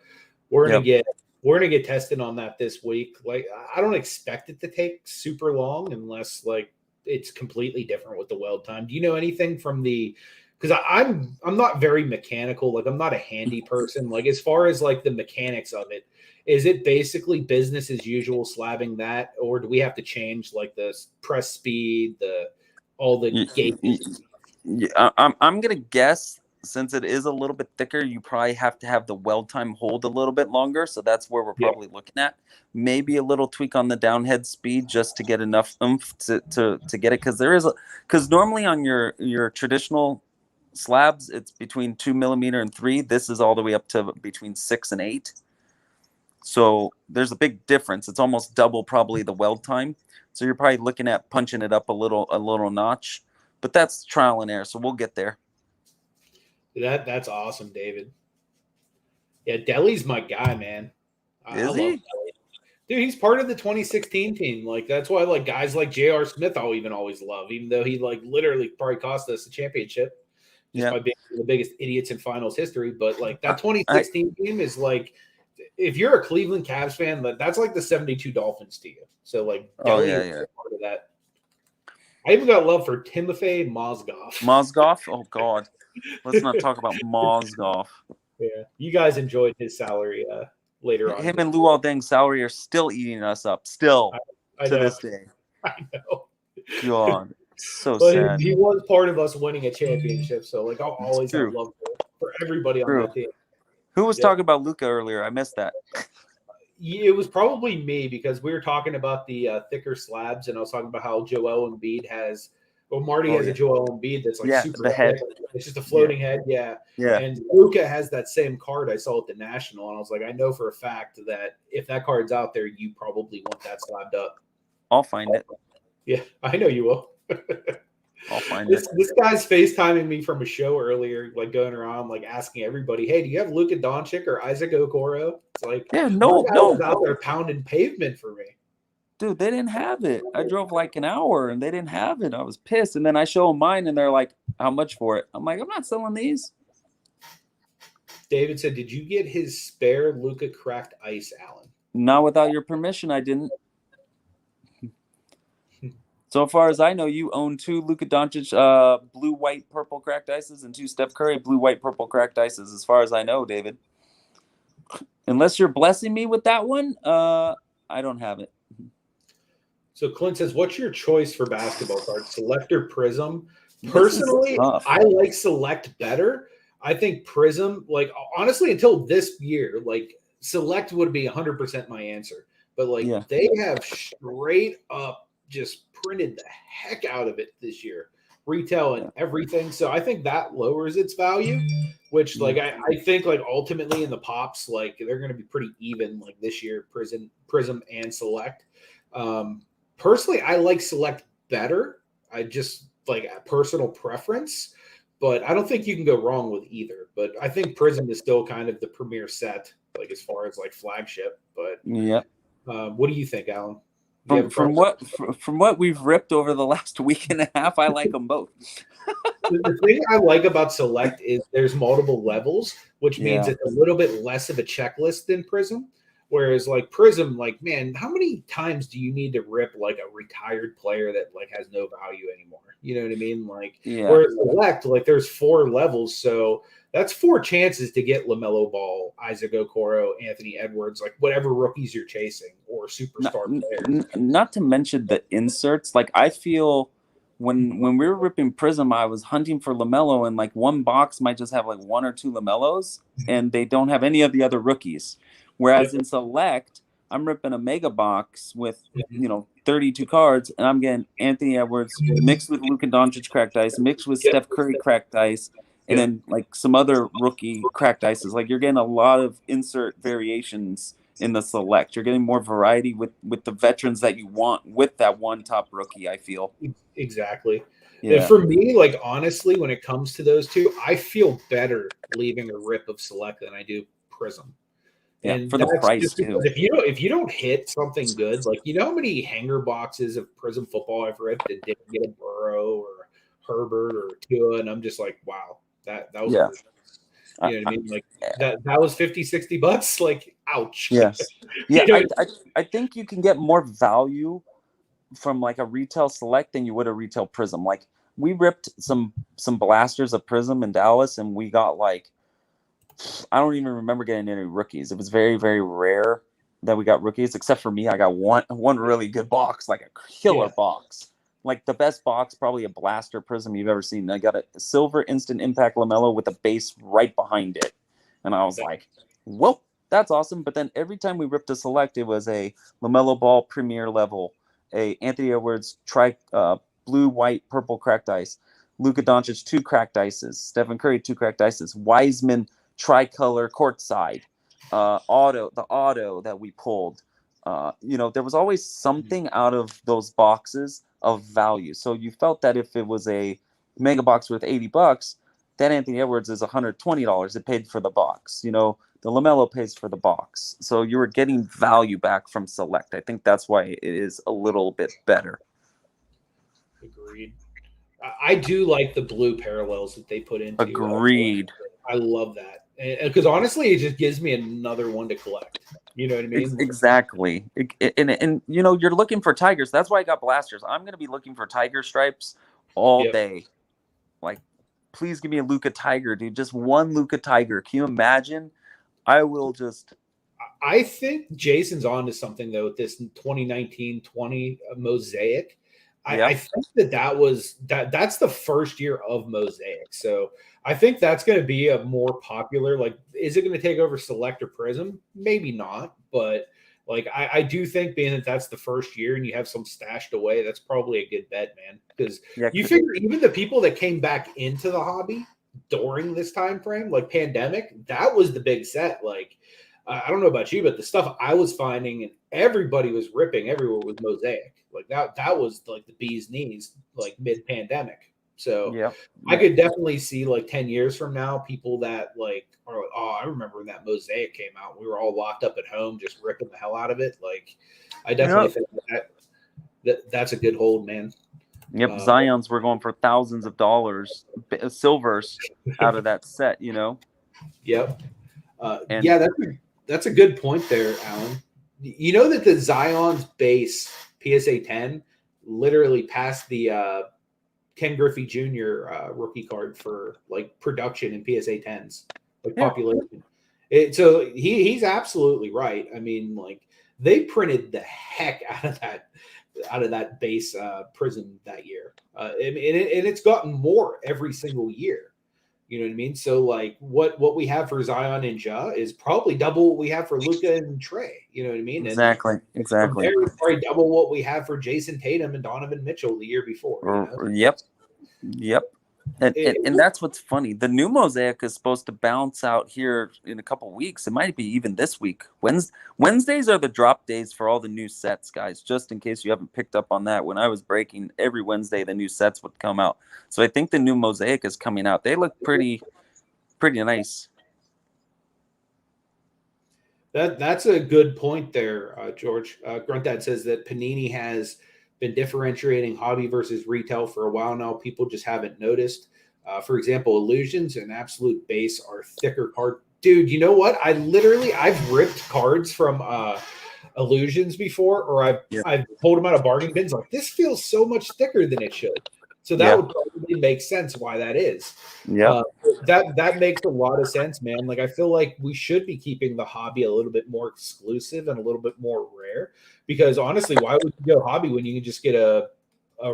we're gonna get we're going to get tested on that this week. Like, I don't expect it to take super long unless like it's completely different with the weld time. Do you know anything from the, because I'm not very mechanical. Like, I'm not a handy person. Like, as far as like the mechanics of it, is it basically business as usual slabbing that, or do we have to change like the press speed, all the gauges? I'm gonna guess, since it is a little bit thicker, you probably have to have the weld time hold a little bit longer. So that's where we're probably looking at. Maybe a little tweak on the downhead speed just to get enough oomph to get it. Because normally on your traditional slabs, it's between 2 millimeter and 3. This is all the way up to between 6 and 8. So there's a big difference. It's almost double probably the weld time. So you're probably looking at punching it up a little notch. But that's trial and error, so we'll get there. That's awesome, David. Yeah, Deli's my guy, man. I love Deli. Dude, he's part of the 2016 team. Like, that's why like guys like J.R. Smith I'll always love, even though he like literally probably cost us a championship just by being the biggest idiots in finals history. But like that 2016 team is like, if you're a Cleveland Cavs fan, that's like the 72 Dolphins to you. So like Deli is part of that. I even got love for Timofey Mozgov. Mozgov? Oh, God. Let's not talk about Mozgov. Yeah. You guys enjoyed his salary later on. Him and Luol Deng's salary are still eating us up. Still, to this day. I know. God. So but sad. He was part of us winning a championship. So, like, I'll always have love for everybody on that team. Who was talking about Luka earlier? I missed that. It was probably me because we were talking about the thicker slabs, and I was talking about how Joel Embiid has. Well, Marty has a Joel Embiid that's like super. The head. It's just a floating head, Yeah. And Luka has that same card I saw at the National, and I was like, I know for a fact that if that card's out there, you probably want that slabbed up. I'll find it. Yeah, I know you will. I'll find it. This guy's FaceTiming me from a show earlier, like going around, like asking everybody, "Hey, do you have Luka Doncic or Isaac Okoro?" It's like, no, out there pounding pavement for me. Dude, they didn't have it. I drove like an hour and they didn't have it. I was pissed. And then I show them mine and they're like, "How much for it?" I'm like, "I'm not selling these." David said, "Did you get his spare Luka cracked ice, Alan?" Not without your permission, I didn't. So far as I know, you own 2 Luka Doncic blue, white, purple cracked ices and 2 Steph Curry blue, white, purple cracked ices, as far as I know, David. Unless you're blessing me with that one, I don't have it. So Clint says, what's your choice for basketball cards, Select or Prism? Personally, I like Select better. I think Prism, like, honestly, until this year, like, Select would be 100% my answer. But, like, they have straight up just printed the heck out of it this year, retail and everything. So I think that lowers its value, which like I think like ultimately in the pops, like they're going to be pretty even like this year, Prism and Select. Personally, I like Select better. I just like a personal preference, but I don't think you can go wrong with either. But I think Prism is still kind of the premier set, like as far as like flagship. But what do you think, Alan? From what we've ripped over the last week and a half, I like them both. The thing I like about Select is there's multiple levels, which means it's a little bit less of a checklist than Prism. Whereas like Prism, like, man, how many times do you need to rip like a retired player that like has no value anymore? You know what I mean? Like, whereas Select, like there's 4 levels. So that's 4 chances to get LaMelo Ball, Isaac Okoro, Anthony Edwards, like whatever rookies you're chasing or superstar players. Not to mention the inserts. Like I feel when we were ripping Prism, I was hunting for LaMelo, and like one box might just have like 1 or 2 LaMelos, and they don't have any of the other rookies. Whereas in Select, I'm ripping a mega box with 32 cards, and I'm getting Anthony Edwards mixed with Luka Doncic cracked ice, mixed with Steph Curry cracked ice, and then like some other rookie cracked ices. Like you're getting a lot of insert variations in the Select. You're getting more variety with the veterans that you want with that one top rookie, I feel. Exactly. Yeah. For me, like honestly, when it comes to those two, I feel better leaving a rip of Select than I do Prism. Yeah, and for the price too. If you don't hit something good, like how many hanger boxes of Prism football I've ripped and didn't get a Burrow or Herbert or Tua, and I'm just like, wow, that was You know what I mean? Like that was $50-$60. Like, ouch. Yes. Yeah, You know? I think you can get more value from like a retail select than you would a retail Prism. Like we ripped some blasters of Prism in Dallas, and we got like, I don't even remember getting any rookies. It was very, very rare that we got rookies, except for me. I got one really good box, like a killer box. Like the best box, probably a blaster Prism you've ever seen. I got a silver instant impact LaMelo with a base right behind it. And I was like, whoa, that's awesome. But then every time we ripped a select, it was a LaMelo Ball premier level, a Anthony Edwards blue, white, purple cracked ice, Luka Doncic 2 cracked ices, Stephen Curry 2 cracked ices, Wiseman tricolor courtside, the auto that we pulled. There was always something out of those boxes of value. So you felt that if it was a mega box worth $80, that Anthony Edwards is $120. It paid for the box. The LaMelo pays for the box. So you were getting value back from Select. I think that's why it is a little bit better. Agreed. I do like the blue parallels that they put into. Agreed. I love that. Because honestly, it just gives me another one to collect. You know what I mean? Exactly. And you're looking for tigers. That's why I got blasters. I'm going to be looking for tiger stripes all day. Like, please give me a Luka Tiger, dude. Just one Luka Tiger. Can you imagine? I think Jason's on to something, though, with this 2019-20 Mosaic. I think that's the first year of Mosaic. So I think that's going to be a more popular, like, is it going to take over Select or Prism? Maybe not. But, like, I do think being that that's the first year and you have some stashed away, that's probably a good bet, man. Because you figure even the people that came back into the hobby during this time frame, like pandemic, that was the big set. Like, I don't know about you, but the stuff I was finding and everybody was ripping everywhere with Mosaic. Like that was like the bee's knees, like mid-pandemic. So I could definitely see like 10 years from now, people that like are like, oh, I remember when that Mosaic came out. We were all locked up at home, just ripping the hell out of it. Like, I definitely think that's a good hold, man. Yep, Zion's were going for thousands of dollars, silvers out of that set, Yep. That's a good point there, Alan. You know that the Zion's base PSA 10 literally passed the Ken Griffey Jr. Rookie card for like production in PSA 10s, like population. So he's absolutely right. I mean, like they printed the heck out of that base Prism that year, and it's gotten more every single year. You know what I mean? So like what we have for Zion and Ja is probably double what we have for Luka and Trey. You know what I mean? Exactly. There is probably double what we have for Jason Tatum and Donovan Mitchell the year before. Yep. And that's what's funny. The new Mosaic is supposed to bounce out here in a couple weeks. It might be even this week. Wednesdays are the drop days for all the new sets, guys, just in case you haven't picked up on that. When I was breaking, every Wednesday the new sets would come out. So I think the new Mosaic is coming out. They look pretty nice. That's a good point there, George. Gruntdad says that Panini has been differentiating hobby versus retail for a while now. People just haven't noticed. For example, Illusions and Absolute Base are thicker card. Dude, you know what? I've ripped cards from Illusions before, or I've pulled them out of bargain bins. Like, this feels so much thicker than it should. So that would probably make sense why that is. That makes a lot of sense, man. Like, I feel like we should be keeping the hobby a little bit more exclusive and a little bit more rare, because honestly, why would you go hobby when you can just get a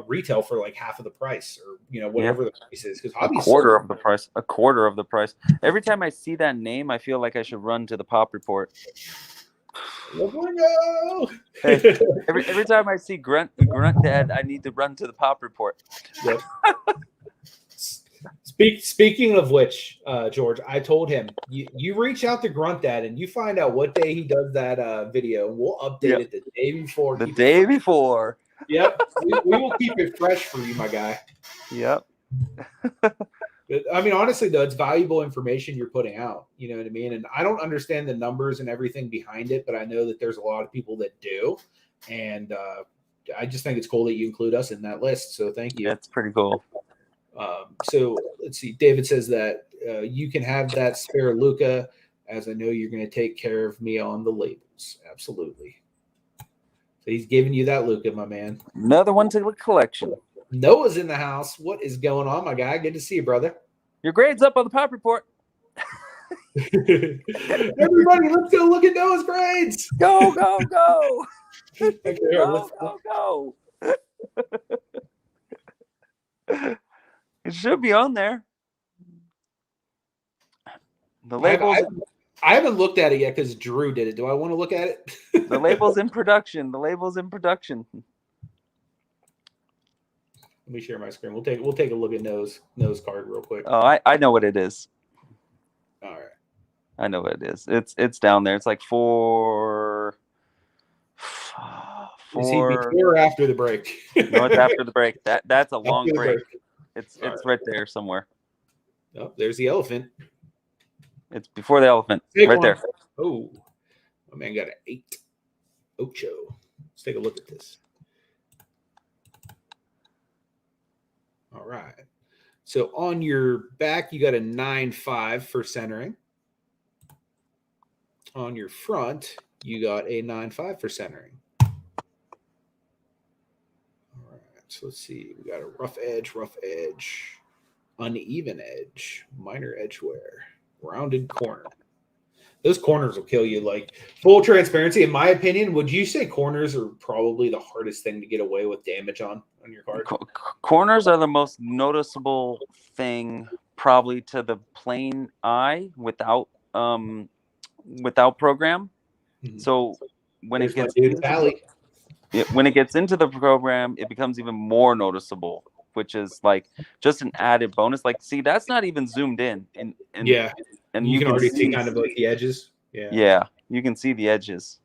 retail for like half of the price, or whatever the price is? Because hobby a quarter of the price. Every time I see that name, I feel like I should run to the Pop Report. Hey, every time I see Grunt Dad, I need to run to the Pop Report. Yep. Speaking of which, George, I told him you reach out to Grunt Dad and you find out what day he does that video, and we'll update it the day before. The day before. Yep, we will keep it fresh for you, my guy. Yep. I mean, honestly, though, it's valuable information you're putting out. You know what I mean? And I don't understand the numbers and everything behind it, but I know that there's a lot of people that do. And I just think it's cool that you include us in that list. So thank you. That's pretty cool. So let's see. David says that you can have that spare Luca, as I know you're going to take care of me on the labels. Absolutely. So he's giving you that Luca, my man. Another one to the collection. Noah's in the house. What is going on, my guy? Good to see you, brother. Your grade's up on the pop report. Everybody, let's go look at Noah's grades. Go, go, go. Okay, Go. It should be on there. The labels. I haven't looked at it yet because Drew did it. Do I want to look at it? The label's in production. Let me share my screen. We'll take a look at Noah's card real quick. Oh, I know what it is. All right. I know what it is. It's down there. It's like four. Is he before or after the break? No, it's after the break. That's a long After the break. break. It's right there somewhere. Oh, there's the elephant. It's before the elephant. Take right one. there. Oh, my man got an 8. Ocho. Let's take a look at this. All right. So on your back, you got a 9.5 for centering. On your front, you got a 9.5 for centering. All right. So let's see. We got a rough edge, uneven edge, minor edge wear, rounded corner. Those corners will kill you. Like, full transparency, in my opinion, would you say corners are probably the hardest thing to get away with damage on your card? Corners are the most noticeable thing, probably to the plain eye without program. Mm-hmm. So when it gets into the program, it becomes even more noticeable, which is like just an added bonus. Like, see, that's not even zoomed in, and yeah. And you can already see kind of like the edges. Yeah. Yeah, you can see the edges.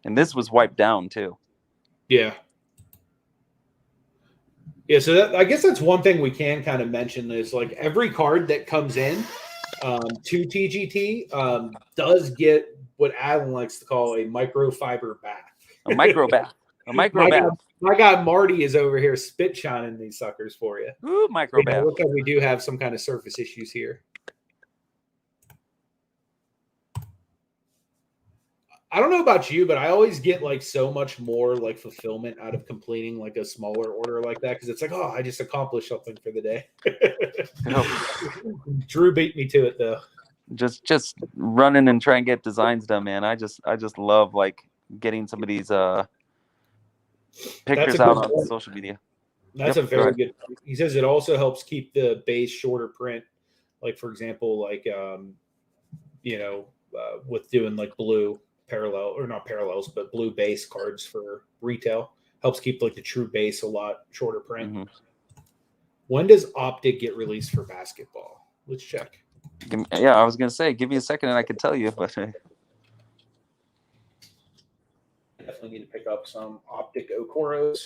And this was wiped down too. Yeah. Yeah, so I guess that's one thing we can kind of mention is like every card that comes in to TGT does get what Adam likes to call a microfiber bath. A micro bath. A micro bath. My guy Marty is over here spit shining these suckers for you. Ooh, micro bath. Looks like we do have some kind of surface issues here. I don't know about you, but I always get like so much more like fulfillment out of completing like a smaller order like that because it's like, oh, I just accomplished something for the day. Drew beat me to it though. Just running and trying to get designs done, man. I just love like getting some of these pictures out on social media. That's a very good. He says it also helps keep the base shorter print. Like for example, like with doing like blue parallel or not parallels, but blue base cards for retail helps keep like the true base a lot shorter print. Mm-hmm. When does Optic get released for basketball? Let's check. Yeah, I was gonna say, give me a second and I could tell you, but definitely need to pick up some Optic Okoros.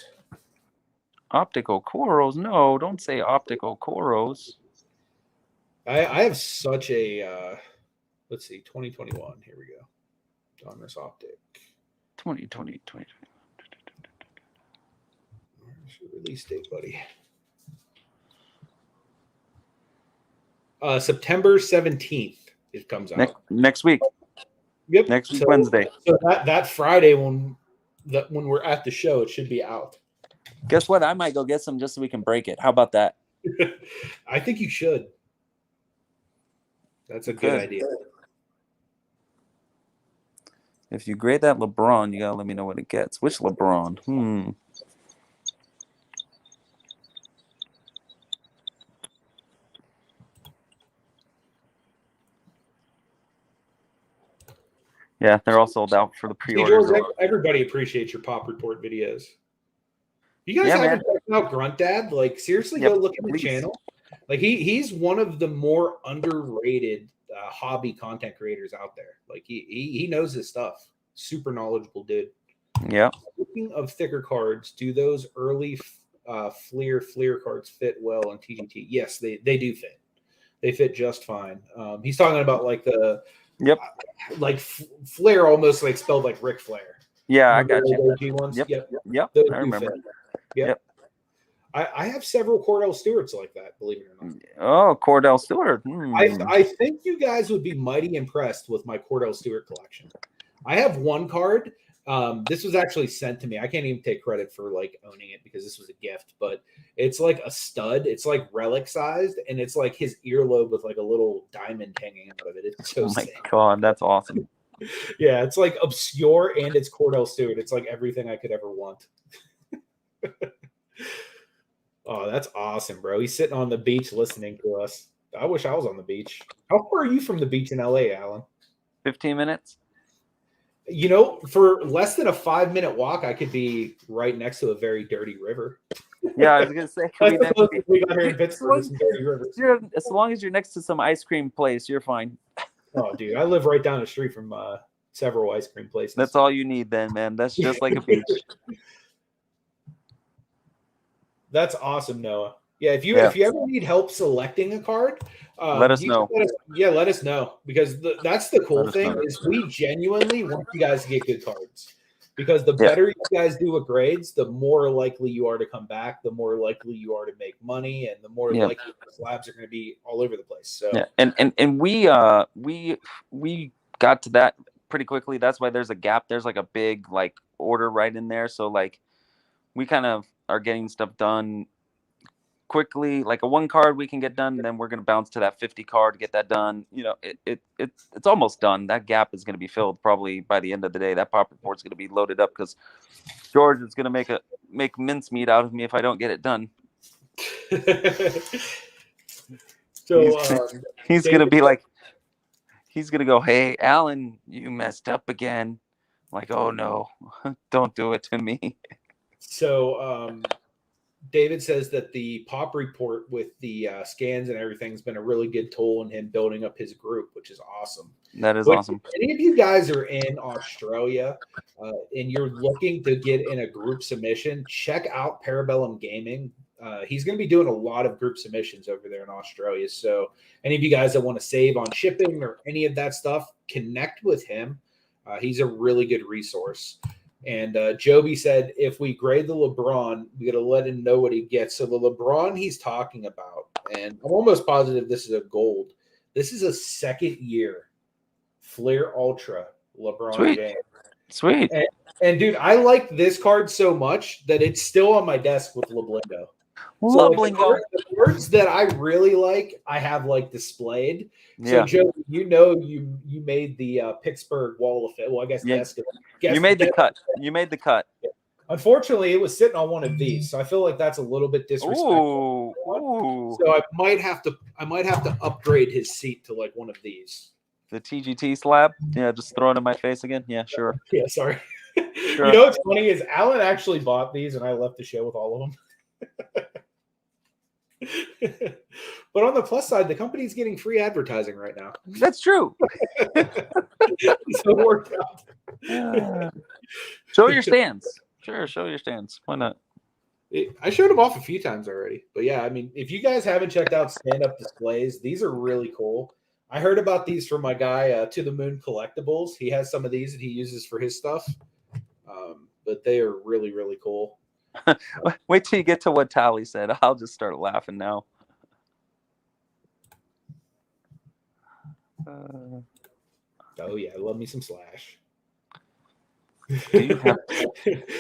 Optic Okoros? No, don't say Optic Okoros. I have such a let's see, 2021. Here we go. Donruss Optic. 2020. Where's your release date, buddy? September 17th. It comes out next week. Yep. Next week, Wednesday. So that Friday when we're at the show, it should be out. Guess what? I might go get some just so we can break it. How about that? I think you should. That's a good idea. If you grade that LeBron, you gotta let me know what it gets. Which LeBron? Yeah, they're all sold out for the pre-orders. George, everybody appreciates your Pop Report videos. You guys haven't checked out Grunt Dad? Like, seriously, go look at the channel. Like, he's one of the more underrated hobby content creators out there. Like, he knows his stuff. Super knowledgeable dude. Yeah. Speaking of thicker cards, do those early Fleer cards fit well on TGT? Yes, they do fit. They fit just fine. He's talking about like the like Flair, almost like spelled like Ric Flair. Yeah, I got you. OG ones? Yep. I remember. Yep. I have several Cordell Stewarts like that, believe it or not. Oh, Cordell Stewart. I think you guys would be mighty impressed with my Cordell Stewart collection. I have one card. This was actually sent to me. I can't even take credit for like owning it because this was a gift, but it's like a stud. It's like relic sized, and it's like his earlobe with like a little diamond hanging out of it. It's so Oh my sick. God, that's awesome. Yeah, it's like obscure and it's Cordell Stewart. It's like everything I could ever want. Oh, that's awesome, bro. He's sitting on the beach listening to us. I wish I was on the beach. How far are you from the beach in LA, Alan? 15 minutes. You know, for less than a 5-minute walk, I could be right next to a very dirty river. Yeah, I was gonna say. That's the closest we got here in Pittsburgh. Some dirty rivers. As long as you're next to some ice cream place, you're fine. Oh, dude, I live right down the street from several ice cream places. That's all you need, then, man. That's just like a beach. That's awesome, Noah. Yeah, if you ever need help selecting a card, let us know. Let us know, because that's the cool thing is we genuinely want you guys to get good cards, because the better you guys do with grades, the more likely you are to come back, the more likely you are to make money, and the more likely the slabs are going to be all over the place. So and we got to that pretty quickly. That's why there's a gap. There's like a big like order right in there. So like we kind of are getting stuff done quickly. Like a 1 card we can get done, and then we're going to bounce to that 50 card to get that done. You know, it's almost done. That gap is going to be filled probably by the end of the day. That pop report's going to be loaded up because George is going to make mincemeat out of me if I don't get it done. So he's going to be like, he's going to go, "Hey, Alan, you messed up again." I'm like, "Oh no, don't do it to me." So David says that the pop report with the scans and everything has been a really good tool in him building up his group, which is awesome. That is awesome. If any of you guys are in Australia and you're looking to get in a group submission, check out Parabellum Gaming. He's going to be doing a lot of group submissions over there in Australia. So any of you guys that want to save on shipping or any of that stuff, connect with him. He's a really good resource. And Joby said, if we grade the LeBron, we got to let him know what he gets. So the LeBron he's talking about, and I'm almost positive this is a gold. This is a 2nd year Flair Ultra LeBron James. Sweet. And dude, I like this card so much that it's still on my desk with LeBlingo. So like the words that I really like, I have like displayed. So Joe, you made the Pittsburgh Wall of Fame. Well, I guess you made the cut. You made the cut. Unfortunately, it was sitting on one of these, so I feel like that's a little bit disrespectful. Ooh. So I might have to upgrade his seat to like one of these. The TGT slab? Yeah, just throw it in my face again. Yeah, sure. Yeah, sorry. Sure. You know what's funny is Alan actually bought these, and I left the show with all of them. But on the plus side, the company's getting free advertising right now. That's true. So it worked out. Show your stands. Sure, show your stands. Why not? I showed them off a few times already. But yeah, I mean, if you guys haven't checked out stand-up displays, these are really cool. I heard about these from my guy, To the Moon Collectibles. He has some of these that he uses for his stuff. But they are really, really cool. Wait till you get to what Tally said. I'll just start laughing now. Oh yeah, I love me some Slash.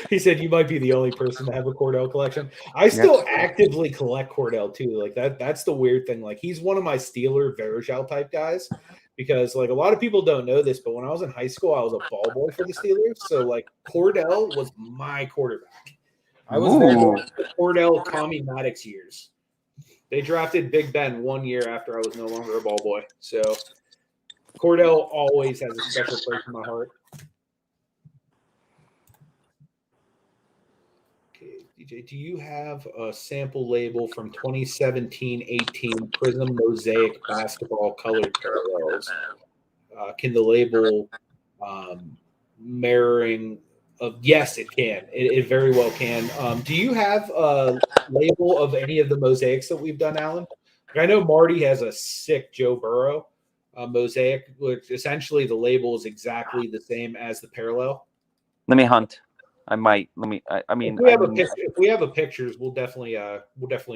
He said you might be the only person to have a Cordell collection. I still actively collect Cordell too. Like that's the weird thing. Like he's one of my Steeler Verjao type guys, because like a lot of people don't know this, but when I was in high school, I was a ball boy for the Steelers. So like Cordell was my quarterback. I was there for the Cordell Tommy Maddox years. They drafted Big Ben 1 year after I was no longer a ball boy. So Cordell always has a special place in my heart. Okay, DJ, do you have a sample label from 2017-18 Prism Mosaic Basketball Colored Parallels? Can the label mirroring? Yes, it can. It very well can. Do you have a label of any of the mosaics that we've done, Alan? I know Marty has a sick Joe Burrow mosaic, which essentially the label is exactly the same as the parallel. Let me hunt. I might. Let me. I mean, if we have a pictures, we'll definitely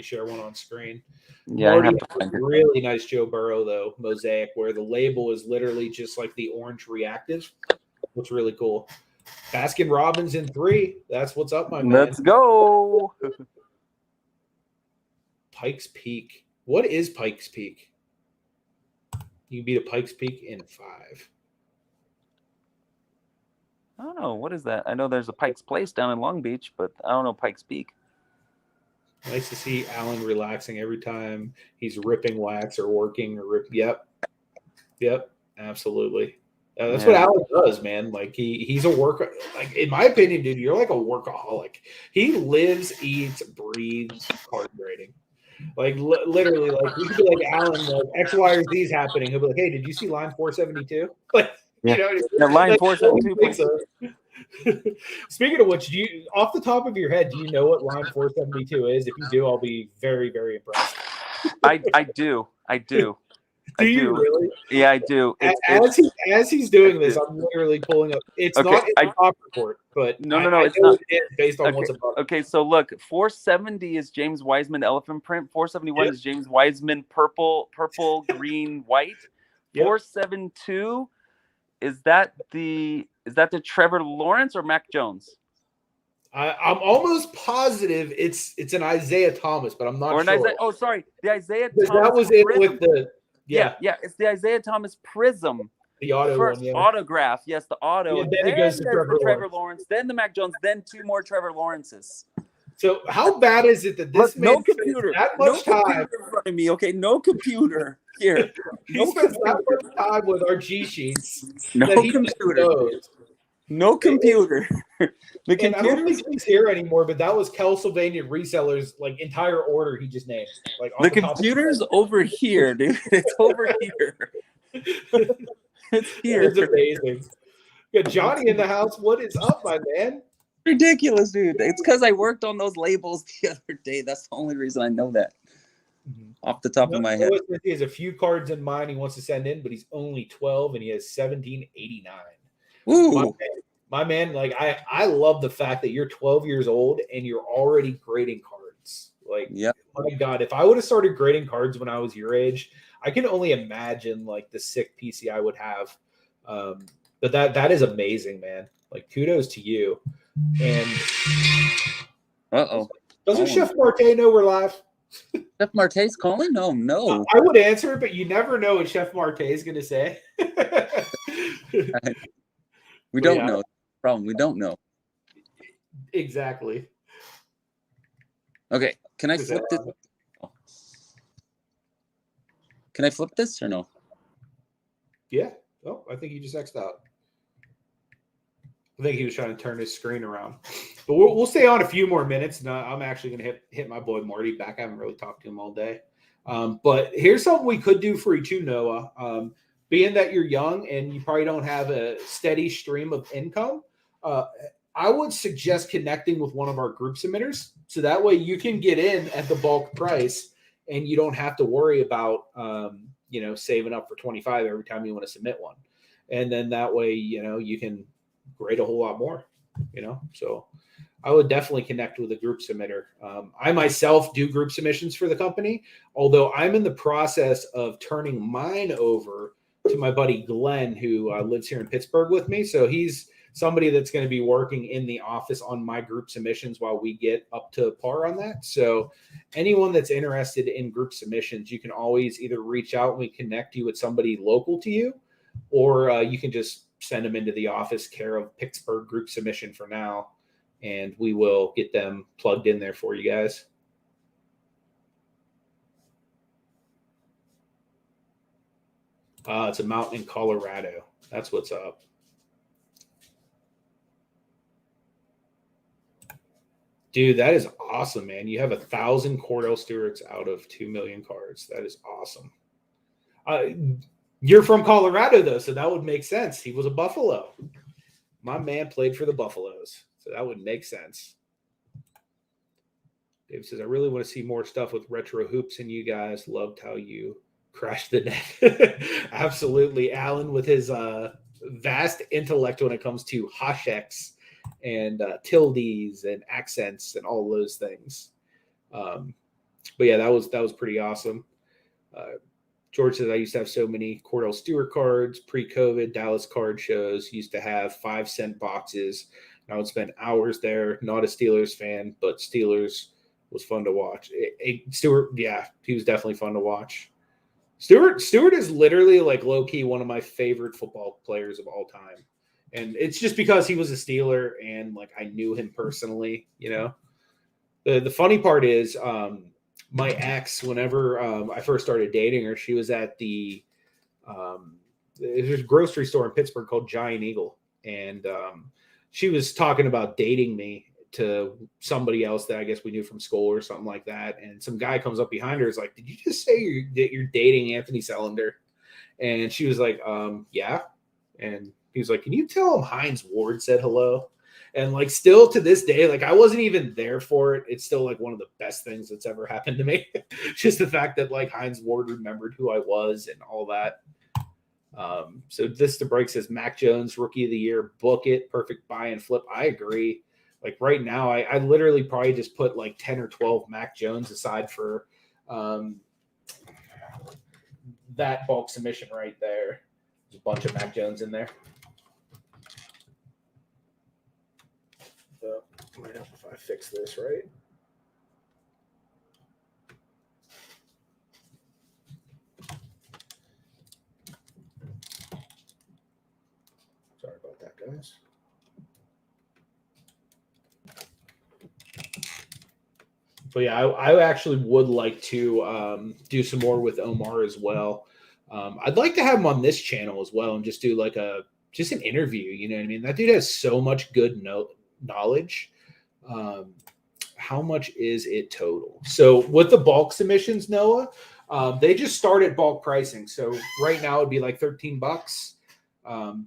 share one on screen. Yeah, Marty I have to has find a it. really nice Joe Burrow though mosaic where the label is literally just like the orange reactive. Looks really cool. Baskin Robbins in 3. That's what's up, my man. Let's go. Pikes Peak. What is Pikes Peak? You can beat a Pikes Peak in 5. I don't know. What is that? I know there's a Pike's Place down in Long Beach, but I don't know Pike's Peak. Nice to see Alan relaxing every time he's ripping wax or working or rip. Yep, absolutely. That's what Alan does, man. Like he's a worker. Like in my opinion, dude, you're like a workaholic. He lives, eats, breathes card grading. Like literally, like we could be like Alan, like X, Y, or Z is happening. He'll be like, "Hey, did you see line 472?" Like, Yeah. you know, Line like, 472. Speaking of which, do you, off the top of your head, do you know what line 472 is? If you do, I'll be very, very impressed. I do. Do you really? Yeah, I do. As he's doing this, I'm literally pulling up. It's not in the top report, but no, it's know not. it is based on what's above. Okay, so look, 470 is James Wiseman elephant print. 471 is James Wiseman purple, green, white. 472 is that the Trevor Lawrence or Mac Jones? I'm almost positive it's an Isaiah Thomas, but I'm not sure. The Isaiah Thomas. That was it with the it's the Isaiah Thomas Prism. The auto first one, autograph, yes, the auto. Yeah, then it goes to Trevor Lawrence, then the Mac Jones, then 2 more Trevor Lawrences. So how bad is it that this man computer that much time in front of me? Okay, no computer here. He spends that much time with our G sheets. No computer. No computer. The computer. I don't think he's here anymore, but that was Pennsylvania resellers like entire order he just named. Like the computer's over here, dude. It's over here. It's here. It's amazing. Got Johnny in the house. What is up, my man? Ridiculous, dude. It's because I worked on those labels the other day. That's the only reason I know that. Off the top of my head. He has a few cards in mind he wants to send in, but he's only 12 and he has 1789. Ooh. My man, like I love the fact that you're 12 years old and you're already grading cards. Like, my God, if I would have started grading cards when I was your age, I can only imagine like the sick PC I would have. But that is amazing, man. Like, kudos to you. And doesn't Chef Marte know we're live? Chef Marte's calling? No. I would answer, but you never know what Chef Marte is going to say. We don't know. Problem. We don't know. Exactly. Okay. Can I flip this? Can I flip this or no? Yeah. Oh, I think he just X'd out. I think he was trying to turn his screen around. But we'll stay on a few more minutes. And I'm actually going to hit my boy Marty back. I haven't really talked to him all day. But here's something we could do for you too, Noah. Being that you're young and you probably don't have a steady stream of income, I would suggest connecting with one of our group submitters. So that way you can get in at the bulk price and you don't have to worry about, saving up for 25 every time you want to submit one. And then that way, you can grade a whole lot more, So I would definitely connect with a group submitter. I myself do group submissions for the company, although I'm in the process of turning mine over to my buddy Glenn, who lives here in Pittsburgh with me. So he's somebody that's going to be working in the office on my group submissions while we get up to par on that. So anyone that's interested in group submissions, you can always either reach out and we connect you with somebody local to you, or you can just send them into the office, care of Pittsburgh Group Submission for now, and we will get them plugged in there for you guys. It's a mountain in Colorado. That's what's up. Dude, that is awesome, man. You have 1,000 Cordell Stewarts out of 2 million cards. That is awesome. You're from Colorado, though, so that would make sense. He was a Buffalo. My man played for the Buffaloes, so that would make sense. Dave says, I really want to see more stuff with retro hoops, and you guys loved how you crashed the net. Absolutely. Alan, with his vast intellect when it comes to Hashex and tildes and accents and all those things. But yeah, that was pretty awesome. George says, I used to have so many Cordell Stewart cards, pre-COVID Dallas card shows, used to have 5-cent boxes. And I would spend hours there, not a Steelers fan, but Steelers was fun to watch. Stewart, yeah, he was definitely fun to watch. Stewart is literally like low-key one of my favorite football players of all time. And it's just because he was a Steeler and like I knew him personally, you know. The funny part is my ex, whenever I first started dating her, she was at there's a grocery store in Pittsburgh called Giant Eagle. And she was talking about dating me to somebody else that I guess we knew from school or something like that. And some guy comes up behind her, is like, did you just say you're dating Anthony Sellender? And she was like, yeah. And he was like, can you tell him Hines Ward said hello? And like still to this day, like I wasn't even there for it. It's still like one of the best things that's ever happened to me. Just the fact that like Hines Ward remembered who I was and all that. So this to break says Mac Jones, rookie of the year, book it, perfect buy and flip. I agree. Like right now, I literally probably just put like 10 or 12 Mac Jones aside for that bulk submission right there. There's a bunch of Mac Jones in there. So I might have if I fix this right. Sorry about that, guys. But yeah, I actually would like to do some more with Omar as well. I'd like to have him on this channel as well and just do like an interview. You know what I mean? That dude has so much good knowledge. How much is it total? So with the bulk submissions, Noah, they just start at bulk pricing. So right now it'd be like $13.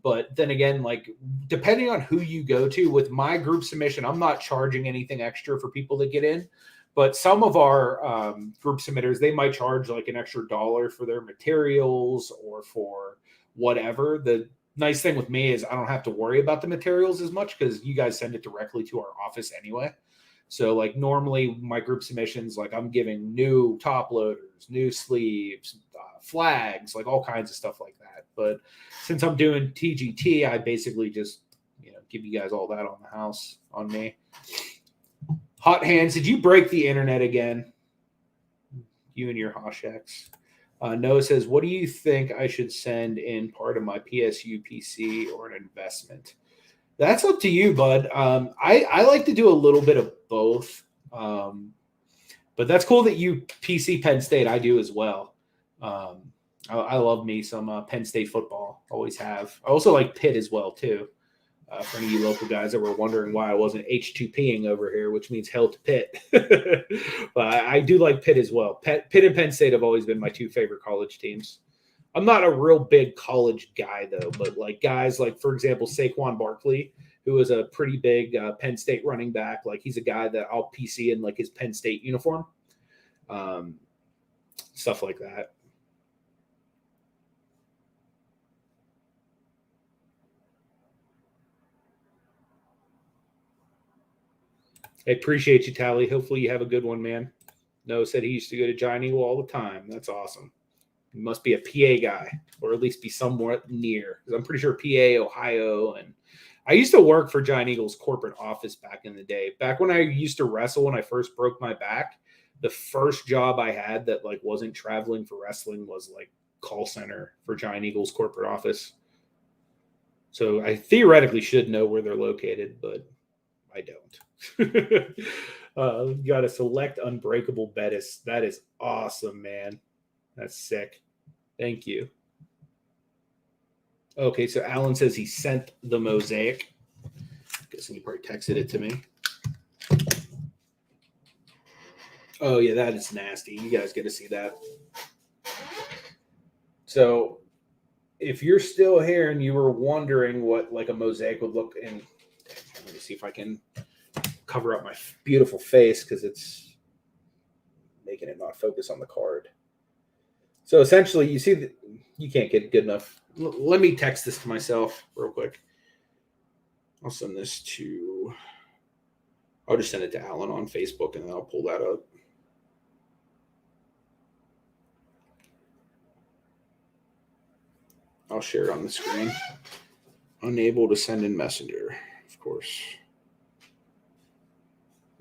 But then again, like depending on who you go to with my group submission, I'm not charging anything extra for people that get in. But some of our group submitters, they might charge like an extra $1 for their materials or for whatever. The nice thing with me is I don't have to worry about the materials as much because you guys send it directly to our office anyway. So like normally my group submissions, like I'm giving new top loaders, new sleeves, flags, like all kinds of stuff like that. But since I'm doing TGT, I basically just, give you guys all that on the house on me. Hot Hands, did you break the internet again? You and your Hosheks. Noah says, what do you think I should send in part of my PSU PC or an investment? That's up to you, bud. I like to do a little bit of both. But that's cool that you PC Penn State. I do as well. I love me some Penn State football. Always have. I also like Pitt as well, too. For any of you local guys that were wondering why I wasn't H2Ping over here, which means hell to Pitt. But I do like Pitt as well. Pitt and Penn State have always been my two favorite college teams. I'm not a real big college guy, though, but like guys like, for example, Saquon Barkley, who is a pretty big Penn State running back. Like he's a guy that I'll PC in like his Penn State uniform. Stuff like that. I appreciate you, Tally. Hopefully you have a good one, man. Noah said he used to go to Giant Eagle all the time. That's awesome. He must be a PA guy, or at least be somewhat near. Because I'm pretty sure PA, Ohio, and I used to work for Giant Eagle's corporate office back in the day. Back when I used to wrestle, when I first broke my back, the first job I had that like wasn't traveling for wrestling was like call center for Giant Eagle's corporate office. So I theoretically should know where they're located, but I don't. Got a select Unbreakable Bettis. That is awesome, man. That's sick. Thank you. Okay, so Alan says he sent the mosaic. Guessing he probably texted it to me. Oh, yeah, that is nasty. You guys get to see that. So if you're still here and you were wondering what like a mosaic would look in, let me see if I can cover up my beautiful face because it's making it not focus on the card. So essentially, you see that you can't get good enough. Let me text this to myself real quick. I'll send this to I'll just send it to Alan on Facebook and then I'll pull that up. I'll share it on the screen. Unable to send in Messenger, of course.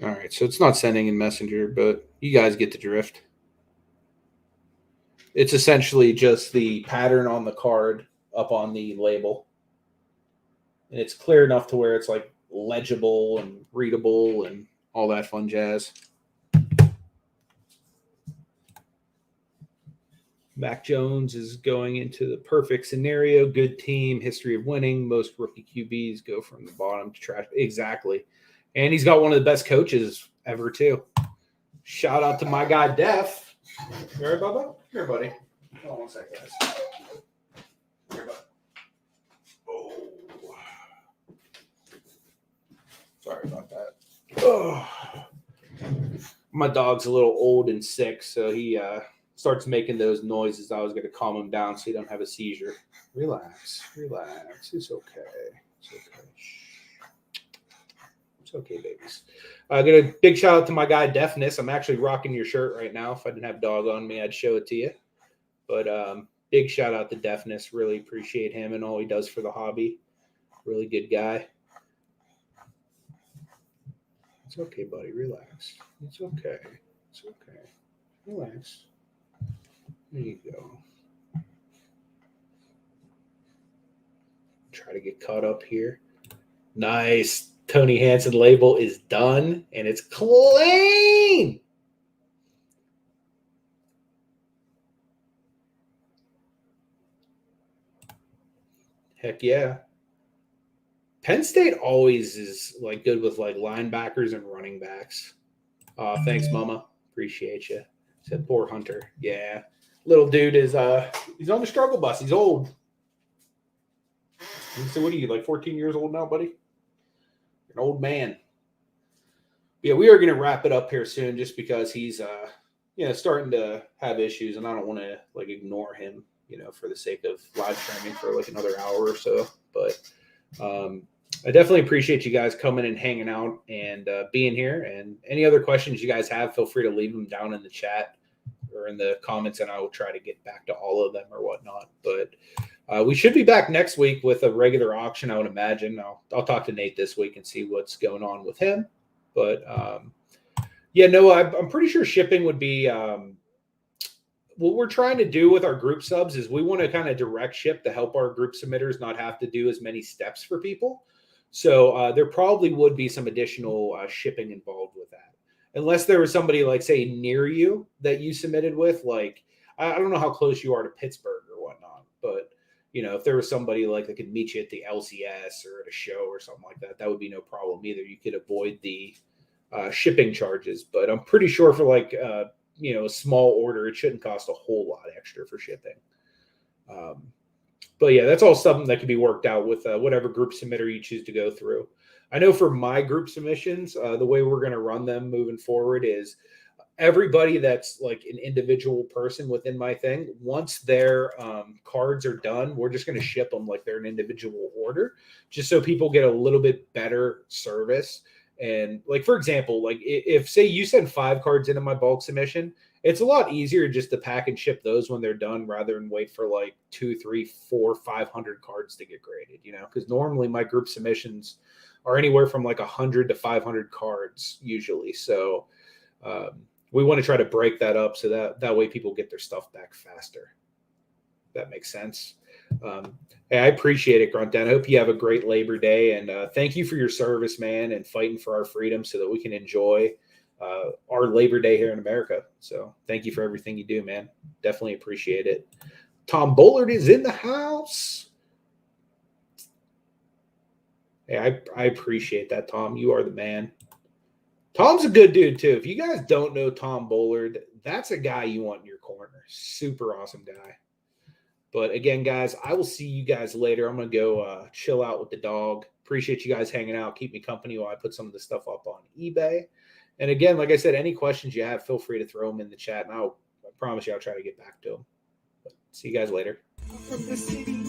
All right, so it's not sending in Messenger, but you guys get the drift. It's essentially just the pattern on the card up on the label. And it's clear enough to where it's like legible and readable and all that fun jazz. Mac Jones is going into the perfect scenario. Good team, history of winning. Most rookie QBs go from the bottom to trash. Exactly. And he's got one of the best coaches ever, too. Shout out to my guy, Def. You all right, Bubba? Here, buddy. Hold on one second, guys. Here, bud. Oh. Sorry about that. Oh. My dog's a little old and sick, so he starts making those noises. I was going to calm him down so he don't have a seizure. Relax. It's okay. It's okay, babies. I got a big shout out to my guy, Deafness. I'm actually rocking your shirt right now. If I didn't have dog on me, I'd show it to you. But big shout out to Deafness. Really appreciate him and all he does for the hobby. Really good guy. It's okay, buddy. Relax. It's okay. Relax. There you go. Try to get caught up here. Nice. Tony Hansen label is done, and it's clean. Heck yeah. Penn State always is like good with like linebackers and running backs. Thanks, Mama. Appreciate you. Said poor Hunter. Yeah. Little dude is he's on the struggle bus. He's old. So what are you, like 14 years old now, buddy? An old man. Yeah, we are going to wrap it up here soon just because he's starting to have issues and I don't want to like ignore him, for the sake of live streaming for like another hour or so. But I definitely appreciate you guys coming and hanging out and being here. And any other questions you guys have, feel free to leave them down in the chat or in the comments, and I will try to get back to all of them or whatnot. But we should be back next week with a regular auction, I would imagine. I'll talk to Nate this week and see what's going on with him. But, I'm pretty sure shipping would be what we're trying to do with our group subs is we want to kind of direct ship to help our group submitters not have to do as many steps for people. So there probably would be some additional shipping involved with that. Unless there was somebody like, say, near you that you submitted with, like, I don't know how close you are to Pittsburgh or whatnot, but, if there was somebody like that could meet you at the LCS or at a show or something like that, that would be no problem either. You could avoid the shipping charges, but I'm pretty sure for like, a small order, it shouldn't cost a whole lot extra for shipping. But yeah, that's all something that can be worked out with whatever group submitter you choose to go through. I know for my group submissions, the way we're going to run them moving forward is everybody that's like an individual person within my thing, once their cards are done, we're just going to ship them like they're an individual order, just so people get a little bit better service. And like, for example, like if say you send 5 cards into my bulk submission, it's a lot easier just to pack and ship those when they're done rather than wait for like 2, 3, 4, 500 cards to get graded, because normally my group submissions are anywhere from like 100 to 500 cards usually. So we want to try to break that up so that way people get their stuff back faster. That makes sense. Hey, I appreciate it, Gruntan. I hope you have a great Labor Day, and thank you for your service, man, and fighting for our freedom so that we can enjoy our Labor Day here in America. So thank you for everything you do, man. Definitely appreciate it. Tom Bullard is in the house. Hey, I appreciate that, Tom. You are the man. Tom's a good dude, too. If you guys don't know Tom Bullard, that's a guy you want in your corner. Super awesome guy. But again, guys, I will see you guys later. I'm going to go chill out with the dog. Appreciate you guys hanging out. Keep me company while I put some of this stuff up on eBay. And again, like I said, any questions you have, feel free to throw them in the chat. And I promise you I'll try to get back to them. But see you guys later. From the city